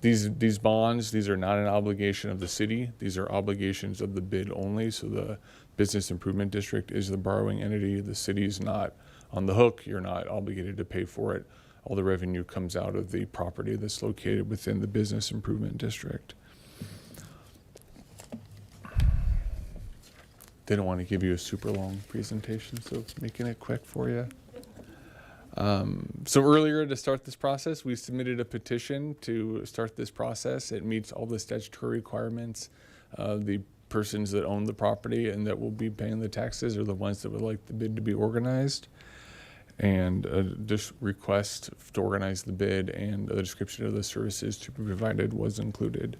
These bonds, these are not an obligation of the city. These are obligations of the bid only. So the Business Improvement District is the borrowing entity. The city is not on the hook. You're not obligated to pay for it. All the revenue comes out of the property that's located within the Business Improvement District. Didn't want to give you a super long presentation, so making it quick for you. So earlier to start this process, we submitted a petition to start this process. It meets all the statutory requirements. The persons that own the property and that will be paying the taxes are the ones that would like the bid to be organized. And this request to organize the bid and a description of the services to be provided was included.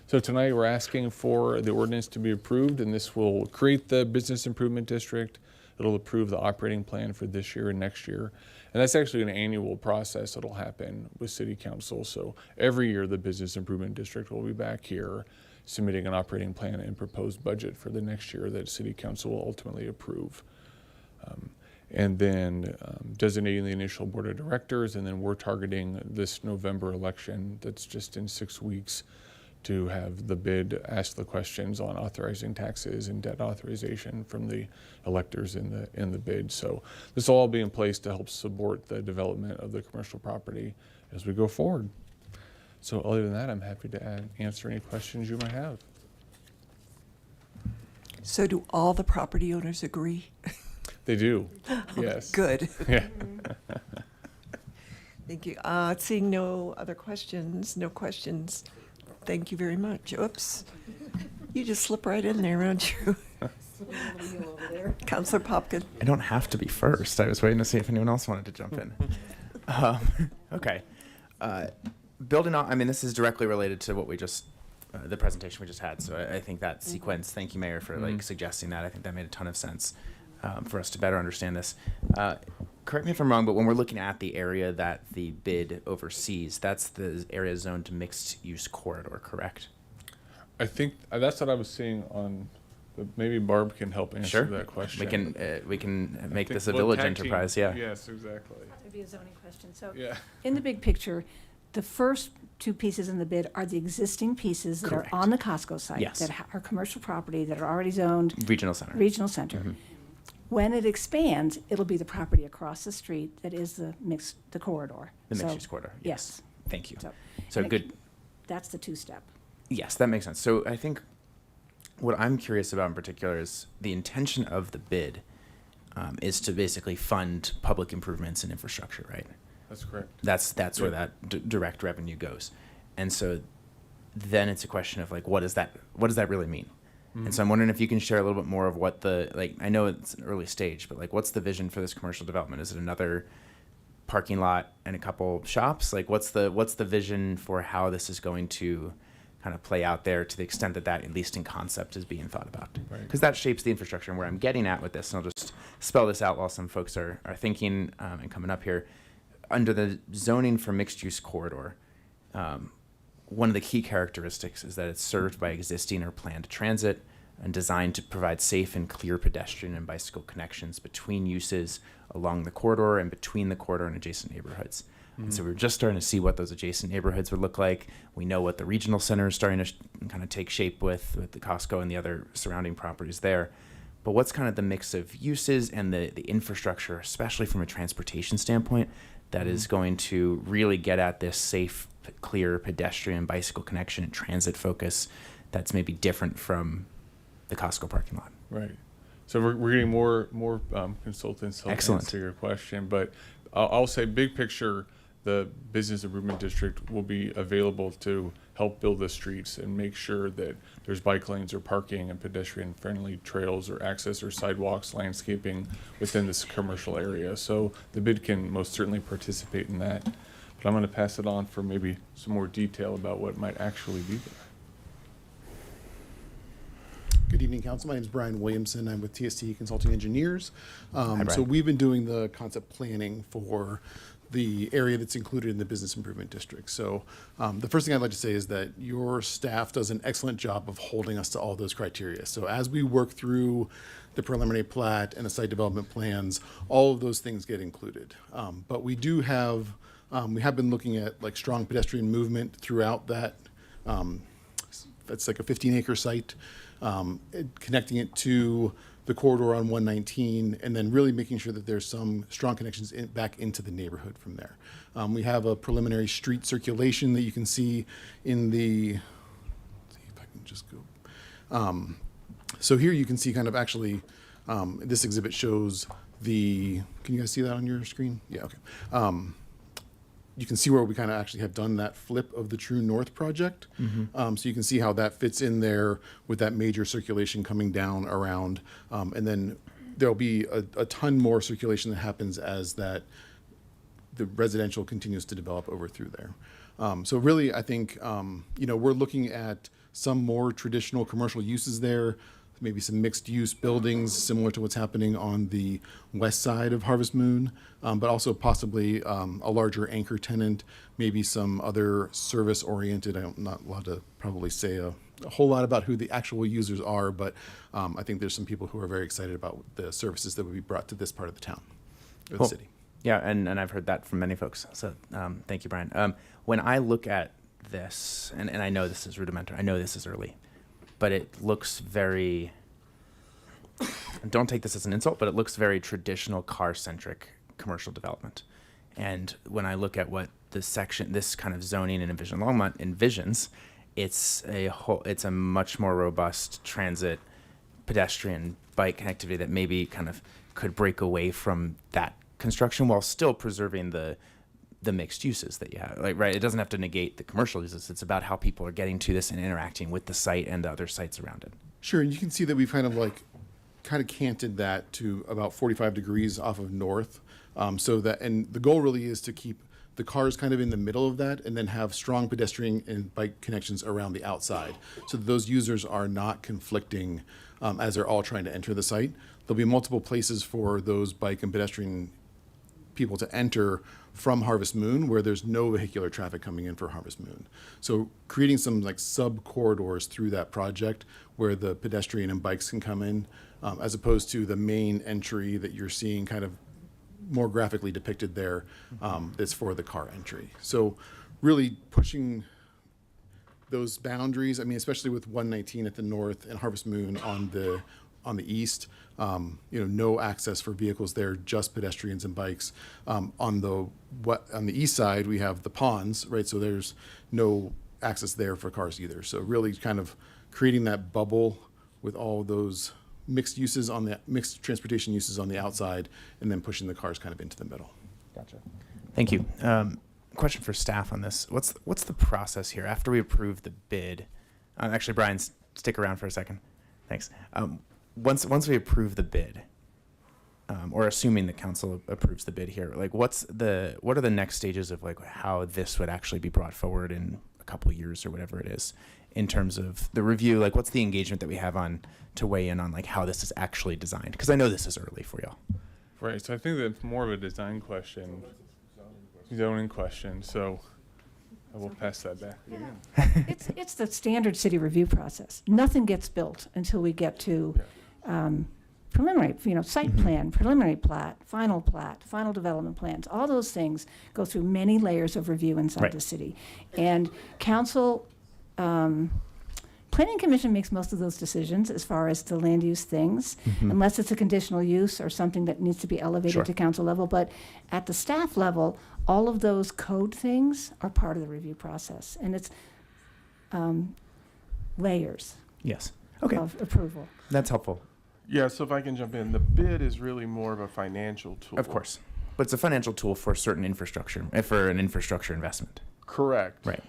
So tonight we're asking for the ordinance to be approved, and this will create the Business Improvement District. It'll approve the operating plan for this year and next year. And that's actually an annual process that'll happen with City Council. So every year the Business Improvement District will be back here submitting an operating plan and proposed budget for the next year that City Council will ultimately approve. And then designating the initial board of directors, and then we're targeting this November election that's just in 6 weeks to have the bid ask the questions on authorizing taxes and debt authorization from the electors in the bid. So this will all be in place to help support the development of the commercial property as we go forward. So other than that, I'm happy to answer any questions you might have. So do all the property owners agree? They do, yes. Good. Yeah. Thank you. Seeing no other questions, thank you very much. Oops. You just slip right in there, don't you? Councilor Popkin. I don't have to be first. I was waiting to see if anyone else wanted to jump in. Okay. Building on, this is directly related to what we just, the presentation we just had. So I think that sequence, thank you, Mayor, for suggesting that. I think that made a ton of sense. for us to better understand this. Correct me if I'm wrong, but when we're looking at the area that the bid oversees, that's the area zoned to mixed-use corridor, correct? I think that's what I was seeing on, but maybe Barb can help answer Sure. that question. We can I make think this a we'll village tag team. enterprise, yeah. Yes, exactly. That'd be a zoning question. So, Yeah. in the big picture, the first two pieces in the bid are the existing pieces that Correct. are on the Costco site. Yes. That are commercial property, that are already zoned. Regional center. Regional center. Mhm. When it expands, it'll be the property across the street that is the corridor. The So, mixed-use corridor, Yes. Thank you. So, So and it- good. That's the two-step. Yes, that makes sense. So I think what I'm curious about in particular is the intention of the bid is to basically fund public improvements and infrastructure, right? That's correct. That's where Yeah. that direct revenue goes, and so then it's a question of like, what does that really mean? And so I'm wondering if you can share a little bit more of what I know it's an early stage, but like, what's the vision for this commercial development? Is it another parking lot and a couple shops? Like, what's the vision for how this is going to kind of play out there, to the extent that at least in concept is being thought about? Because that shapes the infrastructure. And where I'm getting at with this, and I'll just spell this out while some folks are thinking and coming up here. Under the zoning for mixed use corridor, one of the key characteristics is that it's served by existing or planned transit and designed to provide safe and clear pedestrian and bicycle connections between uses along the corridor and between the corridor and adjacent neighborhoods. And so we're just starting to see what those adjacent neighborhoods would look like. We know what the regional center is starting to kind of take shape with the Costco and the other surrounding properties there. But what's kind of the mix of uses and the infrastructure, especially from a transportation standpoint, that is going to really get at this safe, clear pedestrian bicycle connection and transit focus that's maybe different from the Costco parking lot? Right. So we're getting more consultants to help Excellent. answer your question, but I'll say big picture, the business improvement district will be available to help build the streets and make sure that there's bike lanes or parking and pedestrian friendly trails or access or sidewalks, landscaping within this commercial area. So the bid can most certainly participate in that. But I'm going to pass it on for maybe some more detail about what might actually be there. Good evening, Council. My name is Brian Williamson. I'm with TST Consulting Engineers. Hi, So Brian. we've been doing the concept planning for the area that's included in the Business Improvement District. So the first thing I'd like to say is that your staff does an excellent job of holding us to all those criteria. So as we work through the preliminary plat and the site development plans, all of those things get included. But we do have, we have been looking at like strong pedestrian movement throughout that. That's like a 15-acre site. Connecting it to the corridor on 119, and then really making sure that there's some strong connections back into the neighborhood from there. We have a preliminary street circulation that you can see in the, let's see if I can just go. So here you can see kind of actually, this exhibit shows the, can you guys see that on your screen? Yeah, okay. You can see where we kind of actually have done that flip of the True North project. So you can see how that fits in there with that major circulation coming down around. And then there'll be a ton more circulation that happens as the residential continues to develop over through there. So really, I think, we're looking at some more traditional commercial uses there, maybe some mixed use buildings similar to what's happening on the west side of Harvest Moon, but also possibly a larger anchor tenant, maybe some other service oriented. I'm not allowed to probably say a whole lot about who the actual users are, but I think there's some people who are very excited about the services that would be brought to this part of the town, or the Cool. city. Yeah, and I've heard that from many folks. So thank you, Brian. When I look at this, and I know this is rudimentary, I know this is early, but it looks very, and don't take this as an insult, but it looks very traditional car-centric commercial development. And when I look at what this kind of zoning and Envision Longmont envisions, it's a much more robust transit, pedestrian, bike connectivity that maybe kind of could break away from that construction while still preserving the mixed uses that you have. Like, right, it doesn't have to negate the commercial uses. It's about how people are getting to this and interacting with the site and the other sites around it. Sure, and you can see that we've kind of canted that to about 45 degrees off of north. So that, and the goal really is to keep the cars kind of in the middle of that, and then have strong pedestrian and bike connections around the outside. So that those users are not conflicting as they're all trying to enter the site. There'll be multiple places for those bike and pedestrian people to enter from Harvest Moon where there's no vehicular traffic coming in for Harvest Moon. So creating some like sub corridors through that project where the pedestrian and bikes can come in, as opposed to the main entry that you're seeing kind of more graphically depicted there, that's for the car entry. So really pushing those boundaries, I mean, especially with 119 at the north and Harvest Moon on the east, no access for vehicles there, just pedestrians and bikes. On the east side, we have the ponds, right? So there's no access there for cars either. So really kind of creating that bubble with all those mixed transportation uses on the outside, and then pushing the cars kind of into the middle. Gotcha. Thank you. Question for staff on this. What's the process here after we approve the bid? Actually, Brian, stick around for a second. Thanks. Once we approve the bid, or assuming the council approves the bid here, like what are the next stages of like how this would actually be brought forward in a couple of years or whatever it is, in terms of the review? Like, what's the engagement that we have on to weigh in on like how this is actually designed? Because I know this is early for y'all. Right. So I think that's more of a design question, zoning question. So I will pass that back. It's the standard city review process. Nothing gets built until we get to preliminary, site plan, preliminary plat, final development plans. All those things go through many layers of review inside the city. And council, Planning Commission makes most of those decisions as far as the land use things, unless it's a conditional use or something that needs to be elevated to council level. But at the staff level, all of those code things are part of the review process. And it's layers Yes. of approval. That's helpful. Yeah, so if I can jump in, the bid is really more of a financial tool. Of course. But it's a financial tool for certain infrastructure, for an infrastructure investment. Correct. Right.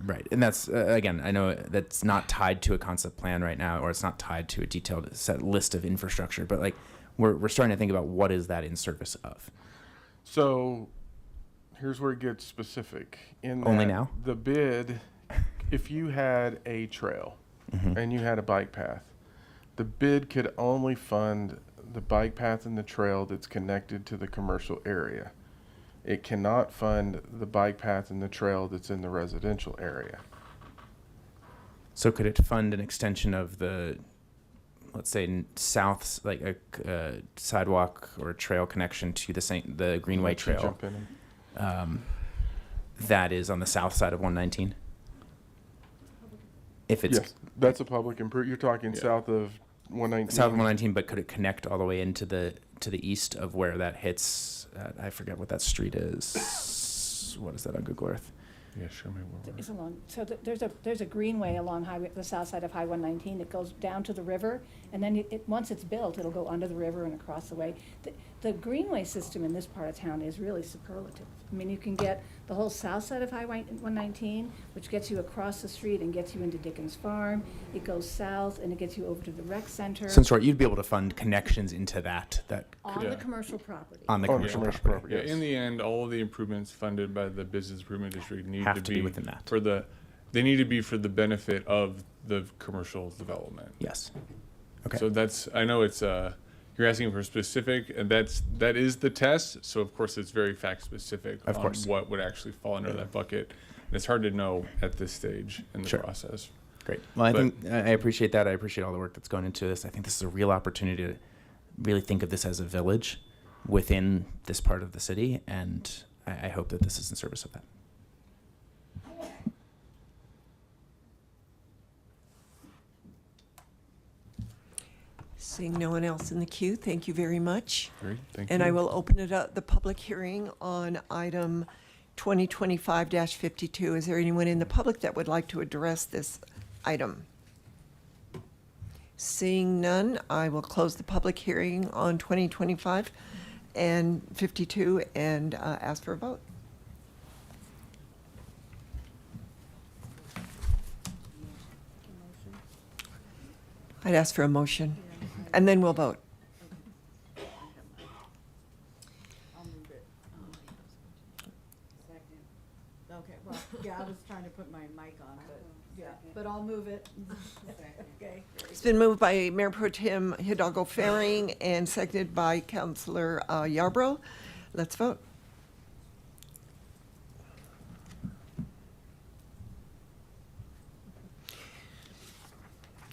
Right. And that's, again, I know that's not tied to a concept plan right now, or it's not tied to a detailed set list of infrastructure, but like we're starting to think about what is that in service of. So here's where it gets specific. Only now? The bid, if you had a trail and you had a bike path, the bid could only fund the bike path and the trail that's connected to the commercial area. It cannot fund the bike path and the trail that's in the residential area. So could it fund an extension of the, let's say, south, like a sidewalk or a trail connection to the Greenway Trail? Jump in. That is on the south side of 119? If it's Yes, that's a public improvement. You're talking south of 119. south of 119, but could it connect all the way into the east of where that hits? I forget what that street is. What is that on Google Earth? Yeah, show me where. It's along, so there's a greenway along the south side of High 119 that goes down to the river, and then once it's built, it'll go under the river and across the way. The greenway system in this part of town is really superlative. I mean, you can get the whole south side of High 119, which gets you across the street and gets you into Dickens Farm. It goes south and it gets you over to the rec center. So in short, you'd be able to fund connections into that On the commercial property. on the commercial property. Yeah, in the end, all of the improvements funded by the business improvement district need Have to be within that. They need to be for the benefit of the commercial development. Yes. Okay. So I know it's you're asking for specific, and that is the test. So of course it's very fact specific Of on course. what would actually fall under that bucket. And it's hard to know at this stage in the process. Great. Well, I think I appreciate that. I appreciate all the work that's gone into this. I think this is a real opportunity to really think of this as a village within this part of the city, and I hope that this is in service of that. Seeing no one else in the queue, thank you very much. Great, thank And you. I will open it up, the public hearing on item 2025-52. Is there anyone in the public that would like to address this item? Seeing none, I will close the public hearing on 2025 and 52 and ask for a vote. I'd ask for a motion, and then we'll vote. Okay, well, yeah, I was trying to put my mic on, but I'll move it. Okay. It's been moved by Mayor Pro Tem Hidalgo Faring and seconded by Councilor Yarbrough. Let's vote.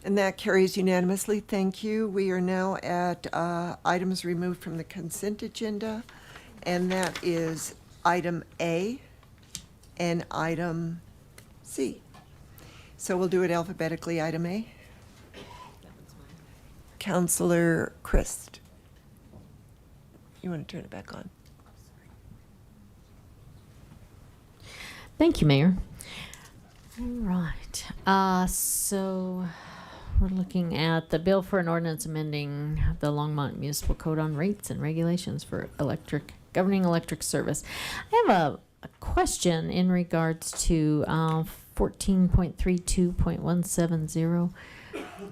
And that carries unanimously. Thank you. We are now at items removed from the consent agenda, and that is item A and item C. So we'll do it alphabetically. Item A. Councilor Christ. You want to turn it back on? Thank you, Mayor. All right. So we're looking at the bill for an ordinance amending the Longmont Municipal Code on rates and regulations for governing electric service. I have a question in regards to 14.32.170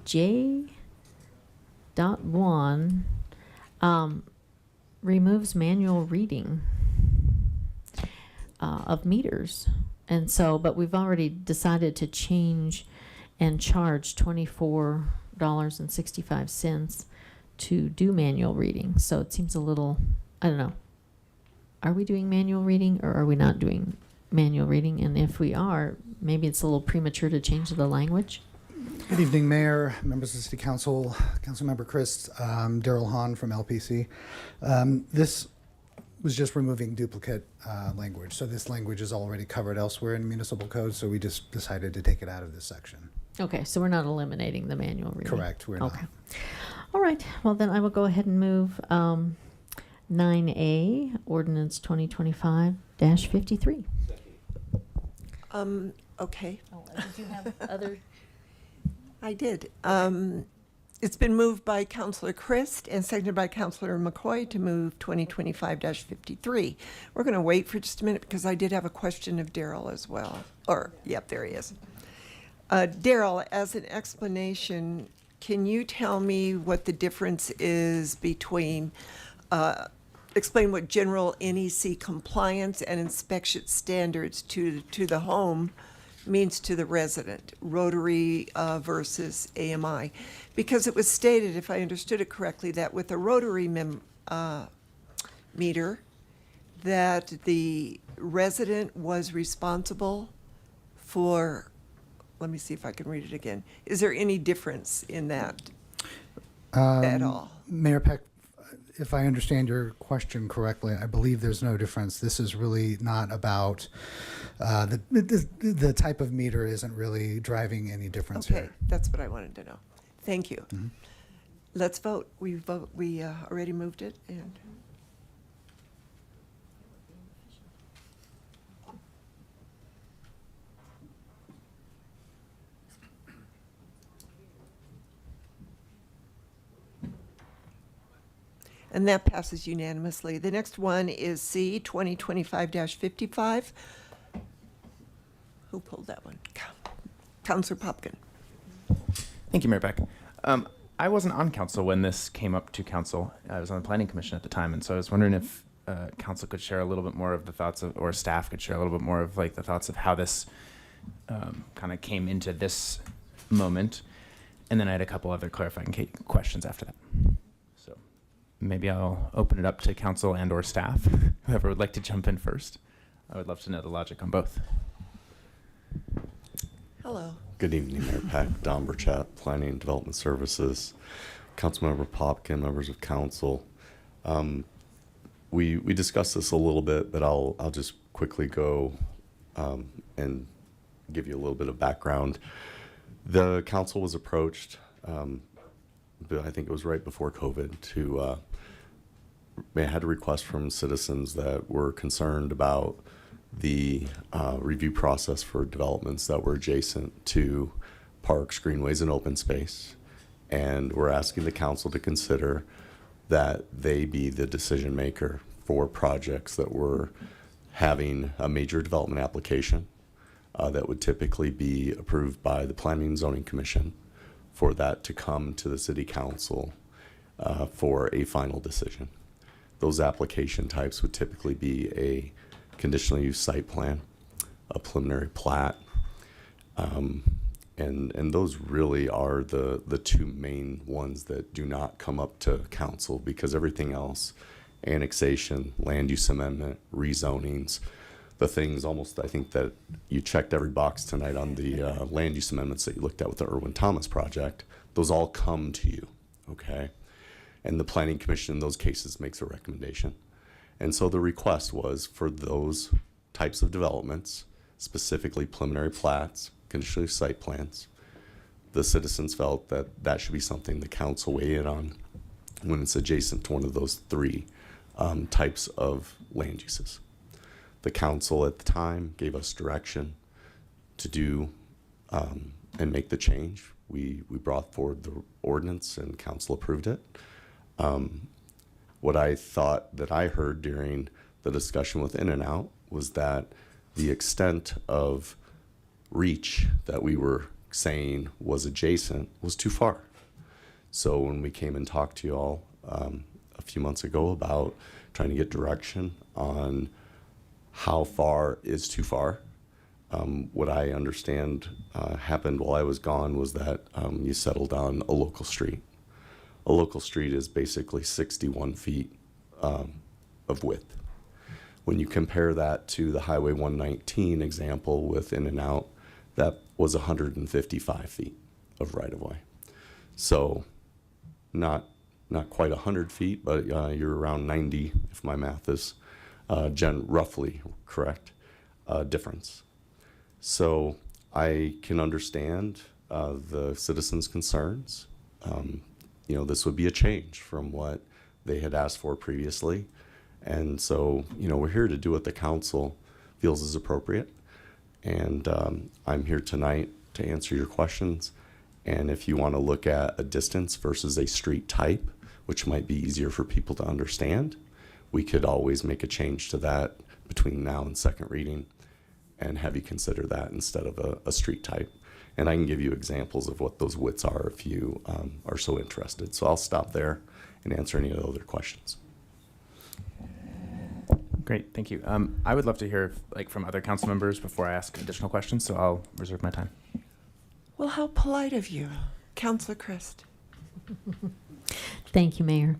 J.1 removes manual reading of meters. And so, but we've already decided to change and charge $24.65 to do manual reading. So it seems a little, I don't know. Are we doing manual reading or are we not doing manual reading? And if we are, maybe it's a little premature to change the language. Good evening, Mayor, members of the City Council, Councilmember Christ, Daryl Hahn from LPC. This was just removing duplicate language. So this language is already covered elsewhere in municipal code, so we just decided to take it out of this section. Okay, so we're not eliminating the manual reading. Correct, we're not. Okay. All right, well then I will go ahead and move 9A, ordinance 2025-53. Okay. Oh, did you have other? I did. It's been moved by Councilor Christ and seconded by Councilor McCoy to move 2025-53. We're going to wait for just a minute because I did have a question of Daryl as well. Yep, there he is. Daryl, as an explanation, can you tell me what the difference is between, explain what general NEC compliance and inspection standards to the home means to the resident, rotary versus AMI? Because it was stated, if I understood it correctly, that with a rotary meter, that the resident was responsible for, let me see if I can read it again. Is there any difference in that at all? Mayor Peck, if I understand your question correctly, I believe there's no difference. This is really not about, the type of meter isn't really driving any difference Okay, here. that's what I wanted to know. Thank you. Mhm. Let's vote. We already moved it, and that passes unanimously. The next one is C, 2025-55. Who pulled that one? Councilor Popkin. Thank you, Mayor Peck. I wasn't on council when this came up to council. I was on the planning commission at the time, and so I was wondering if council could share a little bit more of the thoughts of, or staff could share a little bit more of like the thoughts of how this kind of came into this moment. And then I had a couple other clarifying questions after that. So maybe I'll open it up to council and or staff, whoever would like to jump in first. I would love to know the logic on both. Hello. Good evening, Mayor Peck, Don Burchett, Planning and Development Services, Councilmember Popkin, members of council. We discussed this a little bit, but I'll just quickly go and give you a little bit of background. The council was approached, but I think it was right before COVID, to they had a request from citizens that were concerned about the review process for developments that were adjacent to parks, greenways, and open space. And we're asking the council to consider that they be the decision maker for projects that were having a major development application that would typically be approved by the Planning and Zoning Commission, for that to come to the City Council for a final decision. Those application types would typically be a conditional use site plan, a preliminary plat. And those really are the two main ones that do not come up to council, because everything else, annexation, land use amendment, rezonings, the things almost, I think that you checked every box tonight on the land use amendments that you looked at with the Irwin Thomas project, those all come to you, okay? And the Planning Commission in those cases makes a recommendation. And so the request was for those types of developments, specifically preliminary plats, conditional use site plans. The citizens felt that that should be something the council weigh in on when it's adjacent to one of those three types of land uses. The council at the time gave us direction to do and make the change. We brought forward the ordinance and council approved it. What I thought that I heard during the discussion with In-N-Out was that the extent of reach that we were saying was adjacent was too far. So when we came and talked to you all a few months ago about trying to get direction on how far is too far, what I understand happened while I was gone was that you settled on a local street. A local street is basically 61 feet of width. When you compare that to the Highway 119 example with In-N-Out, that was 155 feet of right-of-way. So not quite 100 feet, but you're around 90, if my math is roughly correct, difference. So I can understand the citizens' concerns. This would be a change from what they had asked for previously. And so, we're here to do what the council feels is appropriate. And I'm here tonight to answer your questions. And if you want to look at a distance versus a street type, which might be easier for people to understand, we could always make a change to that between now and second reading and have you consider that instead of a street type. And I can give you examples of what those widths are if you are so interested. So I'll stop there and answer any other questions. Great, thank you. I would love to hear from other council members before I ask additional questions, so I'll reserve my time. Well, how polite of you, Councilor Christ. Thank you, Mayor.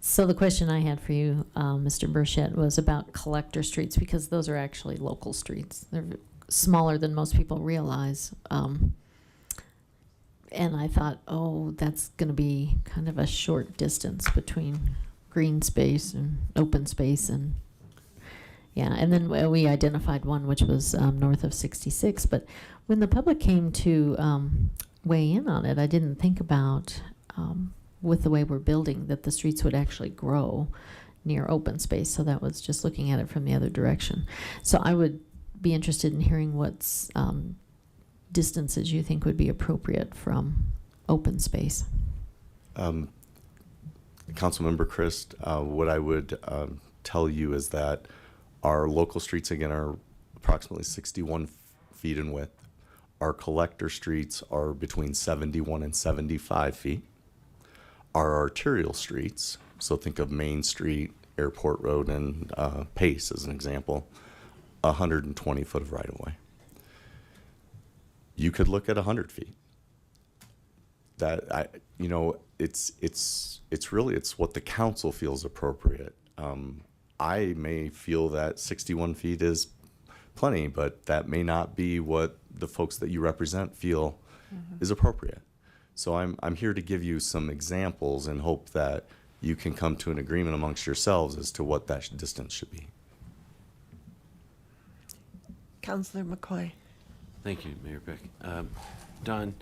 So the question I had for you, Mr. Burchett, was about collector streets, because those are actually local streets. They're smaller than most people realize. And I thought, that's going to be kind of a short distance between green space and open space. And then we identified one which was north of 66. But when the public came to weigh in on it, I didn't think about, with the way we're building, that the streets would actually grow near open space. So that was just looking at it from the other direction. So I would be interested in hearing what's distances you think would be appropriate from open space. Councilmember Christ, what I would tell you is that our local streets, again, are approximately 61 feet in width. Our collector streets are between 71 and 75 feet. Our arterial streets, so think of Main Street, Airport Road, and Pace as an example, 120 foot of right-of-way. You could look at 100 feet. It's what the council feels appropriate. I may feel that 61 feet is plenty, but that may not be what the folks that you represent feel is appropriate. So I'm here to give you some examples and hope that you can come to an agreement amongst yourselves as to what that distance should be. Councilor McCoy. Thank you, Mayor Peck. Don,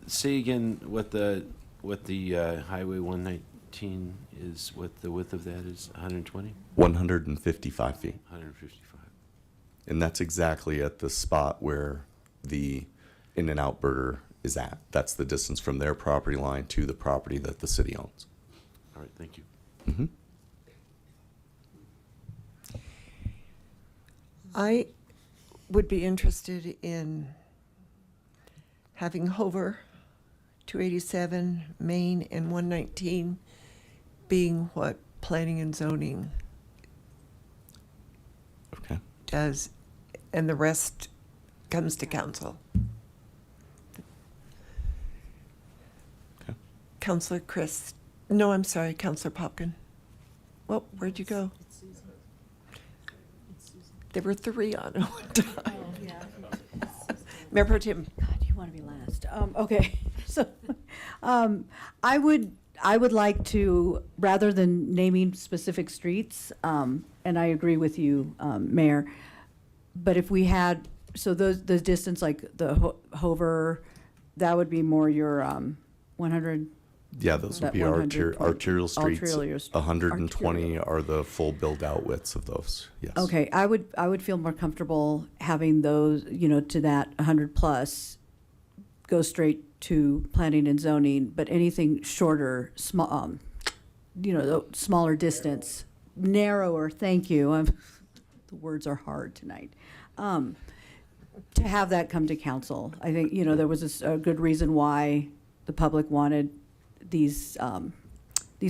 say again what the Highway 119 is, what the width of that is, 120? 155 feet. 155. And that's exactly at the spot where the In-N-Out Burger is at. That's the distance from their property line to the property that the city owns. All right, thank you. Mm-hmm. I would be interested in having Hover, 287, Main, and 119 being what planning and zoning Okay. does and the rest comes to council. Counselor Chris, no, I'm sorry, Counselor Popkin. Well, where'd you go? There were 3 on at one time. Mayor Pro Tem. God, you want to be last. Okay, so I would like to, rather than naming specific streets, and I agree with you, Mayor, but if we had, so the distance, like the Hover, that would be more your 100. Yeah, those would that be 100 arterial streets. arterial 120 are the full build-out widths of those, yes. Okay, I would feel more comfortable having those, to that 100 plus go straight to planning and zoning, but anything shorter, small, the smaller distance, narrower. Thank you. The words are hard tonight. To have that come to council, I think there was a good reason why the public wanted these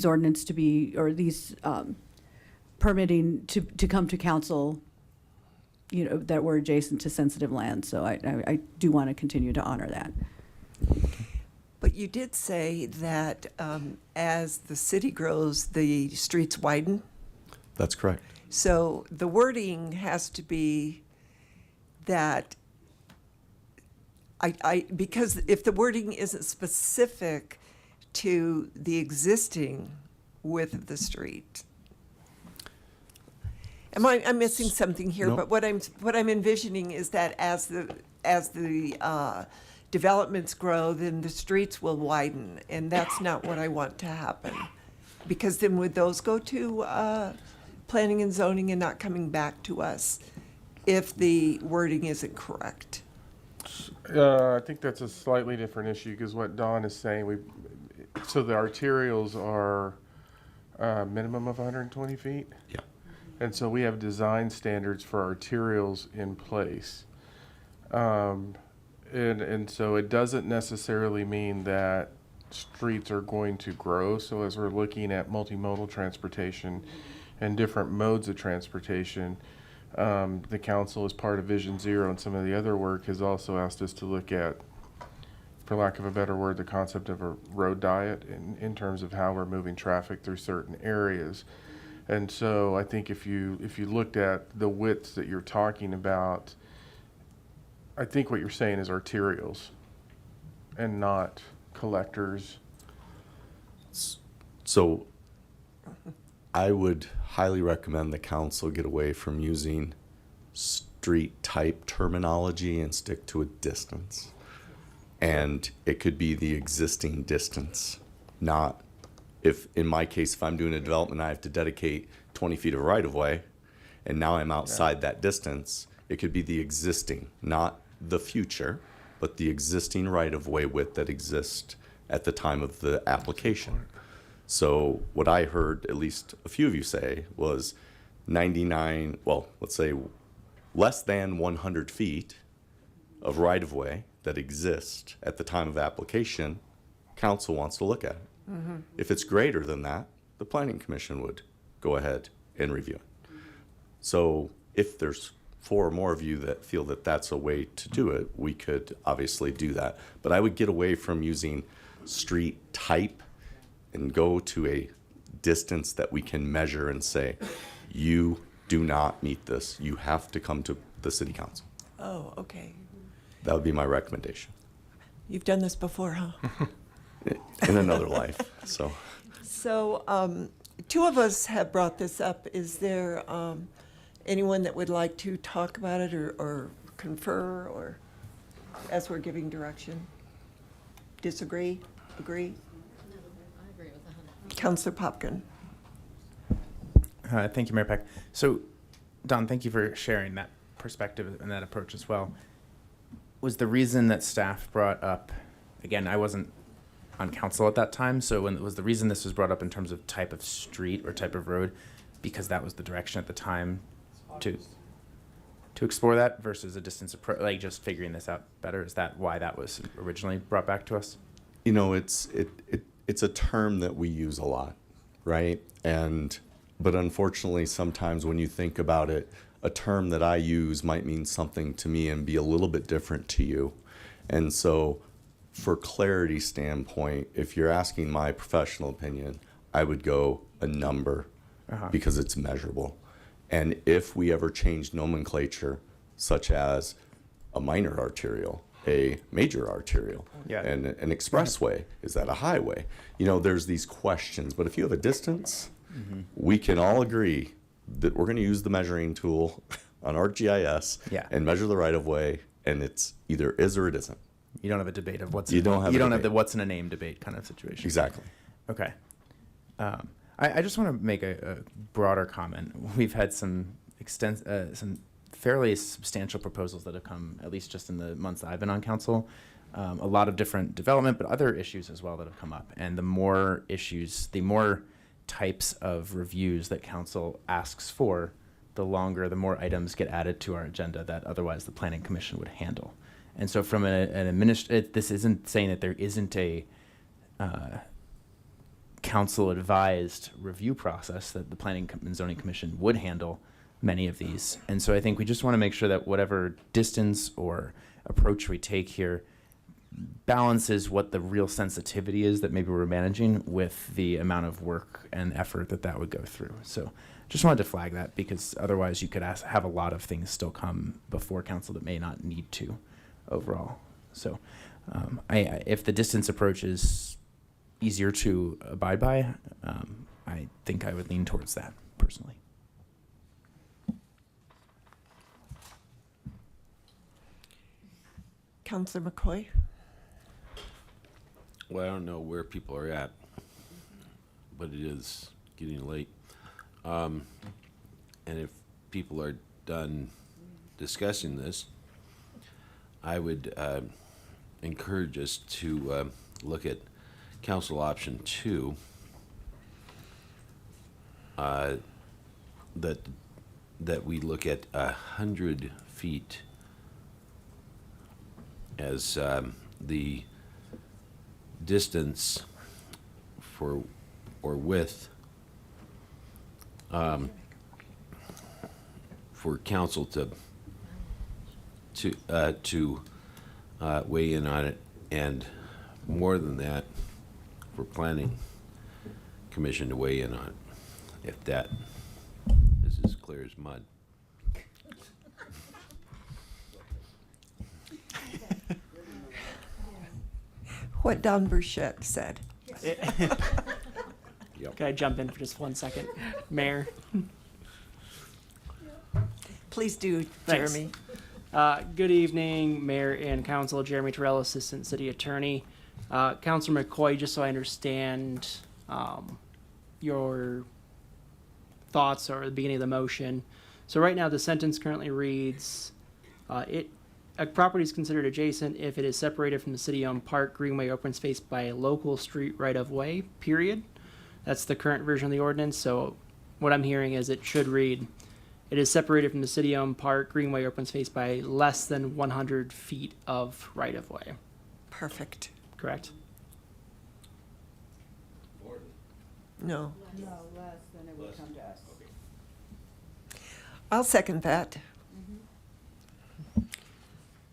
ordinance to be, or these permitting to come to council, that were adjacent to sensitive land. So I do want to continue to honor that. But you did say that as the city grows, the streets widen. That's correct. So the wording has to be that because if the wording isn't specific to the existing width of the street. I'm missing something here, No. but what I'm envisioning is that as the developments grow, then the streets will widen, and that's not what I want to happen. Because then would those go to planning and zoning and not coming back to us if the wording isn't correct? I think that's a slightly different issue because what Don is saying, so the arterials are minimum of 120 feet? Yeah. And so we have design standards for arterials in place. And so it doesn't necessarily mean that streets are going to grow. So as we're looking at multimodal transportation and different modes of transportation, the council, as part of Vision Zero and some of the other work, has also asked us to look at, for lack of a better word, the concept of a road diet in terms of how we're moving traffic through certain areas. And so I think if you looked at the widths that you're talking about, I think what you're saying is arterials and not collectors. So I would highly recommend the council get away from using street type terminology and stick to a distance. And it could be the existing distance, not if, in my case, if I'm doing a development, I have to dedicate 20 feet of right of way, and now I'm outside that distance, it could be the existing, not the future, but the existing right of way width that exists at the time of the application. So what I heard, at least a few of you say, was 99, well, let's say less than 100 feet of right of way that exist at the time of application, council wants to look at it. Mm-hmm. If it's greater than that, the planning commission would go ahead and review it. So if there's 4 or more of you that feel that that's a way to do it, we could obviously do that. But I would get away from using street type and go to a distance that we can measure and say, you do not meet this. You have to come to the city council. Oh, okay. That would be my recommendation. You've done this before, huh? In another life, so. So 2 of us have brought this up. Is there anyone that would like to talk about it or confer, or as we're giving direction? Disagree? Agree? I agree with 100. Councilor Popkin. Thank you, Mayor Peck. So, Don, thank you for sharing that perspective and that approach as well. Was the reason that staff brought up, again, I wasn't on council at that time, so when was the reason this was brought up in terms of type of street or type of road, because that was the direction at the time to explore that versus a distance approach, like just figuring this out better? Is that why that was originally brought back to us? You know, it's a term that we use a lot, right? But unfortunately, sometimes when you think about it, a term that I use might mean something to me and be a little bit different to you. And so for clarity standpoint, if you're asking my professional opinion, I would go a number because it's measurable. And if we ever change nomenclature, such as a minor arterial, a major arterial, and an expressway, is that a highway? You know, there's these questions, but if you have a distance, we can all agree that we're going to use the measuring tool on ArcGIS and measure the right of way, and it's either is or it isn't. You don't have a debate of what's You don't have the what's in a name debate kind of situation. Exactly. Okay. I just want to make a broader comment. We've had some fairly substantial proposals that have come, at least just in the months I've been on council. A lot of different development, but other issues as well that have come up. And the more issues, the more types of reviews that council asks for, the more items get added to our agenda that otherwise the planning commission would handle. And so from this isn't saying that there isn't a council advised review process that the planning and zoning commission would handle many of these. And so I think we just want to make sure that whatever distance or approach we take here balances what the real sensitivity is that maybe we're managing with the amount of work and effort that would go through. So just wanted to flag that, because otherwise you could have a lot of things still come before council that may not need to overall. So if the distance approach is easier to abide by, I think I would lean towards that personally. Councillor McCoy? Well, I don't know where people are at, but it is getting late. And if people are done discussing this, I would encourage us to look at council option 2, that we look at 100 feet as the distance for or width for council to weigh in on it, and more than that for planning commission to weigh in on it, if that is as clear as mud. What Don Burchett said. Can I jump in for just 1 second? Mayor? Please do, Thanks. Jeremy. Good evening, Mayor and Council. Jeremy Terrell, Assistant City Attorney. Councilor McCoy, just so I understand your thoughts or the beginning of the motion. So right now the sentence currently reads, a property is considered adjacent if it is separated from the city-owned park, greenway, open space by a local street right-of-way, period. That's the current version of the ordinance. So what I'm hearing is it should read, it is separated from the city-owned park, greenway, open space by less than 100 feet of right-of-way. Perfect. Correct? No. No, less than it would come to us. I'll second that.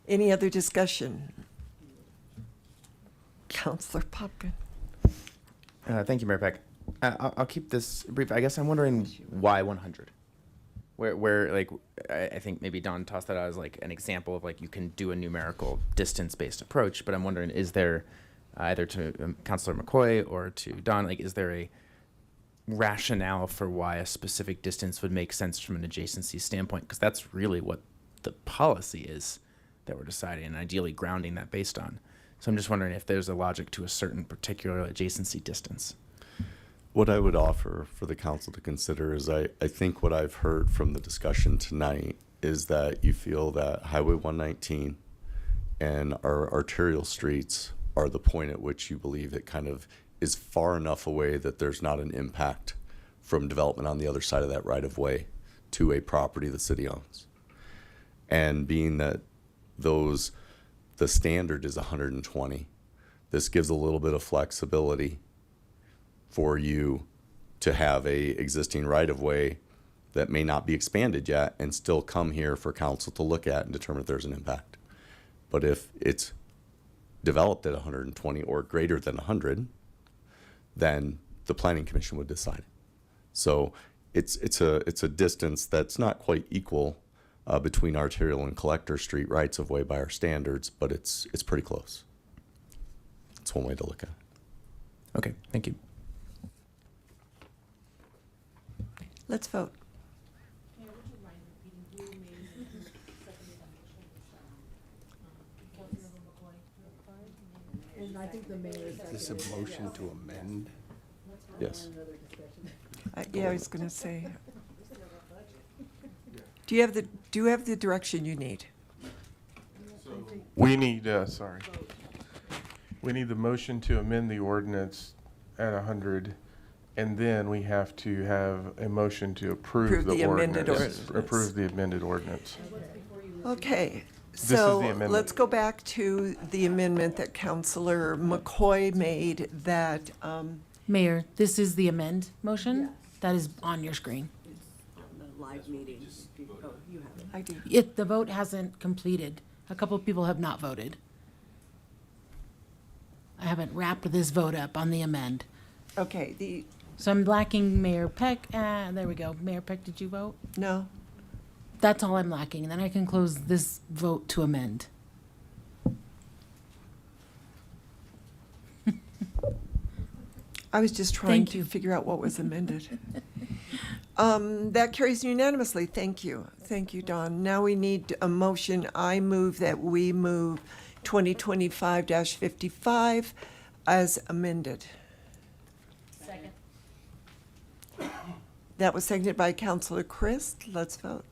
Any other discussion? Councillor Popkin. Thank you, Mayor Peck. I'll keep this brief. I guess I'm wondering why 100? Where like, I think maybe Don tossed that out as like an example of like you can do a numerical distance-based approach, but I'm wondering, is there, either to Councilor McCoy or to Don, like, is there a rationale for why a specific distance would make sense from an adjacency standpoint? Because that's really what the policy is that we're deciding, and ideally grounding that based on. So I'm just wondering if there's a logic to a certain particular adjacency distance. What I would offer for the council to consider is I think what I've heard from the discussion tonight is that you feel that Highway 119 and our arterial streets are the point at which you believe it kind of is far enough away that there's not an impact from development on the other side of that right of way to a property the city owns. And being that the standard is 120, this gives a little bit of flexibility for you to have a existing right of way that may not be expanded yet and still come here for council to look at and determine if there's an impact. But if it's developed at 120 or greater than 100, then the planning commission would decide. So it's a distance that's not quite equal between Arterial and Collector Street rights of way by our standards, but it's pretty close. It's one way to look at it. Okay, thank you. Let's vote. Is this a motion to amend? Yes. Yeah, I was going to say. Do you have the direction you need? We need, we need the motion to amend the ordinance at 100, and then we have to have a motion to approve the amended ordinance. ordinance. Approve the amended ordinance. Okay, This is the so amendment. let's go back to the amendment that Councilor McCoy made that, Mayor, this is the amend motion that is on your screen. live meeting. I do. The vote hasn't completed. A couple of people have not voted. I haven't wrapped this vote up on the amend. Okay, So I'm lacking Mayor Peck. There we go. Mayor Peck, did you vote? No. That's all I'm lacking. And then I can close this vote to amend. I was just trying Thank to you. figure out what was amended. That carries unanimously. Thank you. Thank you, Don. Now we need a motion. I move that we move 2025-55 as amended. Second. That was seconded by Councilor Christ. Let's vote.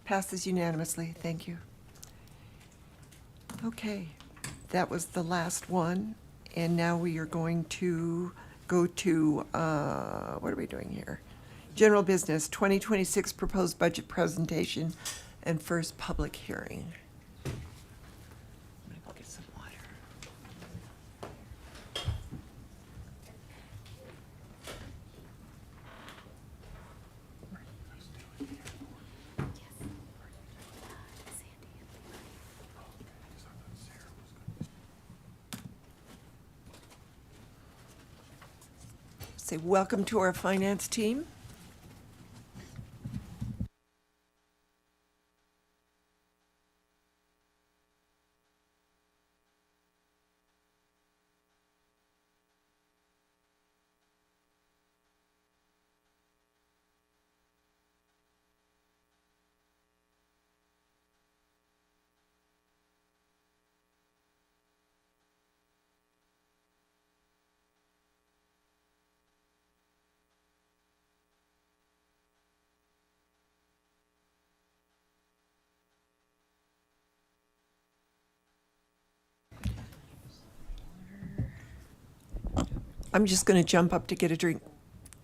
Passes unanimously. Thank you. Okay, that was the last one. And now we are going to go to, what are we doing here? General business, 2026 proposed budget presentation and first public hearing. I'm gonna go get some water. Say welcome to our finance team. I'm just going to jump up to get a drink.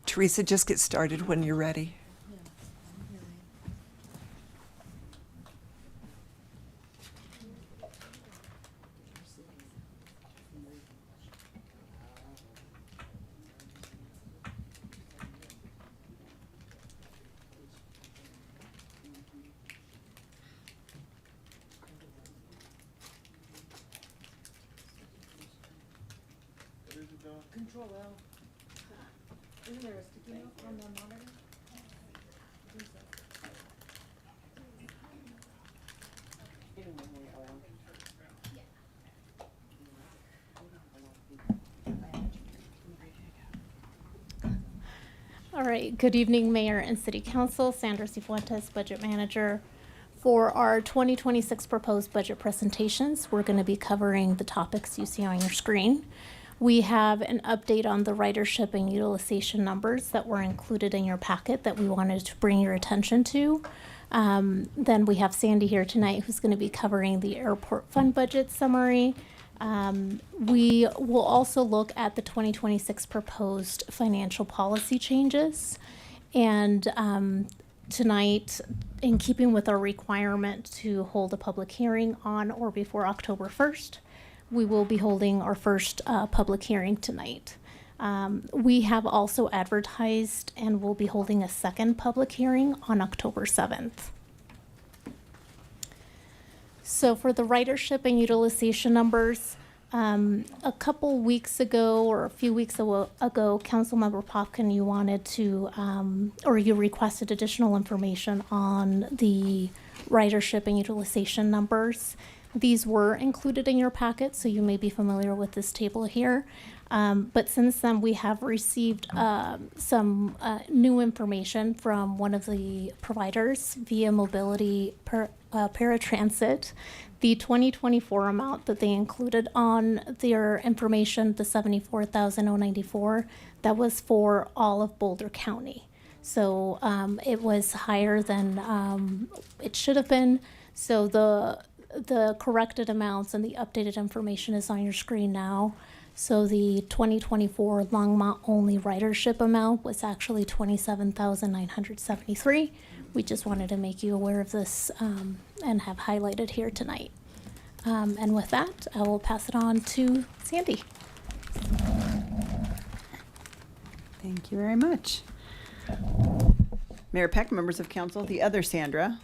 Teresa, just get started when you're ready. Control L. Isn't there a sticky note on the monitor? All right, good evening, Mayor and City Council. Sandra Cifuentes, Budget Manager. For our 2026 proposed budget presentations, we're going to be covering the topics you see on your screen. We have an update on the ridership and utilization numbers that were included in your packet that we wanted to bring your attention to. Then we have Sandy here tonight who's going to be covering the airport fund budget summary. We will also look at the 2026 proposed financial policy changes. And tonight, in keeping with our requirement to hold a public hearing on or before October 1st, we will be holding our first public hearing tonight. We have also advertised and will be holding a second public hearing on October 7th. So for the ridership and utilization numbers, a couple weeks ago or a few weeks ago, Councilmember Popkin, you wanted to, or you requested additional information on the ridership and utilization numbers. These were included in your packet, so you may be familiar with this table here. But since then, we have received some new information from one of the providers, Via Mobility Paratransit. The 2024 amount that they included on their information, the $74,094, that was for all of Boulder County. So it was higher than it should have been. So the corrected amounts and the updated information is on your screen now. So the 2024 Longmont only ridership amount was actually $27,973. We just wanted to make you aware of this and have highlighted here tonight. And with that, I will pass it on to Sandy. Thank you very much. Mayor Peck, members of council, the other Sandra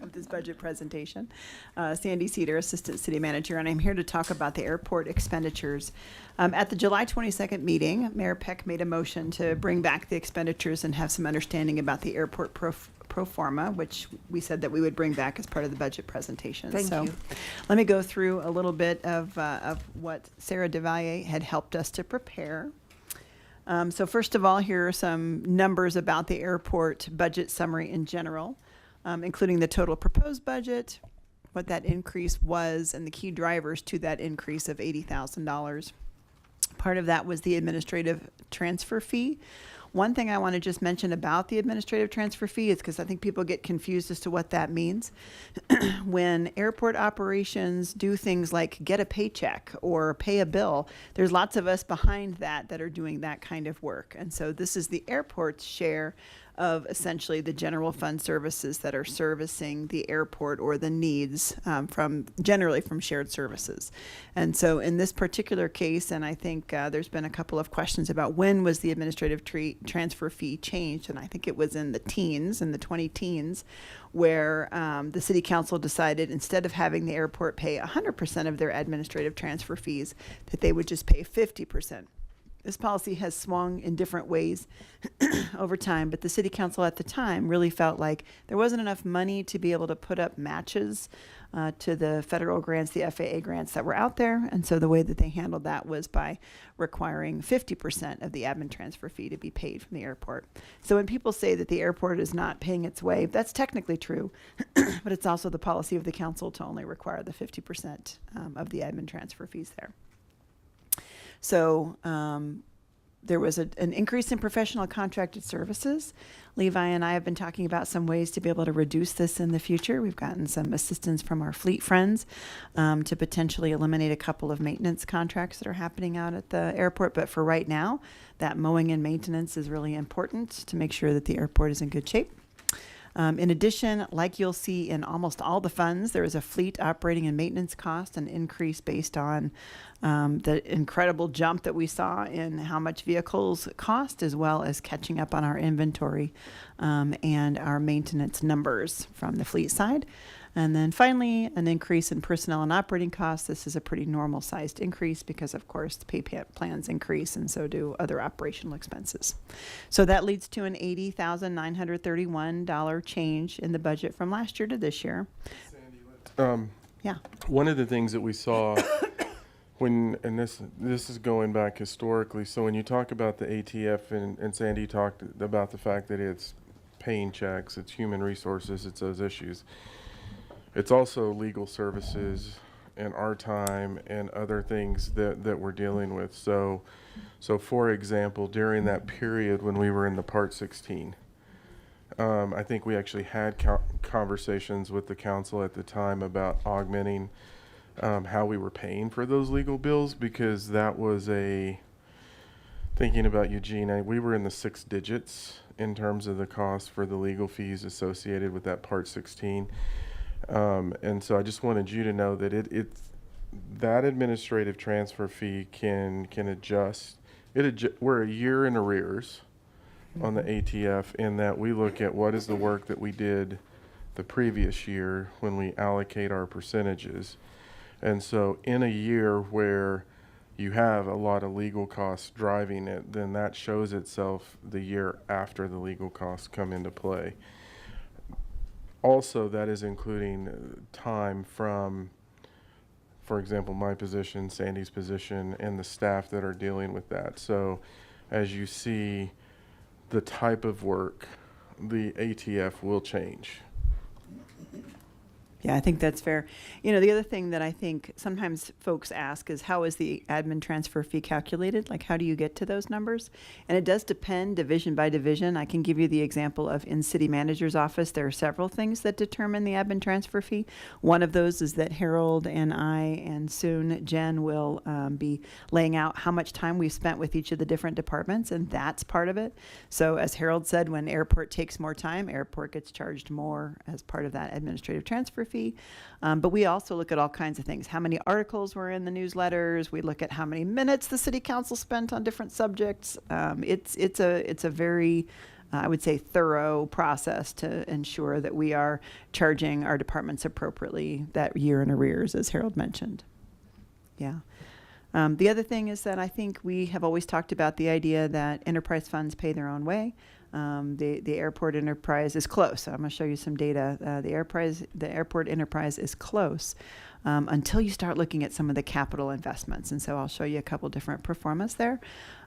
of this budget presentation. Sandy Cedar, Assistant City Manager, and I'm here to talk about the airport expenditures. At the July 22nd meeting, Mayor Peck made a motion to bring back the expenditures and have some understanding about the airport pro forma, which we said that we would bring back as part of the budget presentation. Thank you. Let me go through a little bit of what Sarah DeValier had helped us to prepare. So first of all, here are some numbers about the airport budget summary in general, including the total proposed budget, what that increase was, and the key drivers to that increase of $80,000. Part of that was the administrative transfer fee. One thing I want to just mention about the administrative transfer fee is because I think people get confused as to what that means. When airport operations do things like get a paycheck or pay a bill, there's lots of us behind that are doing that kind of work. And so this is the airport's share of essentially the general fund services that are servicing the airport or the needs generally from shared services. And so in this particular case, and I think there's been a couple of questions about when was the administrative transfer fee changed, and I think it was in the 20 teens, where the city council decided instead of having the airport pay 100% of their administrative transfer fees, that they would just pay 50%. This policy has swung in different ways over time, but the city council at the time really felt like there wasn't enough money to be able to put up matches to the federal grants, the FAA grants that were out there. And so the way that they handled that was by requiring 50% of the admin transfer fee to be paid from the airport. So when people say that the airport is not paying its way, that's technically true, but it's also the policy of the council to only require the 50% of the admin transfer fees there. So there was an increase in professional contracted services. Levi and I have been talking about some ways to be able to reduce this in the future. We've gotten some assistance from our fleet friends to potentially eliminate a couple of maintenance contracts that are happening out at the airport. But for right now, that mowing and maintenance is really important to make sure that the airport is in good shape. In addition, like you'll see in almost all the funds, there is a fleet operating and maintenance cost, an increase based on the incredible jump that we saw in how much vehicles cost, as well as catching up on our inventory and our maintenance numbers from the fleet side. And then finally, an increase in personnel and operating costs. This is a pretty normal sized increase because, of course, the pay plans increase and so do other operational expenses. So that leads to an $80,931 change in the budget from last year to this year. Yeah. One of the things that we saw and this is going back historically, so when you talk about the ATF and Sandy talked about the fact that it's paying checks, it's human resources, it's those issues. It's also legal services and our time and other things that we're dealing with. So for example, during that period when we were in the Part 16, I think we actually had conversations with the council at the time about augmenting how we were paying for those legal bills, because that was thinking about Eugene, we were in the 6 digits in terms of the cost for the legal fees associated with that Part 16. And so I just wanted you to know that it's that administrative transfer fee can adjust. We're a year in arrears on the ATF in that we look at what is the work that we did the previous year when we allocate our percentages. And so in a year where you have a lot of legal costs driving it, then that shows itself the year after the legal costs come into play. Also, that is including time from, for example, my position, Sandy's position, and the staff that are dealing with that. So as you see the type of work, the ATF will change. Yeah, I think that's fair. You know, the other thing that I think sometimes folks ask is, how is the admin transfer fee calculated? Like, how do you get to those numbers? And it does depend division by division. I can give you the example of in city manager's office, there are several things that determine the admin transfer fee. One of those is that Harold and I, and soon Jen, will be laying out how much time we've spent with each of the different departments, and that's part of it. So as Harold said, when airport takes more time, airport gets charged more as part of that administrative transfer fee. But we also look at all kinds of things. How many articles were in the newsletters? We look at how many minutes the city council spent on different subjects. It's a very, I would say, thorough process to ensure that we are charging our departments appropriately that year in arrears, as Harold mentioned. Yeah. The other thing is that I think we have always talked about the idea that enterprise funds pay their own way. The airport enterprise is close. I'm going to show you some data. The airport enterprise is close until you start looking at some of the capital investments. And so I'll show you a couple different performance there.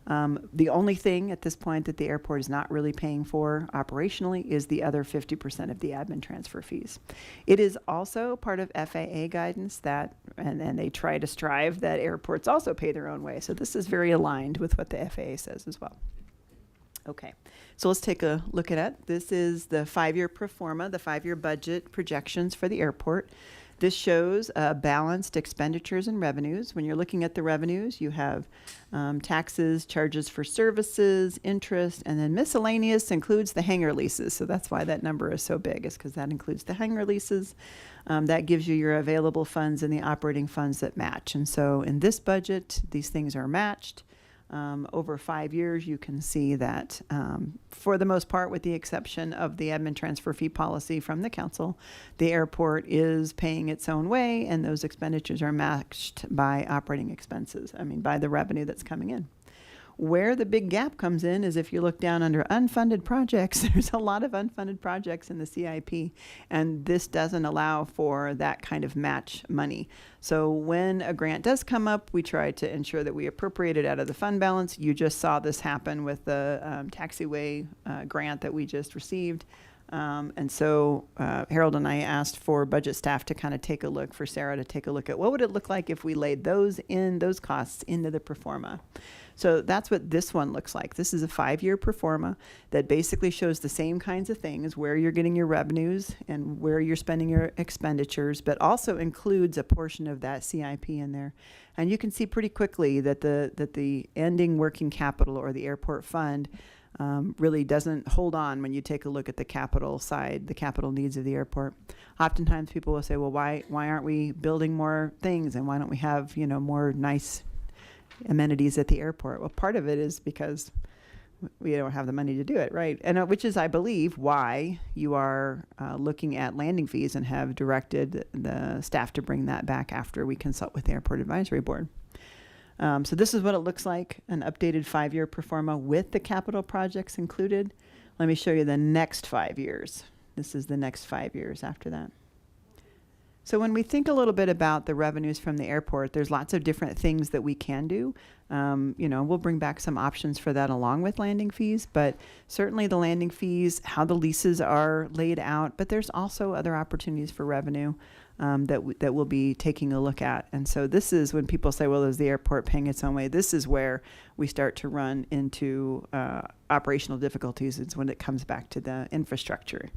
The only thing at this point that the airport is not really paying for operationally is the other 50% of the admin transfer fees. It is also part of FAA guidance that, and they try to strive that airports also pay their own way. So this is very aligned with what the FAA says as well. Okay, so let's take a look at it. This is the 5-year pro forma, the 5-year budget projections for the airport. This shows balanced expenditures and revenues. When you're looking at the revenues, you have taxes, charges for services, interest, and then miscellaneous includes the hangar leases. So that's why that number is so big, is because that includes the hangar leases. That gives you your available funds and the operating funds that match. And so in this budget, these things are matched. Over 5 years, you can see that for the most part, with the exception of the admin transfer fee policy from the council, the airport is paying its own way, and those expenditures are matched by operating expenses, by the revenue that's coming in. Where the big gap comes in is if you look down under unfunded projects, there's a lot of unfunded projects in the CIP, and this doesn't allow for that kind of match money. So when a grant does come up, we try to ensure that we appropriate it out of the fund balance. You just saw this happen with the taxiway grant that we just received. And so Harold and I asked for budget staff to kind of take a look, for Sarah to take a look at what would it look like if we laid those costs into the pro forma. So that's what this one looks like. This is a 5-year pro forma that basically shows the same kinds of things, where you're getting your revenues and where you're spending your expenditures, but also includes a portion of that CIP in there. And you can see pretty quickly that the ending working capital, or the airport fund, really doesn't hold on when you take a look at the capital side, the capital needs of the airport. Oftentimes people will say, well, why aren't we building more things, and why don't we have, more nice amenities at the airport? Well, part of it is because we don't have the money to do it, right? And which is, I believe, why you are looking at landing fees and have directed the staff to bring that back after we consult with the Airport Advisory Board. So this is what it looks like, an updated 5-year pro forma with the capital projects included. Let me show you the next 5 years. This is the next 5 years after that. So when we think a little bit about the revenues from the airport, there's lots of different things that we can do. We'll bring back some options for that along with landing fees, but certainly the landing fees, how the leases are laid out, but there's also other opportunities for revenue that we'll be taking a look at. And so this is when people say, well, is the airport paying its own way? This is where we start to run into operational difficulties. It's when it comes back to the infrastructure.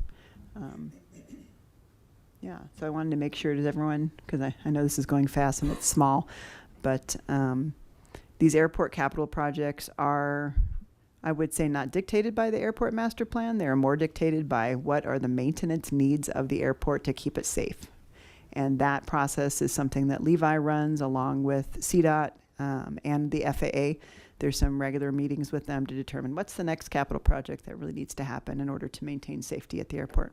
Yeah, so I wanted to make sure, does everyone, because I know this is going fast and it's small, but These airport capital projects are, I would say, not dictated by the airport master plan. They are more dictated by what are the maintenance needs of the airport to keep it safe. And that process is something that Levi runs along with CDOT and the FAA. There's some regular meetings with them to determine what's the next capital project that really needs to happen in order to maintain safety at the airport.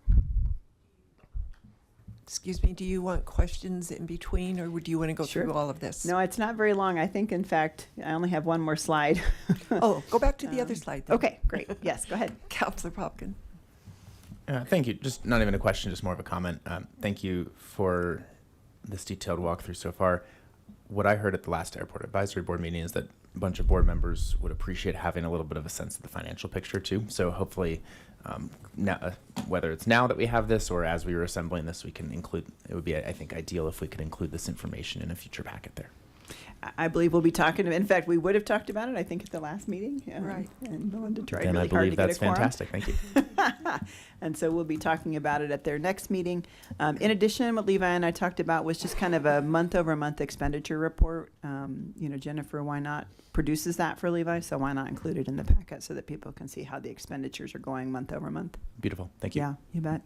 Excuse me, do you want questions in between, or would you want to go through all of this? No, it's not very long. I think, in fact, I only have one more slide. Oh, go back to the other slide then. Okay, great. Yes, go ahead. Councilor Popkin. Thank you. Just not even a question, just more of a comment. Thank you for this detailed walkthrough so far. What I heard at the last airport advisory board meeting is that a bunch of board members would appreciate having a little bit of a sense of the financial picture too. So hopefully, now, whether it's now that we have this or as we were assembling this, we can include, it would be, I think, ideal if we could include this information in a future packet there. I believe we'll be talking, in fact, we would have talked about it, I think, at the last meeting. Right. And Melinda tried Then really I hard believe to get that's a quorum. fantastic. Thank you. And so we'll be talking about it at their next meeting. In addition, what Levi and I talked about was just kind of a month-over-month expenditure report. Jennifer, why not, produces that for Levi, so why not include it in the packet so that people can see how the expenditures are going month over month? Beautiful. Thank you. Yeah, you bet.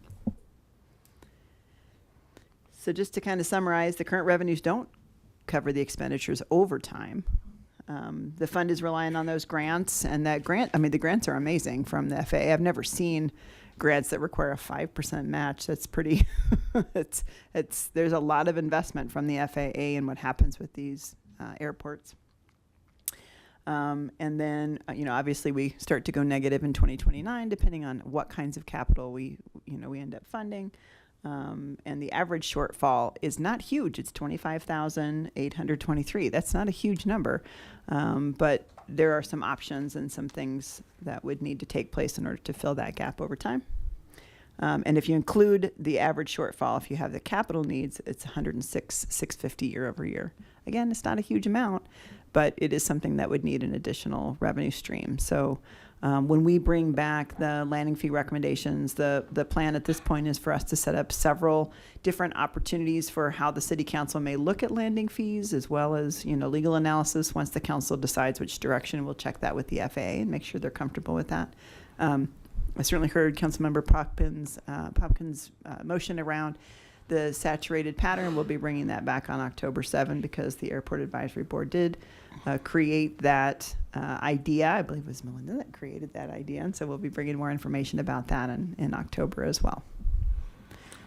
So just to kind of summarize, the current revenues don't cover the expenditures over time. The fund is relying on those grants, and that grant, the grants are amazing from the FAA. I've never seen grants that require a 5% match. That's pretty, there's a lot of investment from the FAA in what happens with these airports. And then, obviously we start to go negative in 2029, depending on what kinds of capital we end up funding. And the average shortfall is not huge. It's 25,823. That's not a huge number. But there are some options and some things that would need to take place in order to fill that gap over time. And if you include the average shortfall, if you have the capital needs, it's 106,650 year over year. Again, it's not a huge amount, but it is something that would need an additional revenue stream. So when we bring back the landing fee recommendations, the plan at this point is for us to set up several different opportunities for how the city council may look at landing fees, as well as legal analysis. Once the council decides which direction, we'll check that with the FAA and make sure they're comfortable with that. I certainly heard Councilmember Popkins' motion around the saturated pattern. We'll be bringing that back on October 7 because the Airport Advisory Board did create that idea. I believe it was Melinda that created that idea, and so we'll be bringing more information about that in October as well.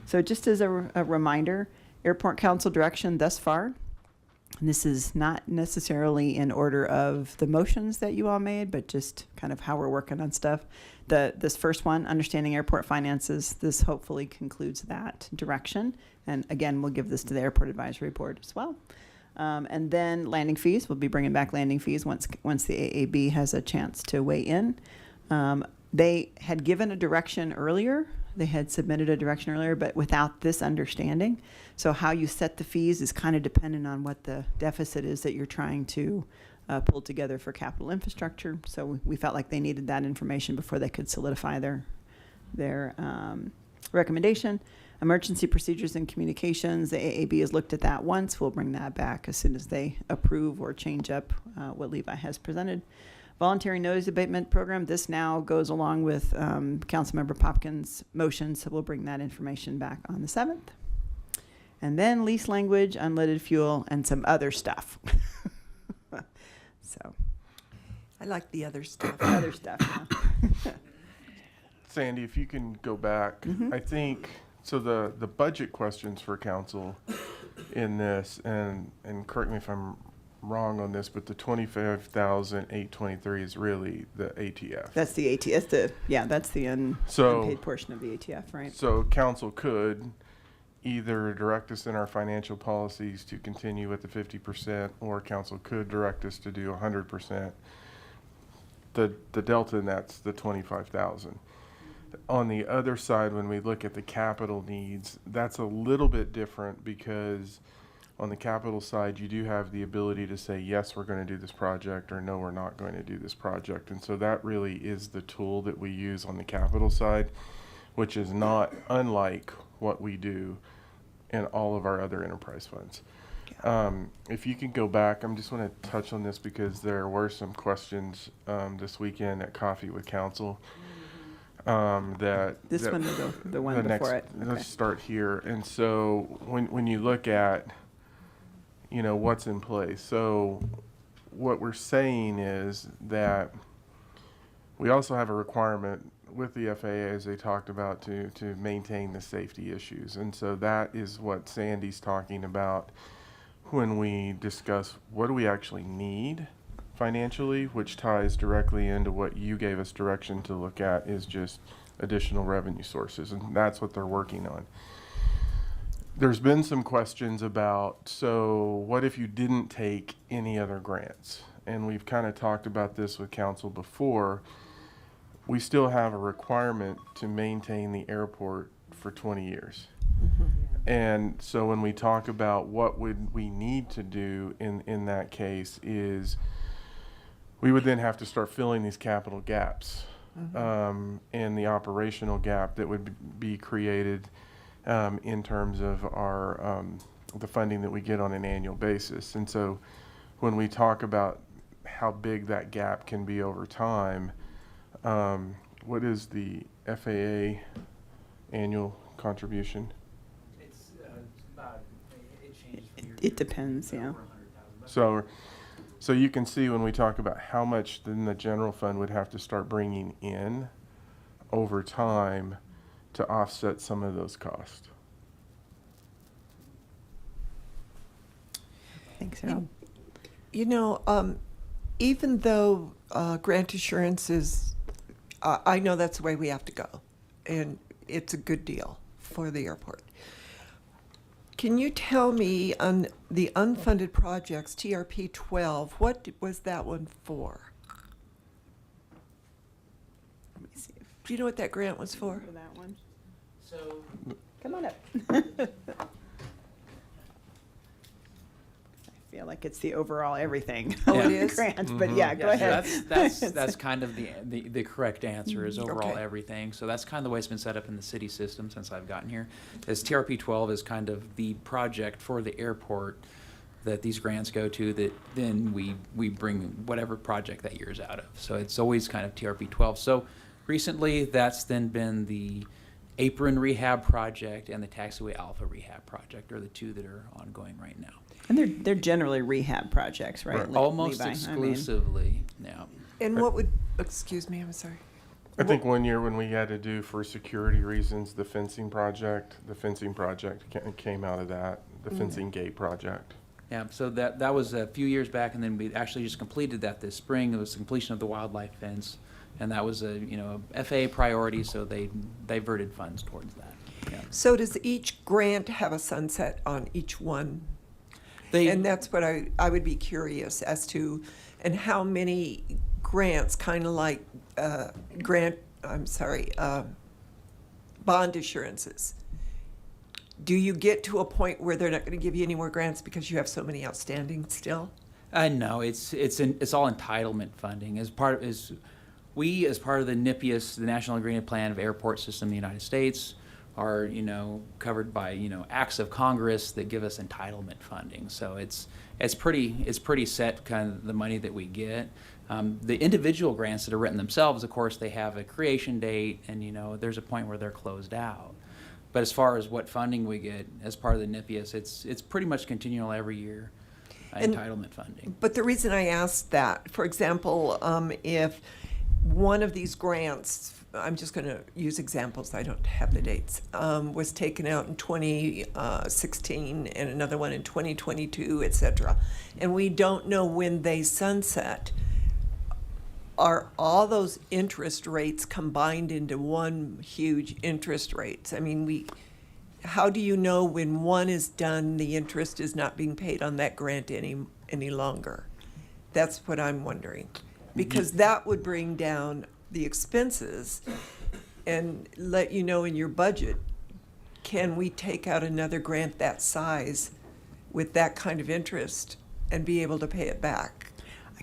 So just as a reminder, Airport Council direction thus far, and this is not necessarily in order of the motions that you all made, but just kind of how we're working on stuff. This first one, understanding airport finances, this hopefully concludes that direction. And again, we'll give this to the Airport Advisory Board as well. And then landing fees, we'll be bringing back landing fees once the AAB has a chance to weigh in. They had given a direction earlier. They had submitted a direction earlier, but without this understanding. So how you set the fees is kind of dependent on what the deficit is that you're trying to pull together for capital infrastructure. So we felt like they needed that information before they could solidify their recommendation. Emergency procedures and communications, the AAB has looked at that once. We'll bring that back as soon as they approve or change up what Levi has presented. Voluntary noise abatement program, this now goes along with Councilmember Popkins' motion, so we'll bring that information back on the 7th. And then lease language, unleaded fuel, and some other stuff. So, I like the other stuff. Other stuff, yeah. Sandy, if you can go back, I think, so the budget questions for council in this, and correct me if I'm wrong on this, but the 25,823 is really the ATF. That's the ATF. That's the unpaid portion of the ATF, right? So council could either direct us in our financial policies to continue with the 50%, or council could direct us to do 100%. The delta in that's the 25,000. On the other side, when we look at the capital needs, that's a little bit different, because on the capital side, you do have the ability to say, yes, we're going to do this project, or no, we're not going to do this project. And so that really is the tool that we use on the capital side, which is not unlike what we do in all of our other enterprise funds. If you can go back, I just want to touch on this because there were some questions this weekend at Coffee with Council. This one or the one before it? Okay. Let's start here. And so when you look at, what's in place, so what we're saying is that we also have a requirement with the FAA, as they talked about, to maintain the safety issues. And so that is what Sandy's talking about when we discuss what do we actually need financially, which ties directly into what you gave us direction to look at, is just additional revenue sources. And that's what they're working on. There's been some questions about, so what if you didn't take any other grants? And we've kind of talked about this with council before. We still have a requirement to maintain the airport for 20 years. And so when we talk about what would we need to do in that case, is we would then have to start filling these capital gaps, and the operational gap that would be created in terms of our the funding that we get on an annual basis. And so when we talk about how big that gap can be over time, what is the FAA annual contribution? It's about, it changes from year to It year. depends, yeah. Over 100,000. So you can see when we talk about how much then the general fund would have to start bringing in over time to offset some of those costs. Thanks, Harold. Even though grant assurance is, I know that's the way we have to go, and it's a good deal for the airport. Can you tell me on the unfunded projects, TRP 12, what was that one for? Let me see. Do you know what that grant was for? For that one. So Come on up. I feel like it's the overall everything. Oh, it is? Grant, but yeah, go ahead. That's kind of the correct answer, is overall Okay. everything. So that's kind of the way it's been set up in the city system since I've gotten here. Is TRP 12 is kind of the project for the airport that these grants go to, that then we bring whatever project that year's out of. So it's always kind of TRP 12. So recently that's then been the apron rehab project and the taxiway alpha rehab project are the two that are ongoing right now. And they're generally rehab projects, right? Almost Levi? exclusively, yeah. And what would, excuse me, I'm sorry. I think one year when we had to do, for security reasons, the fencing project came out of that, the fencing gate project. Yeah, so that was a few years back, and then we actually just completed that this spring. It was the completion of the wildlife fence, and that was a FAA priority, so they diverted funds towards that. Yeah. So does each grant have a sunset on each one? And that's what I would be curious as to, and how many grants, kind of like bond assurances. Do you get to a point where they're not going to give you any more grants because you have so many outstanding still? No, it's all entitlement funding. As part of the NIPIAS, the National Integrated Plan of Airport System in the United States, are covered by acts of Congress that give us entitlement funding. So it's pretty set, kind of the money that we get. The individual grants that are written themselves, of course, they have a creation date, and there's a point where they're closed out. But as far as what funding we get as part of the NIPIAS, it's pretty much continual every year, entitlement funding. But the reason I asked that, for example, if one of these grants, I'm just going to use examples, I don't have the dates, was taken out in 2016 and another one in 2022, et cetera, and we don't know when they sunset, are all those interest rates combined into one huge interest rate? I mean, how do you know when one is done, the interest is not being paid on that grant any longer? That's what I'm wondering. Because that would bring down the expenses and let you know in your budget, can we take out another grant that size with that kind of interest and be able to pay it back?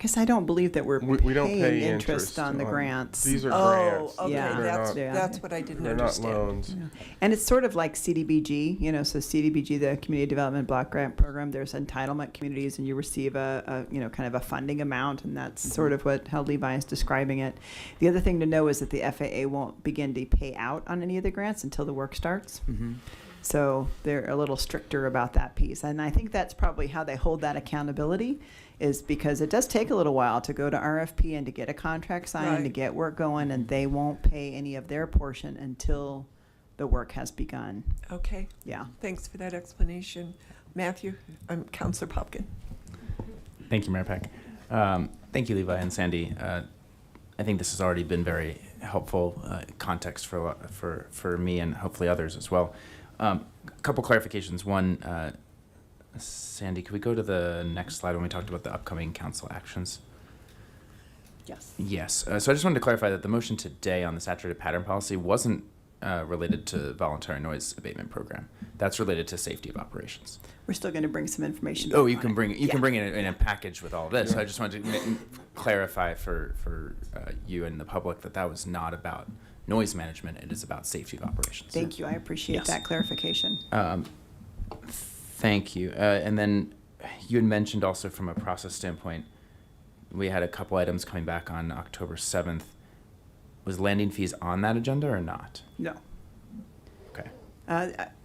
guess I don't believe that we're We don't paying pay interest on the grants. These are Oh, grants. okay, Yeah. that's what I didn't They're understand. not loans. And it's sort of like CDBG, so CDBG, the Community Development Block Grant Program, there's entitlement communities and you receive a kind of a funding amount, and that's sort of how Levi is describing it. The other thing to know is that the FAA won't begin to pay out on any of the grants until the work starts. So they're a little stricter about that piece. And I think that's probably how they hold that accountability, is because it does take a little while to go to RFP and to get a contract signed, to Right. get work going, and they won't pay any of their portion until the work has begun. Okay. Yeah. Thanks for that explanation. Matthew, Counselor Popkin. Thank you, Mayor Peck. Thank you, Levi and Sandy. I think this has already been very helpful context for me and hopefully others as well. A couple clarifications. One, Sandy, could we go to the next slide when we talked about the upcoming council actions? Yes. Yes. So I just wanted to clarify that the motion today on the saturated pattern policy wasn't related to voluntary noise abatement program. That's related to safety of operations. We're still going to bring some information. Oh, back you on can it. bring it. You Yeah. can bring it in a package with all of this. So I just wanted to clarify for you and the public that was not about noise management. It is about safety of operations. Thank you. I appreciate Yes. that clarification. Thank you. And then you had mentioned also from a process standpoint, we had a couple items coming back on October 7th. Was landing fees on that agenda or not? No. Okay.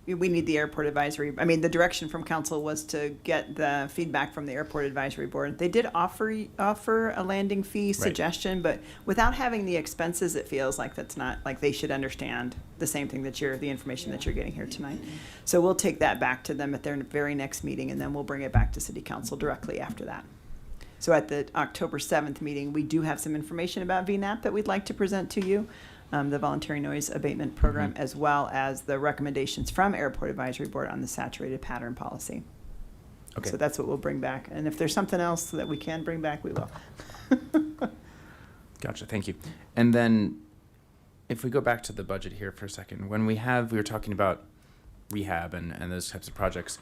We need the airport advisory. I mean, the direction from council was to get the feedback from the airport advisory board. They did offer a landing fee suggestion, but without having the expenses, it feels like that's not, like they should understand the same thing the information that you're getting here tonight. So we'll take that back to them at their very next meeting, and then we'll bring it back to city council directly after that. So at the October 7th meeting, we do have some information about VNAP that we'd like to present to you. The Voluntary Noise Abatement Program, as well as the recommendations from Airport Advisory Board on the saturated pattern policy. Okay. So that's what we'll bring back. And if there's something else that we can bring back, we will. Gotcha. Thank you. And then if we go back to the budget here for a second, when we were talking about rehab and those types of projects,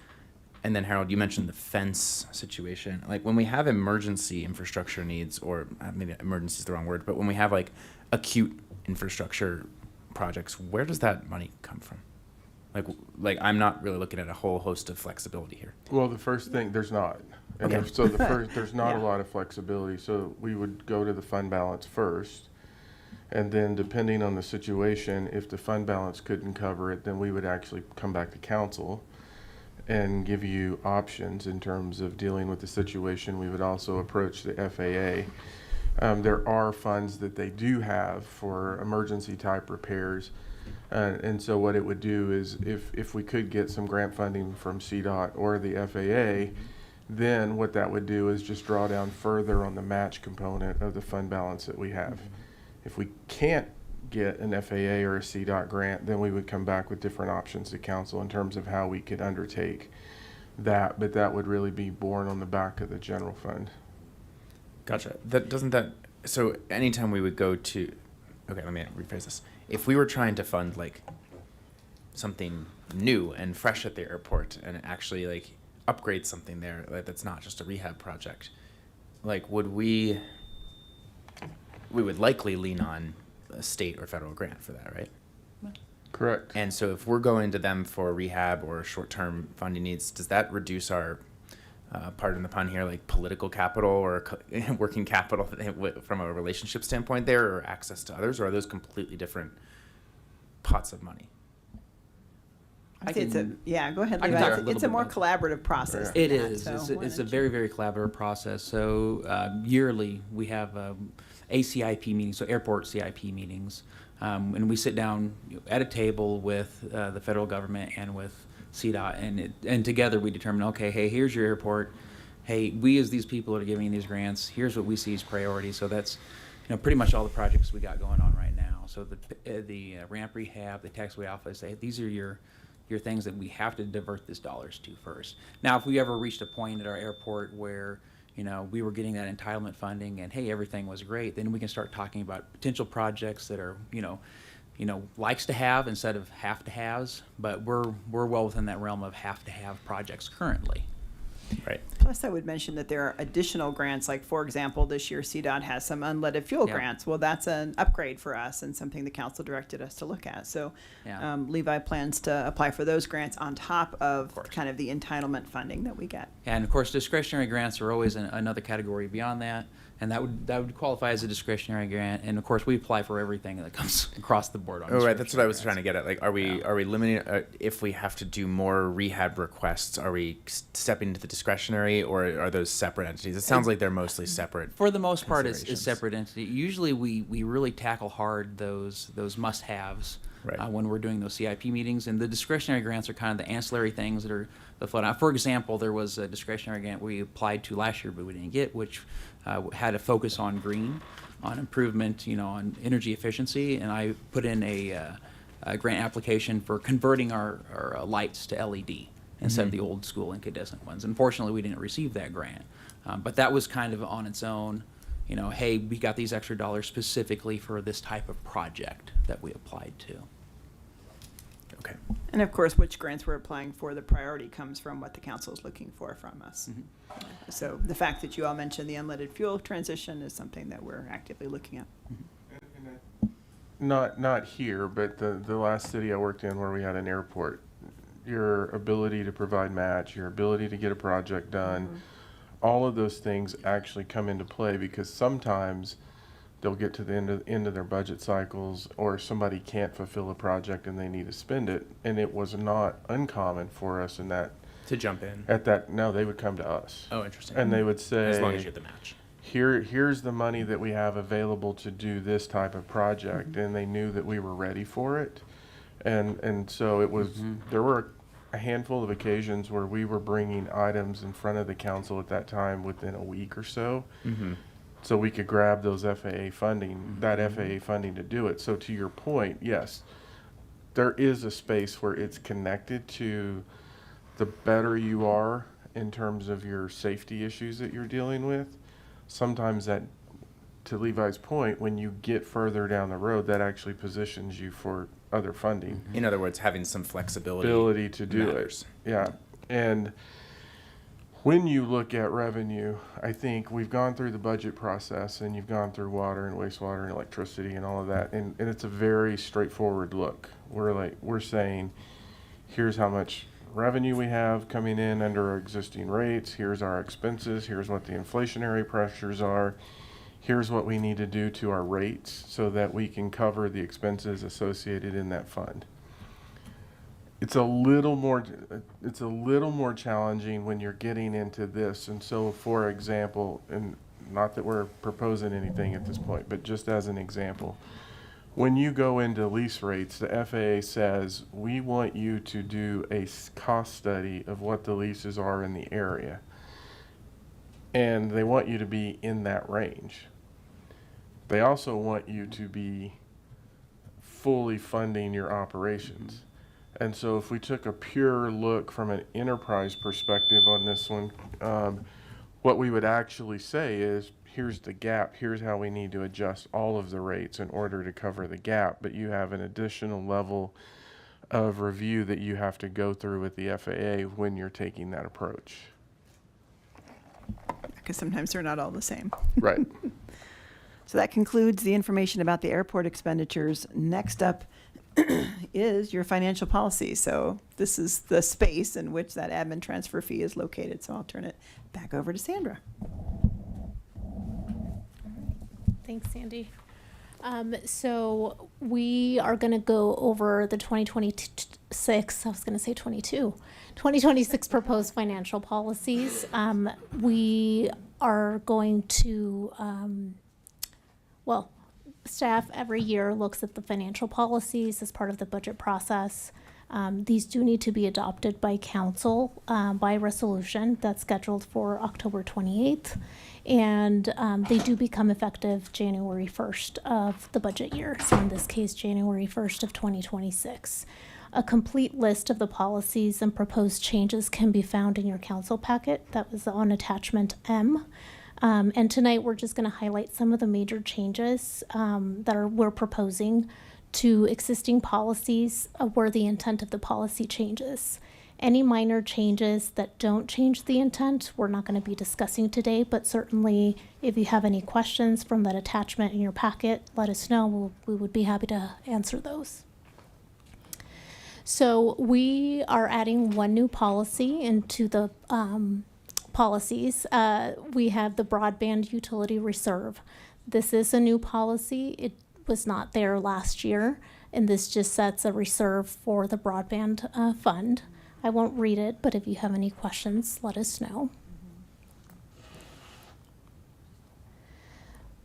and then Harold, you mentioned the fence situation. Like when we have emergency infrastructure needs, or maybe emergency is the wrong word, but when we have like acute infrastructure projects, where does that money come from? Like I'm not really looking at a whole host of flexibility here. Well, the first thing, there's not. And Okay. so there's not a lot of flexibility. So we would go to the fund balance first. And then depending on the situation, if the fund balance couldn't cover it, then we would actually come back to council and give you options in terms of dealing with the situation. We would also approach the FAA. There are funds that they do have for emergency type repairs. And so what it would do is if we could get some grant funding from CDOT or the FAA, then what that would do is just draw down further on the match component of the fund balance that we have. If we can't get an FAA or a CDOT grant, then we would come back with different options to council in terms of how we could undertake that, but that would really be borne on the back of the general fund. Gotcha. So anytime we would go to, okay, let me rephrase this. If we were trying to fund like something new and fresh at the airport and actually like upgrade something there, like that's not just a rehab project, like we would likely lean on a state or federal grant for that, right? Correct. And so if we're going to them for rehab or short-term funding needs, does that reduce our, pardon the pun here, like political capital or working capital from a relationship standpoint there, or access to others, or are those completely different pots of money? Go ahead, I can Levi. talk a little It's a bit more about collaborative process. It than that, is. so It's a very, very collaborative process. So yearly, we have ACIP meetings, so airport CIP meetings. And we sit down at a table with the federal government and with CDOT, and together we determine, okay, hey, here's your airport. Hey, we as these people are giving these grants, here's what we see as priority. So that's pretty much all the projects we got going on right now. So the ramp rehab, the taxiway alpha, say these are your things that we have to divert this dollars to first. Now, if we ever reached a point at our airport where we were getting that entitlement funding and hey, everything was great, then we can start talking about potential projects that are likes to have instead of have to haves. But we're well within that realm of have to have projects currently. Right. Plus, I would mention that there are additional grants, like, for example, this year CDOT has some unleaded fuel Yeah. grants. Well, that's an upgrade for us and something the council directed us to look at. So Yeah. Levi plans to apply for those grants on top of kind of the entitlement funding that we get. And of course, discretionary grants are always another category beyond that, and that would qualify as a discretionary grant. And of course, we apply for everything that comes across the board. On Oh, right. That's what I discretionary was trying to get at. Like, are we limiting if we have to do more rehab requests? Are we stepping into the discretionary, or are those separate entities? It sounds like they're mostly separate. For the most part, it's considerations. separate entity. Usually, we really tackle hard those must-haves Right. when we're doing those CIP meetings, and the discretionary grants are kind of the ancillary things that are the float out. For example, there was a discretionary grant we applied to last year, but we didn't get, which had a focus on green, on improvement, on energy efficiency, and I put in a grant application for converting our lights to LED instead of the old school incandescent ones. Unfortunately, we didn't receive that grant, but that was kind of on its own. Hey, we got these extra dollars specifically for this type of project that we applied to. Okay. And of course, which grants we're applying for, the priority comes from what the council is looking for from us. So the fact that you all mentioned the unleaded fuel transition is something that we're actively looking at. Not here, but the last city I worked in where we had an airport, your ability to provide match, your ability to get a project done, all of those things actually come into play, because sometimes they'll get to the end of their budget cycles, or somebody can't fulfill a project and they need to spend it. And it was not uncommon for us in that To jump in. no, they would come to us. Oh, interesting. And they would say, As long as you get the match. here's the money that we have available to do this type of project, and they knew that we were ready for it. And so it was, there were a handful of occasions where we were bringing items in front of the council at that time within a week or so. So we could grab those FAA funding, that FAA funding to do it. So to your point, yes, there is a space where it's connected to the better you are in terms of your safety issues that you're dealing with. Sometimes that, to Levi's point, when you get further down the road, that actually positions you for other funding. In other words, having some flexibility. Ability to do matters. it. Yeah. And when you look at revenue, I think we've gone through the budget process, and you've gone through water and wastewater and electricity and all of that. And it's a very straightforward look. We're saying, here's how much revenue we have coming in under our existing rates. Here's our expenses. Here's what the inflationary pressures are. Here's what we need to do to our rates so that we can cover the expenses associated in that fund. It's a little more challenging when you're getting into this. And so, for example, and not that we're proposing anything at this point, but just as an example, when you go into lease rates, the FAA says, we want you to do a cost study of what the leases are in the area. And they want you to be in that range. They also want you to be fully funding your operations. And so if we took a pure look from an enterprise perspective on this one, what we would actually say is, here's the gap, here's how we need to adjust all of the rates in order to cover the gap, but you have an additional level of review that you have to go through with the FAA when you're taking that approach. Because sometimes they're not all the same. Right. So that concludes the information about the airport expenditures. Next up is your financial policy. So this is the space in which that admin transfer fee is located. So I'll turn it back over to Sandra. Thanks, Sandy. So we are going to go over the 2026, I was going to say 2026 proposed financial policies. We are going to, staff every year looks at the financial policies as part of the budget process. These do need to be adopted by council by resolution that's scheduled for October 28th. And they do become effective January 1st of the budget year. So in this case, January 1st of 2026. A complete list of the policies and proposed changes can be found in your council packet. That was on attachment M. And tonight we're just going to highlight some of the major changes that we're proposing to existing policies where the intent of the policy changes. Any minor changes that don't change the intent, we're not going to be discussing today, but certainly if you have any questions from that attachment in your packet, let us know. We would be happy to answer those. So we are adding one new policy into the policies. We have the broadband utility reserve. This is a new policy. It was not there last year, and this just sets a reserve for the broadband fund. I won't read it, but if you have any questions, let us know.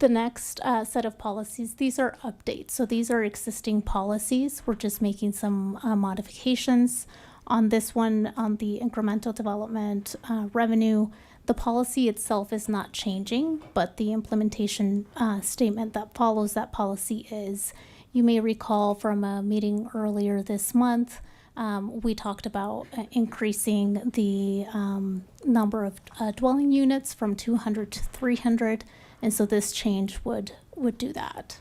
The next set of policies, these are updates. So these are existing policies. We're just making some modifications. On this one, on the incremental development revenue, the policy itself is not changing, but the implementation statement that follows that policy is. You may recall from a meeting earlier this month, we talked about increasing the number of dwelling units from 200 to 300, and so this change would do that.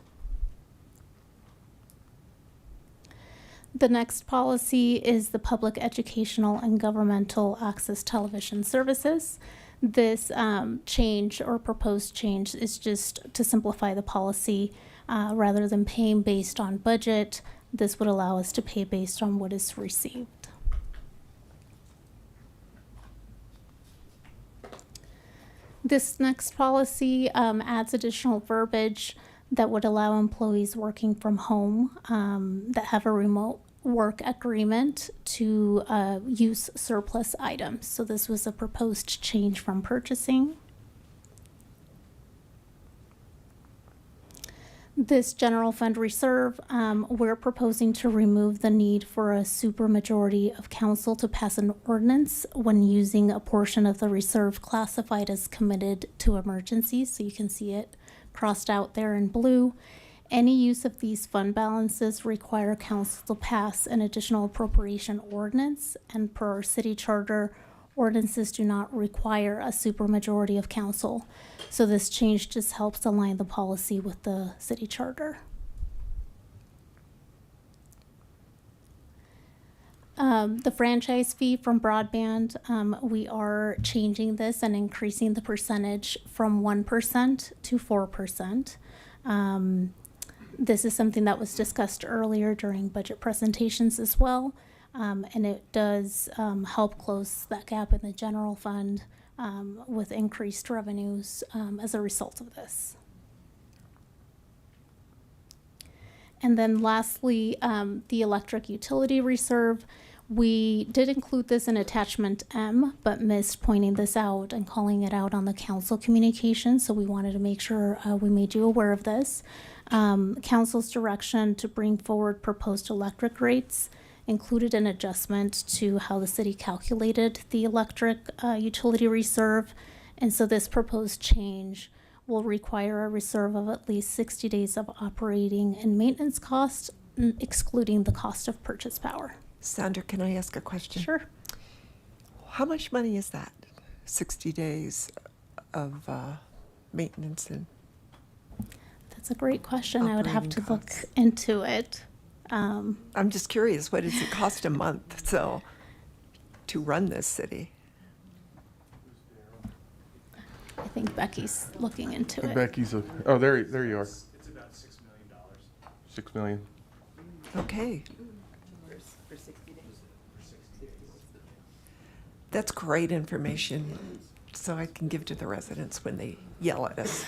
The next policy is the public educational and governmental access television services. This change or proposed change is just to simplify the policy. Rather than paying based on budget, this would allow us to pay based on what is received. This next policy adds additional verbiage that would allow employees working from home that have a remote work agreement to use surplus items. So this was a proposed change from purchasing. This general fund reserve, we're proposing to remove the need for a supermajority of council to pass an ordinance when using a portion of the reserve classified as committed to emergencies. So you can see it crossed out there in blue. Any use of these fund balances require council to pass an additional appropriation ordinance, and per our city charter, ordinances do not require a supermajority of council. So this change just helps align the policy with the city charter. The franchise fee from broadband, we are changing this and increasing the percentage from 1% to 4%. This is something that was discussed earlier during budget presentations as well. And it does help close that gap in the general fund with increased revenues as a result of this. And then lastly, the electric utility reserve. We did include this in attachment M, but missed pointing this out and calling it out on the council communication. So we wanted to make sure we made you aware of this. Council's direction to bring forward proposed electric rates included an adjustment to how the city calculated the electric utility reserve. And so this proposed change will require a reserve of at least 60 days of operating and maintenance costs, excluding the cost of purchase power. Sandra, can I ask a question? Sure. How much money is that? 60 days of maintenance and That's a great question. I would have to operating look costs. into it. I'm just curious, what does it cost a month to run this city? I think Becky's looking into it. Becky's, oh, there you are. It's about $6 million. 6 million. Okay. That's great information, so I can give to the residents when they yell at us.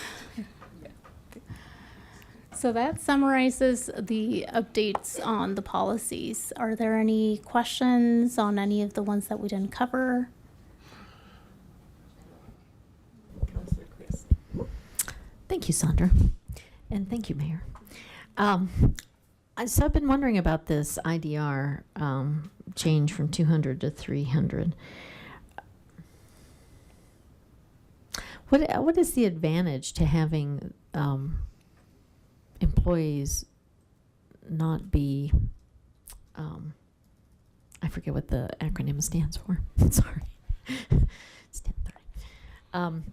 So that summarizes the updates on the policies. Are there any questions on any of the ones that we didn't cover? Thank you, Sandra. And thank you, Mayor. So I've been wondering about this IDR change from 200 to 300. What is the advantage to having employees not be, I forget what the acronym stands for. Sorry. It's 10:30.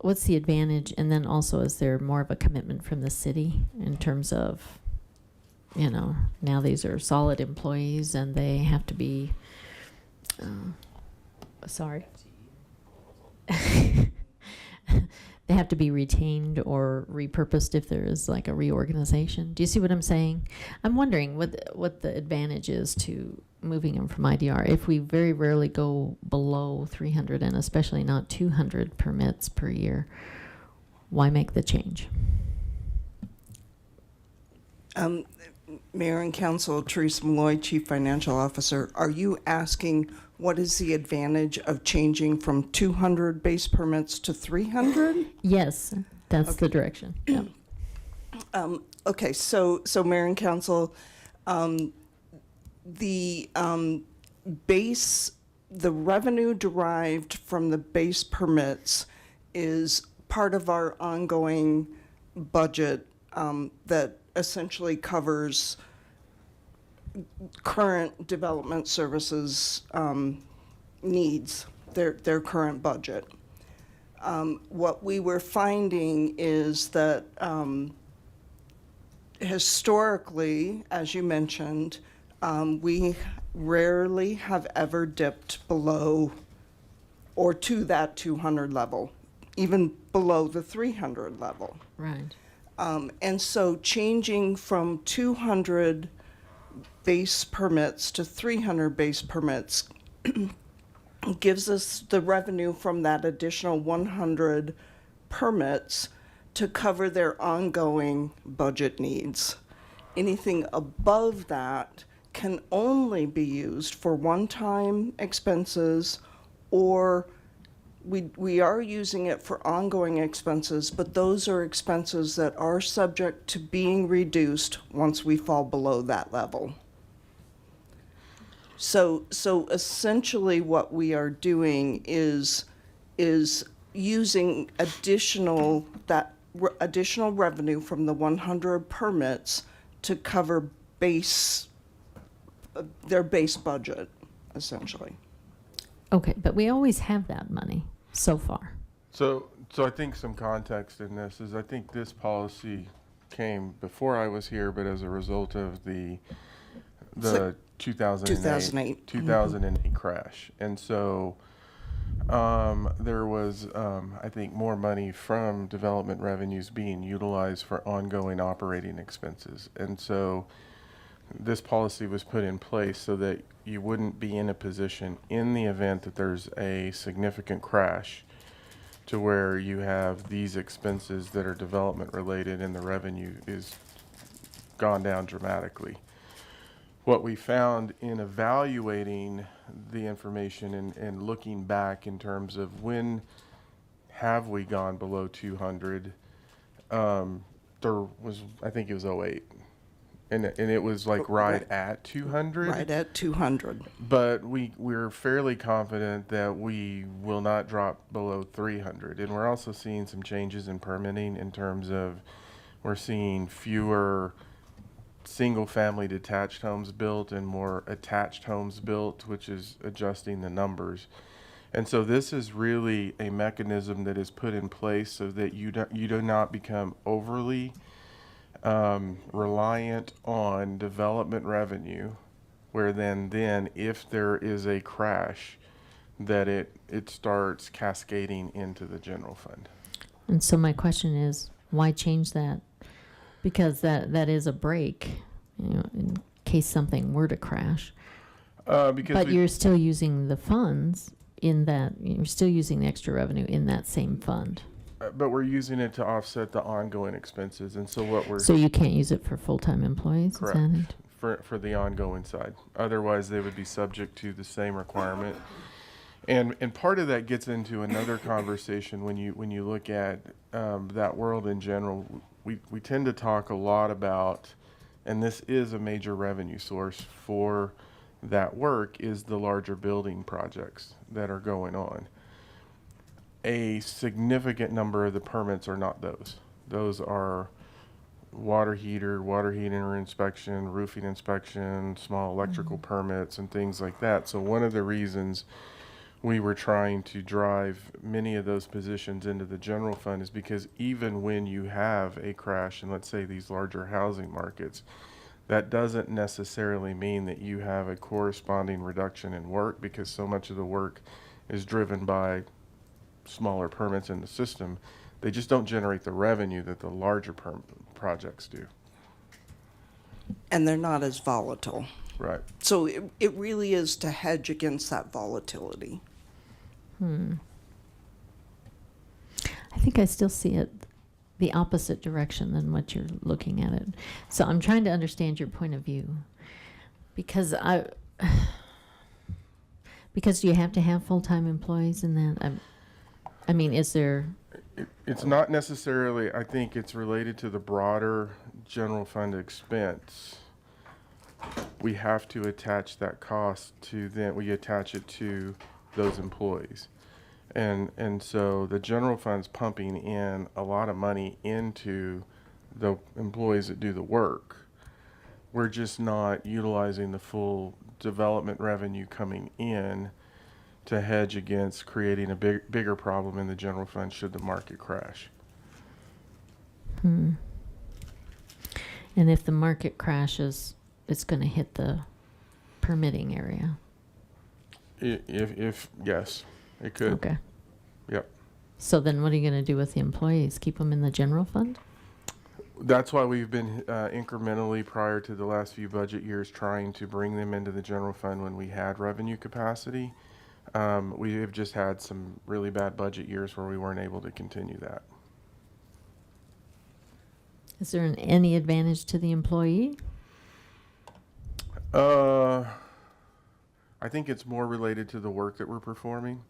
What's the advantage? And then also, is there more of a commitment from the city in terms of you know, now these are solid employees and they have to be, sorry. They have to be retained or repurposed if there is like a reorganization. Do you see what I'm saying? I'm wondering what the advantage is to moving them from IDR if we very rarely go below 300 and especially not 200 permits per year. Why make the change? Mayor and Council, Therese Malloy, Chief Financial Officer, are you asking what is the advantage of changing from 200 base permits to 300? Yes, that's the direction. Yeah. Okay, so Mayor and Council, the revenue derived from the base permits is part of our ongoing budget that essentially covers current development services needs, their current budget. What we were finding is that historically, as you mentioned, we rarely have ever dipped below or to that 200 level, even below the 300 level. Right. And so changing from 200 base permits to 300 base permits gives us the revenue from that additional 100 permits to cover their ongoing budget needs. Anything above that can only be used for one-time expenses, or we are using it for ongoing expenses, but those are expenses that are subject to being reduced once we fall below that level. So essentially what we are doing is using additional revenue from the 100 permits to cover their base budget, essentially. Okay, but we always have that money so far. So I think some context in this is I think this policy came before I was here, but as a result of the 2008 crash. And so there was, I think, more money from development revenues being utilized for ongoing operating expenses. And so this policy was put in place so that you wouldn't be in a position in the event that there's a significant crash to where you have these expenses that are development related and the revenue is gone down dramatically. What we found in evaluating the information and looking back in terms of when have we gone below 200, there was, I think it was 08. And it was like right at 200. Right at 200. But we're fairly confident that we will not drop below 300. And we're also seeing some changes in permitting in terms of we're seeing fewer single-family detached homes built and more attached homes built, which is adjusting the numbers. And so this is really a mechanism that is put in place so that you do not become overly reliant on development revenue, where then if there is a crash, that it starts cascading into the general fund. And so my question is, why change that? Because that is a break, you know, in case something were to crash. But you're still using the funds in that, you're still using the extra revenue in that same fund. But we're using it to offset the ongoing expenses, and so what we're... So you can't use it for full-time employees? Is that Correct, it? for the ongoing side. Otherwise, they would be subject to the same requirement. And part of that gets into another conversation when you look at that world in general. We tend to talk a lot about, and this is a major revenue source for that work, is the larger building projects that are going on. A significant number of the permits are not those. Those are water heater inspection, roofing inspection, small electrical permits, and things like that. So one of the reasons we were trying to drive many of those positions into the general fund is because even when you have a crash in, let's say, these larger housing markets, That doesn't necessarily mean that you have a corresponding reduction in work, because so much of the work is driven by smaller permits in the system. They just don't generate the revenue that the larger projects do. And they're not as volatile. Right. So it really is to hedge against that volatility. I think I still see it the opposite direction than what you're looking at it. So I'm trying to understand your point of view, because because you have to have full-time employees in that. I mean, is there? It's not necessarily, I think it's related to the broader general fund expense. We have to attach that cost to then, we attach it to those employees. And so the general fund's pumping in a lot of money into the employees that do the work. We're just not utilizing the full development revenue coming in to hedge against creating a bigger problem in the general fund should the market crash. And if the market crashes, it's going to hit the permitting area. If yes, it could. Okay. Yep. So then what are you going to do with the employees? Keep them in the general fund? That's why we've been incrementally, prior to the last few budget years, trying to bring them into the general fund when we had revenue capacity. We have just had some really bad budget years where we weren't able to continue that. Is there any advantage to the employee? I think it's more related to the work that we're performing,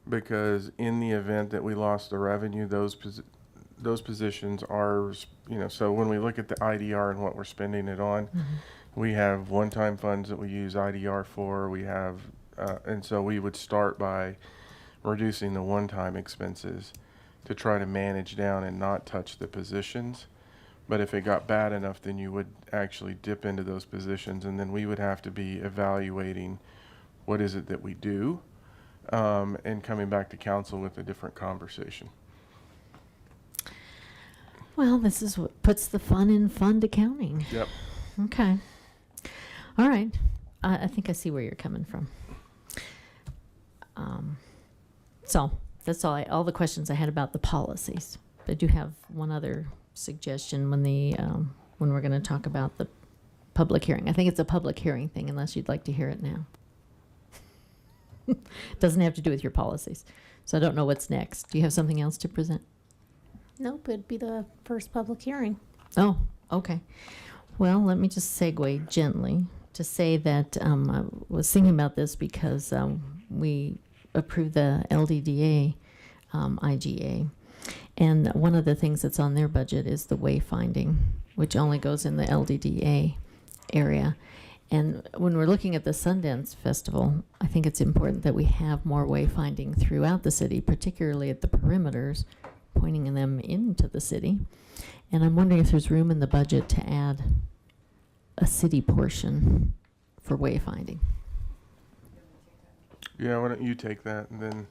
because in the event that we lost the revenue, those positions are, so when we look at the IDR and what we're spending it on, we have one-time funds that we use IDR for. We have, and so we would start by reducing the one-time expenses to try to manage down and not touch the positions. But if it got bad enough, then you would actually dip into those positions, and then we would have to be evaluating what is it that we do, and coming back to council with a different conversation. Well, this is what puts the fun in fund accounting. Yep. Okay. All right. I think I see where you're coming from. So that's all the questions I had about the policies. But I do have one other suggestion when we're going to talk about the public hearing. I think it's a public hearing thing, unless you'd like to hear it now. Doesn't have to do with your policies. So I don't know what's next. Do you have something else to present? Nope, it'd be the first public hearing. Oh, okay. Well, let me just segue gently to say that I was thinking about this because we approved the LDDA IGA. And one of the things that's on their budget is the wayfinding, which only goes in the LDDA area. And when we're looking at the Sundance Festival, I think it's important that we have more wayfinding throughout the city, particularly at the perimeters, pointing them into the city. And I'm wondering if there's room in the budget to add a city portion for wayfinding. Yeah, why don't you take that, and then.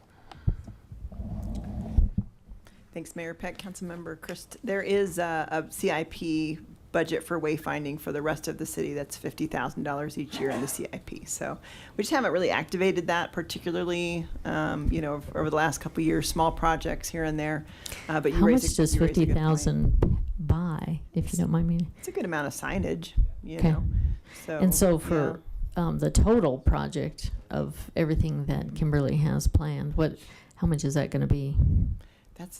Thanks, Mayor Peck, Councilmember Christ. There is a CIP budget for wayfinding for the rest of the city. That's $50,000 each year in the CIP. So we just haven't really activated that, particularly, over the last couple of years, small projects here and there. But you How raise much a- does you raise a good point. 50,000 buy, if you don't mind me? It's a good amount of signage, you Okay. know. So, And so for the total project of everything that Kimberly has planned, how much is that going to be?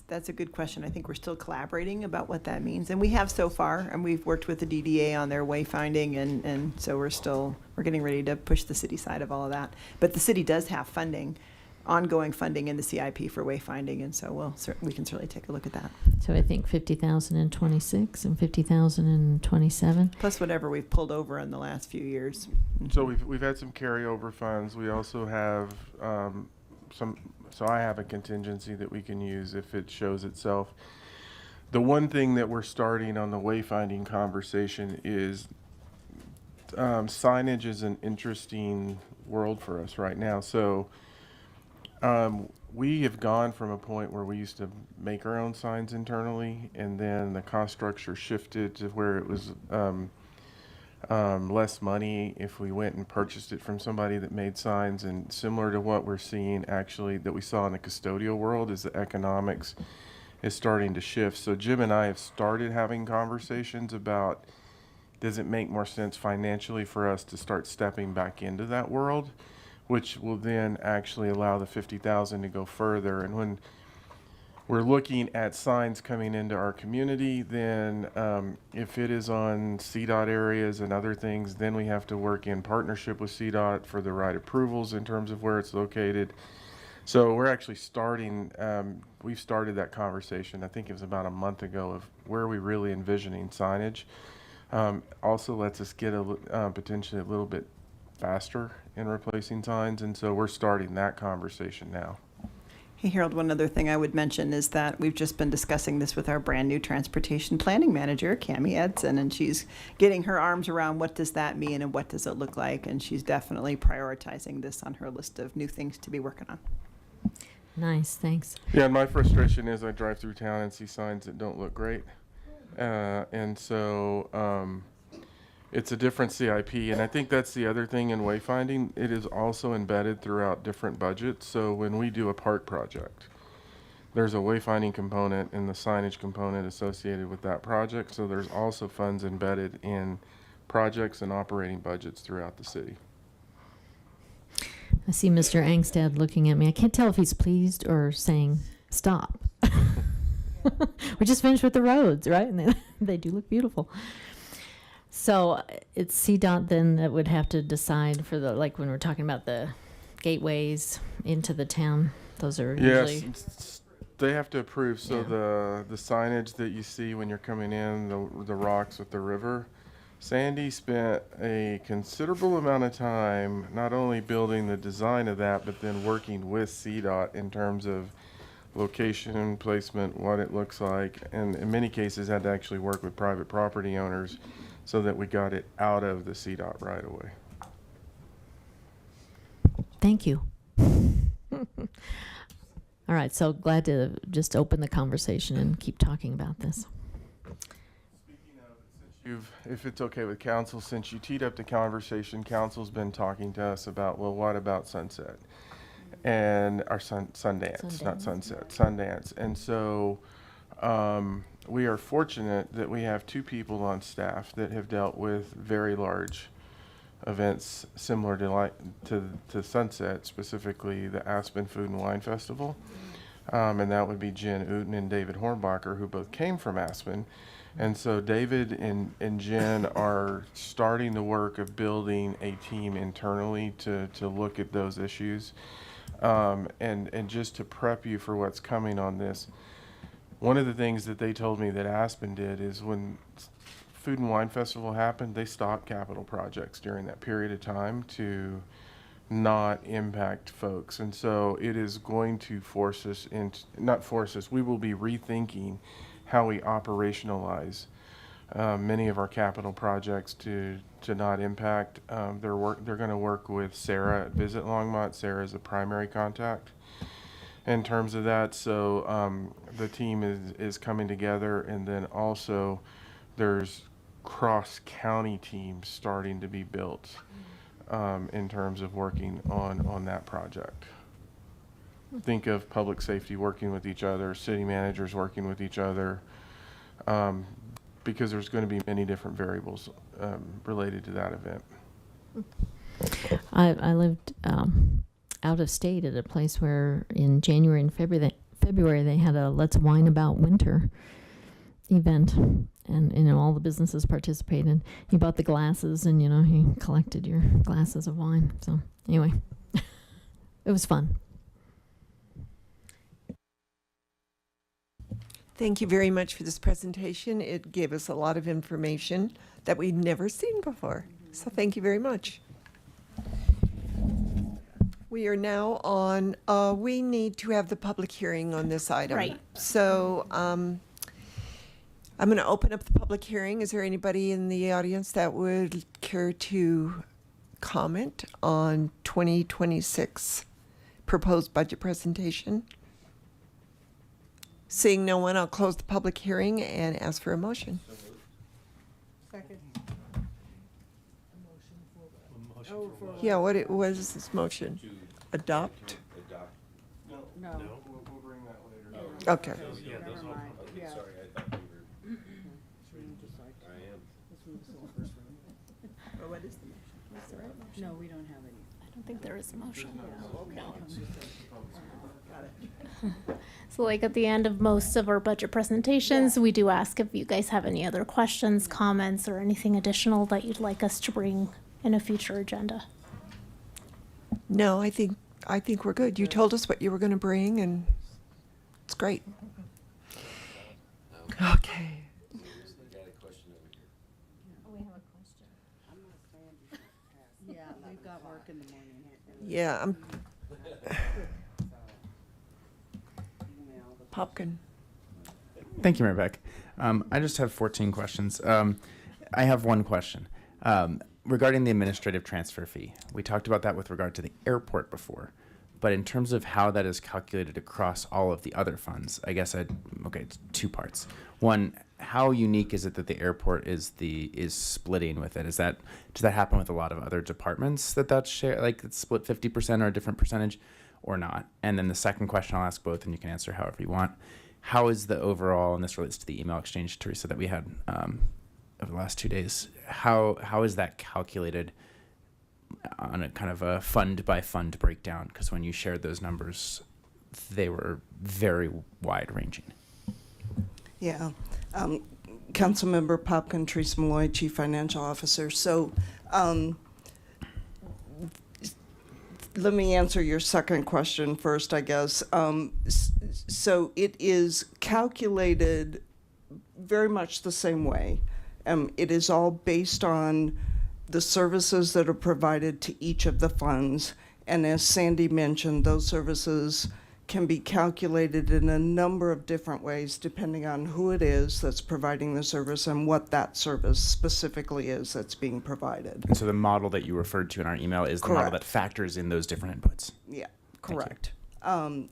That's a good question. I think we're still collaborating about what that means. And we have so far, and we've worked with the DDA on their wayfinding, and so we're getting ready to push the city side of all of that. But the city does have funding, ongoing funding in the CIP for wayfinding, and so we can certainly take a look at that. So I think 50,000 in 26 and 50,000 in 27. Plus whatever we've pulled over in the last few years. So we've had some carryover funds. We also have so I have a contingency that we can use if it shows itself. The one thing that we're starting on the wayfinding conversation is signage is an interesting world for us right now. So we have gone from a point where we used to make our own signs internally, and then the cost structure shifted to where it was less money if we went and purchased it from somebody that made signs. And similar to what we're seeing actually that we saw in the custodial world is the economics is starting to shift. So Jim and I have started having conversations about, does it make more sense financially for us to start stepping back into that world, which will then actually allow the 50,000 to go further. And when we're looking at signs coming into our community, then if it is on CDOT areas and other things, then we have to work in partnership with CDOT for the right approvals in terms of where it's located. So we're actually starting, we've started that conversation, I think it was about a month ago, of where are we really envisioning signage. Also lets us get potentially a little bit faster in replacing signs, and so we're starting that conversation now. Hey, Harold, one other thing I would mention is that we've just been discussing this with our brand new transportation planning manager, Cammie Edson, and she's getting her arms around what does that mean and what does it look like, and she's definitely prioritizing this on her list of new things to be working on. Nice, thanks. Yeah, and my frustration is I drive through town and see signs that don't look great. And so it's a different CIP. And I think that's the other thing in wayfinding. It is also embedded throughout different budgets. So when we do a park project, there's a wayfinding component and the signage component associated with that project. So there's also funds embedded in projects and operating budgets throughout the city. I see Mr. Angstad looking at me. I can't tell if he's pleased or saying, stop. We just finished with the roads, right? And they do look beautiful. So it's CDOT then that would have to decide for the, like when we're talking about the gateways into the town, those are usually. Yes, they have to approve. So the signage that you see when you're coming in, the rocks with the river, Sandy spent a considerable amount of time not only building the design of that, but then working with CDOT in terms of location, placement, what it looks like, and in many cases had to actually work with private property owners so that we got it out of the CDOT right away. Thank you. All right, so glad to just open the conversation and keep talking about this. If it's okay with council, since you teed up the conversation, council's been talking to us about, well, what about Sunset? And our Sundance, not Sunset, Sundance. And so we are fortunate that we have two people on staff that have dealt with very large events similar to Sunset, specifically the Aspen Food and Wine Festival. And that would be Jen Uten and David Hornbacher, who both came from Aspen. And so David and Jen are starting the work of building a team internally to look at those issues. And just to prep you for what's coming on this, one of the things that they told me that Aspen did is when Food and Wine Festival happened, they stopped capital projects during that period of time to not impact folks. And so it is going to force us not force us, we will be rethinking how we operationalize many of our capital projects to not impact their work. They're going to work with Sarah at Visit Longmont. Sarah is a primary contact in terms of that. So the team is coming together, and then also there's cross-county teams starting to be built in terms of working on that project. Think of public safety working with each other, city managers working with each other, because there's going to be many different variables related to that event. I lived out of state at a place where in January and February they had a Let's Wine About Winter event, and all the businesses participated. You bought the glasses, and you collected your glasses of wine. So anyway, it was fun. Thank you very much for this presentation. It gave us a lot of information that we'd never seen before. So thank you very much. We are now on, we need to have the public hearing on this item. Right. So I'm going to open up the public hearing. Is there anybody in the audience that would care to comment on 2026 proposed budget presentation? Seeing no one, I'll close the public hearing and ask for a motion. Second. Yeah, what is this motion? Adopt? No. No. We'll bring that later. Okay. Yeah, those Never mind. Yeah. sorry, I thought we were. I am. What is the motion? No, we don't have any. I don't think there is a motion. No. Got it. So like at the end of most of our budget presentations, we do ask if you guys have any other questions, comments, or anything additional that you'd like us to bring in a future agenda. No, I think we're good. You told us what you were going to bring, and it's great. Okay. Yeah, we've got work in the morning. Yeah, Popkin. Thank you, Mayor Beck. I just have 14 questions. I have one question. Regarding the administrative transfer fee, we talked about that with regard to the airport before, but in terms of how that is calculated across all of the other funds, I guess it's two parts. One, how unique is it that the airport is splitting with it? Does that happen with a lot of other departments that's share, like it's split 50% or a different percentage or not? And then the second question I'll ask both, and you can answer however you want. How is the overall, and this relates to the email exchange, Teresa, that we had over the last 2 days, how is that calculated on a kind of a fund by fund breakdown? Because when you shared those numbers, they were very wide ranging. Yeah. Councilmember Popkin, Teresa Malloy, Chief Financial Officer. So let me answer your second question first, I guess. So it is calculated very much the same way. It is all based on the services that are provided to each of the funds. And as Sandy mentioned, those services can be calculated in a number of different ways depending on who it is that's providing the service and what that service specifically is that's being provided. And so the model that you referred to in our email is the model that factors in those different inputs. Yeah, correct. And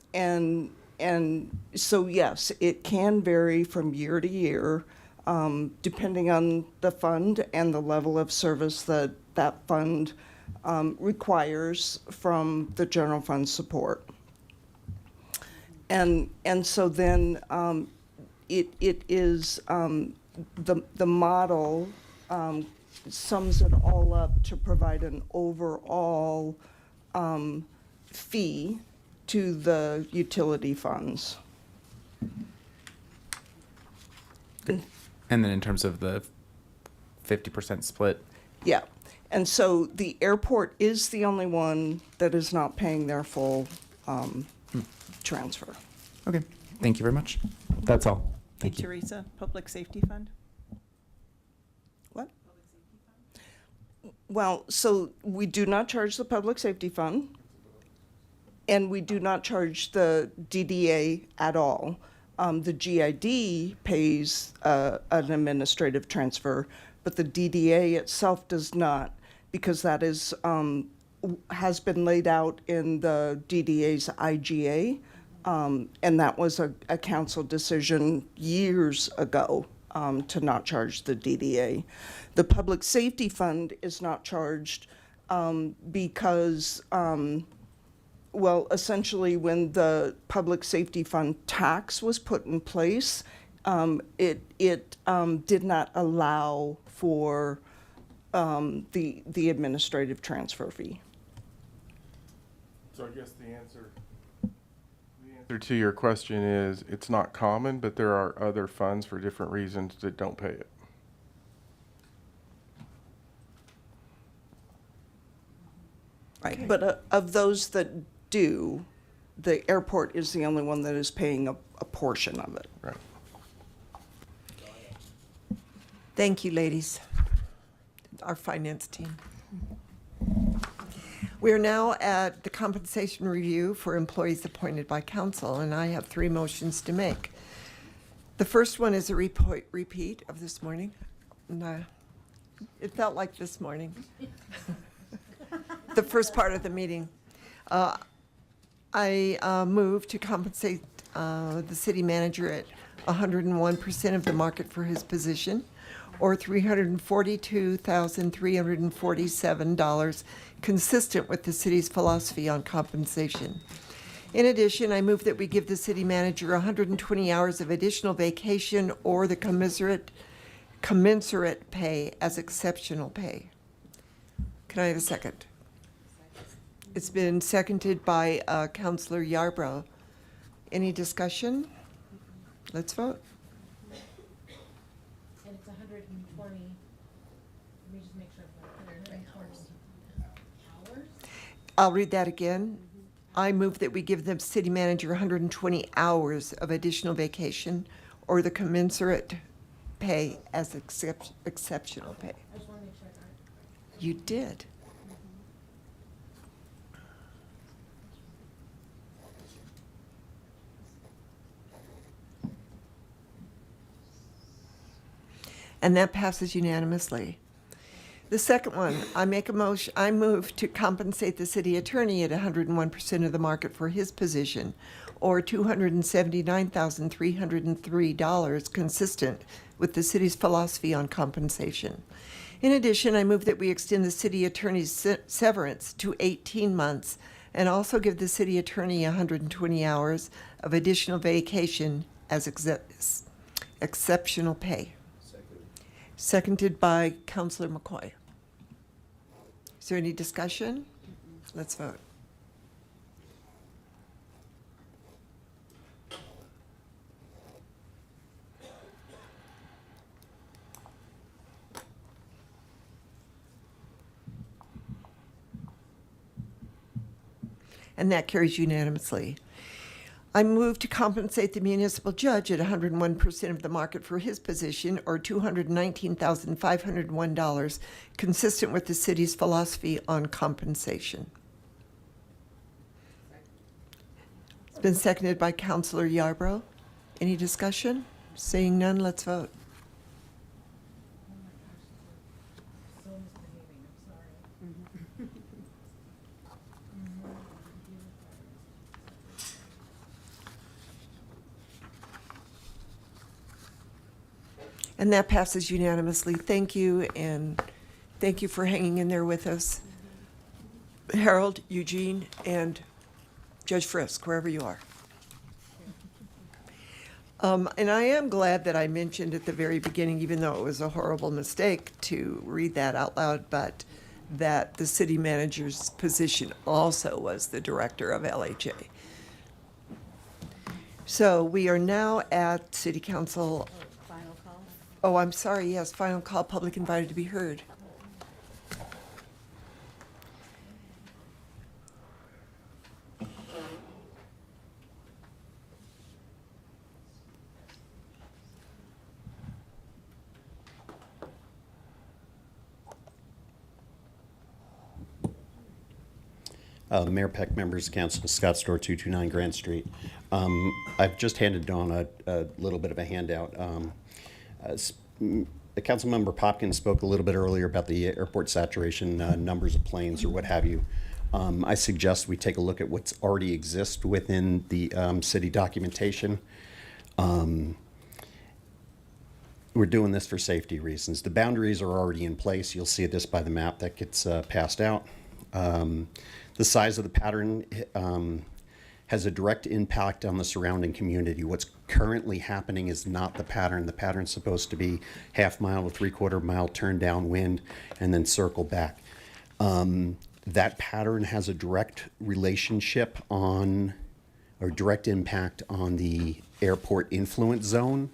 so yes, it can vary from year to year, depending on the fund and the level of service that that fund requires from the general fund support. And so then it is the model sums it all up to provide an overall fee to the utility funds. And then in terms of the 50% split? Yeah. And so the airport is the only one that is not paying their full transfer. Okay. Thank you very much. That's all. Thank you. Teresa, Public Safety Fund? What? Well, so we do not charge the Public Safety Fund, and we do not charge the DDA at all. The GID pays an administrative transfer, but the DDA itself does not, because that is has been laid out in the DDA's IGA, and that was a council decision years ago to not charge the DDA. The Public Safety Fund is not charged because well, essentially, when the Public Safety Fund tax was put in place, it did not allow for the administrative transfer fee. So I guess the answer to your question is it's not common, but there are other funds for different reasons that don't pay it. Right, but of those that do, the airport is the only one that is paying a portion of it. Right. Thank you, ladies, our finance team. We are now at the compensation review for employees appointed by council, and I have 3 motions to make. The first one is a repeat of this morning. And, it felt like this morning. The first part of the meeting. I move to compensate the city manager at 101% of the market for his position, or $342,347, consistent with the city's philosophy on compensation. In addition, I move that we give the city manager 120 hours of additional vacation or the commensurate pay as exceptional pay. Can I have a second? It's been seconded by Councilor Yarbrough. Any discussion? Let's vote. And it's 120, let me just make sure, 120 hours? I'll read that again. I move that we give the city manager 120 hours of additional vacation or the commensurate pay as exceptional pay. I just want to make sure I got it. You did. And that passes unanimously. The second one, I move to compensate the city attorney at 101% of the market for his position, or $279,303, consistent with the city's philosophy on compensation. In addition, I move that we extend the city attorney's severance to 18 months and also give the city attorney 120 hours of additional vacation as exceptional pay. Seconded by Councilor McCoy. Is there any discussion? Let's vote. And that carries unanimously. I move to compensate the municipal judge at 101% of the market for his position, or $219,501, consistent with the city's philosophy on compensation. It's been seconded by Councilor Yarbrough. Any discussion? Seeing none, let's vote. And that passes unanimously. Thank you, and thank you for hanging in there with us. Harold, Eugene, and Judge Frisk, wherever you are. And I am glad that I mentioned at the very beginning, even though it was a horrible mistake to read that out loud, but that the city manager's position also was the director of LHA. So we are now at City Council. Oh, I'm sorry, yes, final call, public invited to be heard. Mayor Peck, members of council, Scott Storr, 229 Grant Street. I've just handed Dawn a little bit of a handout. The Councilmember Popkins spoke a little bit earlier about the airport saturation numbers of planes or what have you. I suggest we take a look at what's already exists within the city documentation. We're doing this for safety reasons. The boundaries are already in place. You'll see this by the map that gets passed out. The size of the pattern has a direct impact on the surrounding community. What's currently happening is not the pattern. The pattern's supposed to be half mile to 3/4 mile turn downwind and then circle back. That pattern has a direct relationship on, or direct impact on the airport influence zone,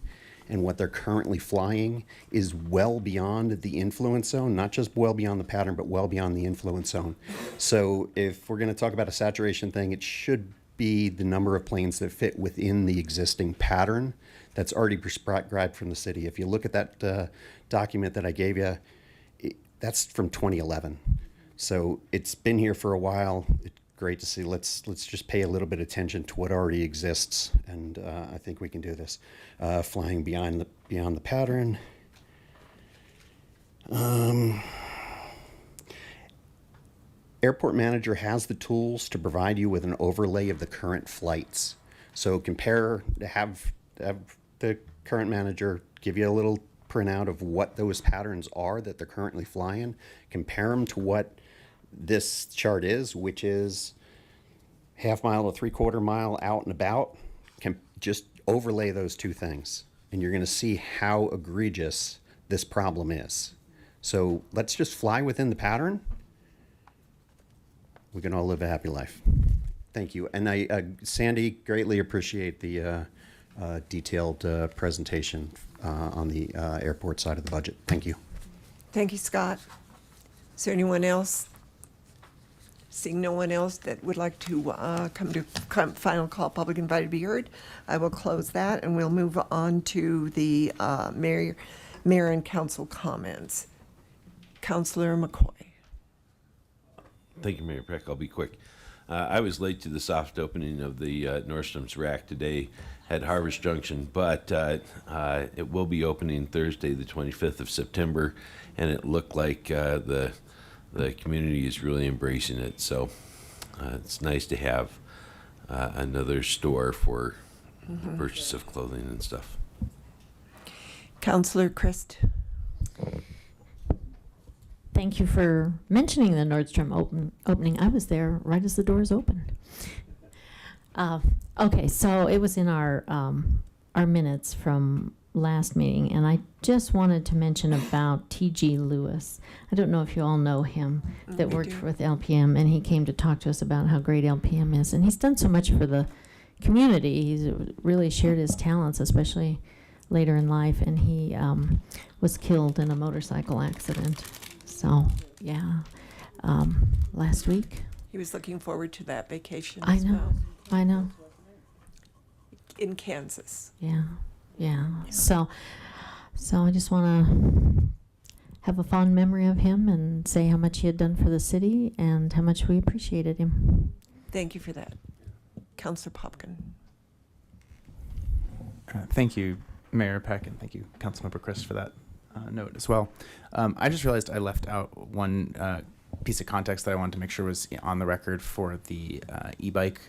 and what they're currently flying is well beyond the influence zone, not just well beyond the pattern, but well beyond the influence zone. So if we're gonna talk about a saturation thing, it should be the number of planes that fit within the existing pattern that's already prescribed from the city. If you look at that document that I gave you, that's from 2011. So it's been here for a while. It's great to see. Let's just pay a little bit of attention to what already exists, and I think we can do this. Flying beyond the pattern. Airport manager has the tools to provide you with an overlay of the current flights. So have the current manager give you a little printout of what those patterns are that they're currently flying, compare them to what this chart is, which is half mile to 3/4 mile out and about, can just overlay those two things, and you're going to see how egregious this problem is. So let's just fly within the pattern. We can all live a happy life. Thank you. And Sandy, greatly appreciate the detailed presentation on the airport side of the budget. Thank you. Thank you, Scott. Is there anyone else? Seeing no one else that would like to come to final call, public invited to be heard, I will close that, and we'll move on to the mayor and council comments. Councilor McCoy. Thank you, Mayor Peck. I'll be quick. I was late to the soft opening of the Nordstrom's rack today at Harvest Junction, but it will be opening Thursday, the 25th of September, and it looked like the community is really embracing it. So it's nice to have another store for the purchase of clothing and stuff. Councilor Christ. Thank you for mentioning the Nordstrom opening. I was there right as the doors opened. Okay, so it was in our minutes from last meeting, and I just wanted to mention about T.G. Lewis. I don't know if you all know him, that we worked do. with LPM, and he came to talk to us about how great LPM is, and he's done so much for the community. He's really shared his talents, especially later in life, and he was killed in a motorcycle accident. So, yeah, last week. He was looking forward to that vacation I as know, well. I know. In Kansas. Yeah, yeah. So I just want to have a fond memory of him and say how much he had done for the city and how much we appreciated him. Thank you for that. Councilor Popkin. Thank you, Mayor Peck, and thank you, Councilmember Chris, for that note as well. I just realized I left out one piece of context that I wanted to make sure was on the record for the e-bike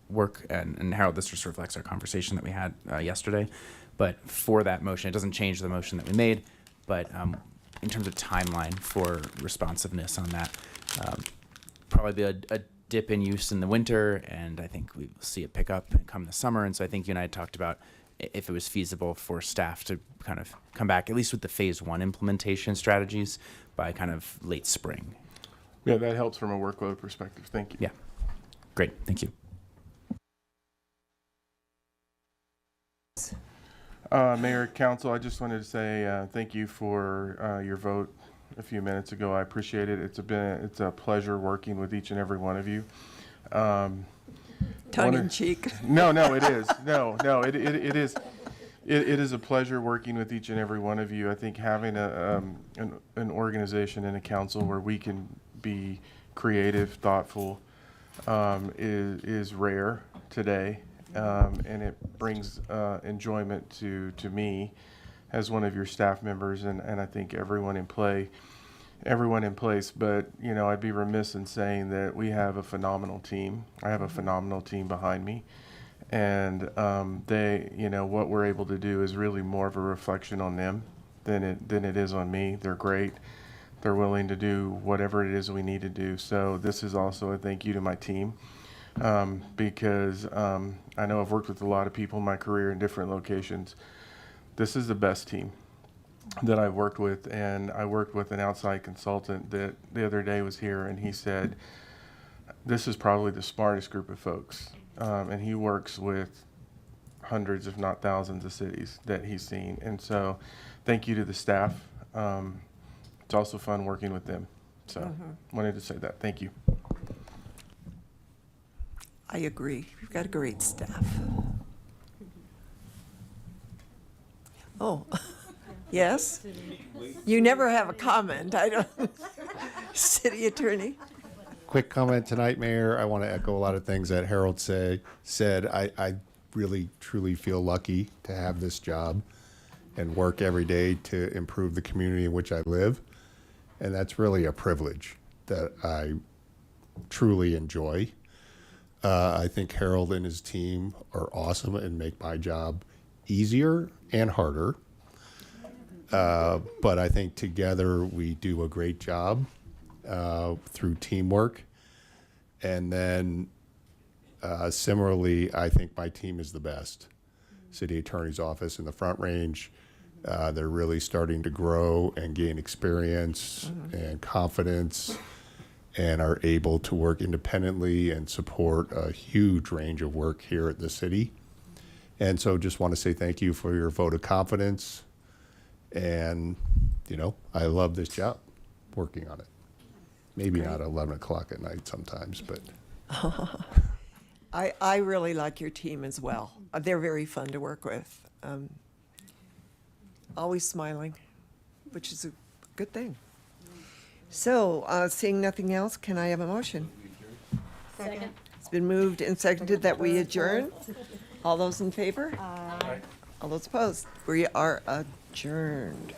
work, and how this just reflects our conversation that we had yesterday. But for that motion, it doesn't change the motion that we made, but in terms of timeline for responsiveness on that, probably be a dip in use in the winter, and I think we will see it pick up come the summer. And so I think you and I had talked about if it was feasible for staff to kind of come back, at least with the phase 1 implementation strategies, by kind of late spring. Yeah, that helps from a workload perspective. Thank you. Yeah. Great. Thank you. Mayor, Council, I just wanted to say thank you for your vote a few minutes ago. I appreciate it. It's a pleasure working with each and every one of you. Tongue in cheek. No, it is. No, it is. It is a pleasure working with each and every one of you. I think having an organization and a council where we can be creative, thoughtful, is rare today, and it brings enjoyment to me as one of your staff members, and I think everyone in place. But I'd be remiss in saying that we have a phenomenal team. I have a phenomenal team behind me, and what we're able to do is really more of a reflection on them than it is on me. They're great. They're willing to do whatever it is we need to do. So this is also a thank you to my team, because I know I've worked with a lot of people in my career in different locations. This is the best team that I've worked with, and I worked with an outside consultant that the other day was here, and he said, this is probably the smartest group of folks, and he works with hundreds, if not thousands, of cities that he's seen. And so thank you to the staff. It's also fun working with them. So wanted to say that. Thank you. I agree. We've got a great staff. Oh, yes? You never have a comment. I don't. City Attorney. Quick comment tonight, Mayor. I want to echo a lot of things that Harold said. I really, truly feel lucky to have this job and work every day to improve the community in which I live. And that's really a privilege that I truly enjoy. I think Harold and his team are awesome and make my job easier and harder. But I think together we do a great job through teamwork. And then similarly, I think my team is the best. City Attorney's Office in the Front Range, they're really starting to grow and gain experience and confidence and are able to work independently and support a huge range of work here at the city. And so just want to say thank you for your vote of confidence. And, you know, I love this job, working on it. Maybe not 11 o'clock at night sometimes, but. I really like your team as well. They're very fun to work with. Always smiling, which is a good thing. So, seeing nothing else, can I have a motion? Second. It's been moved and seconded that we adjourn. All those in favor? All those opposed? We are adjourned.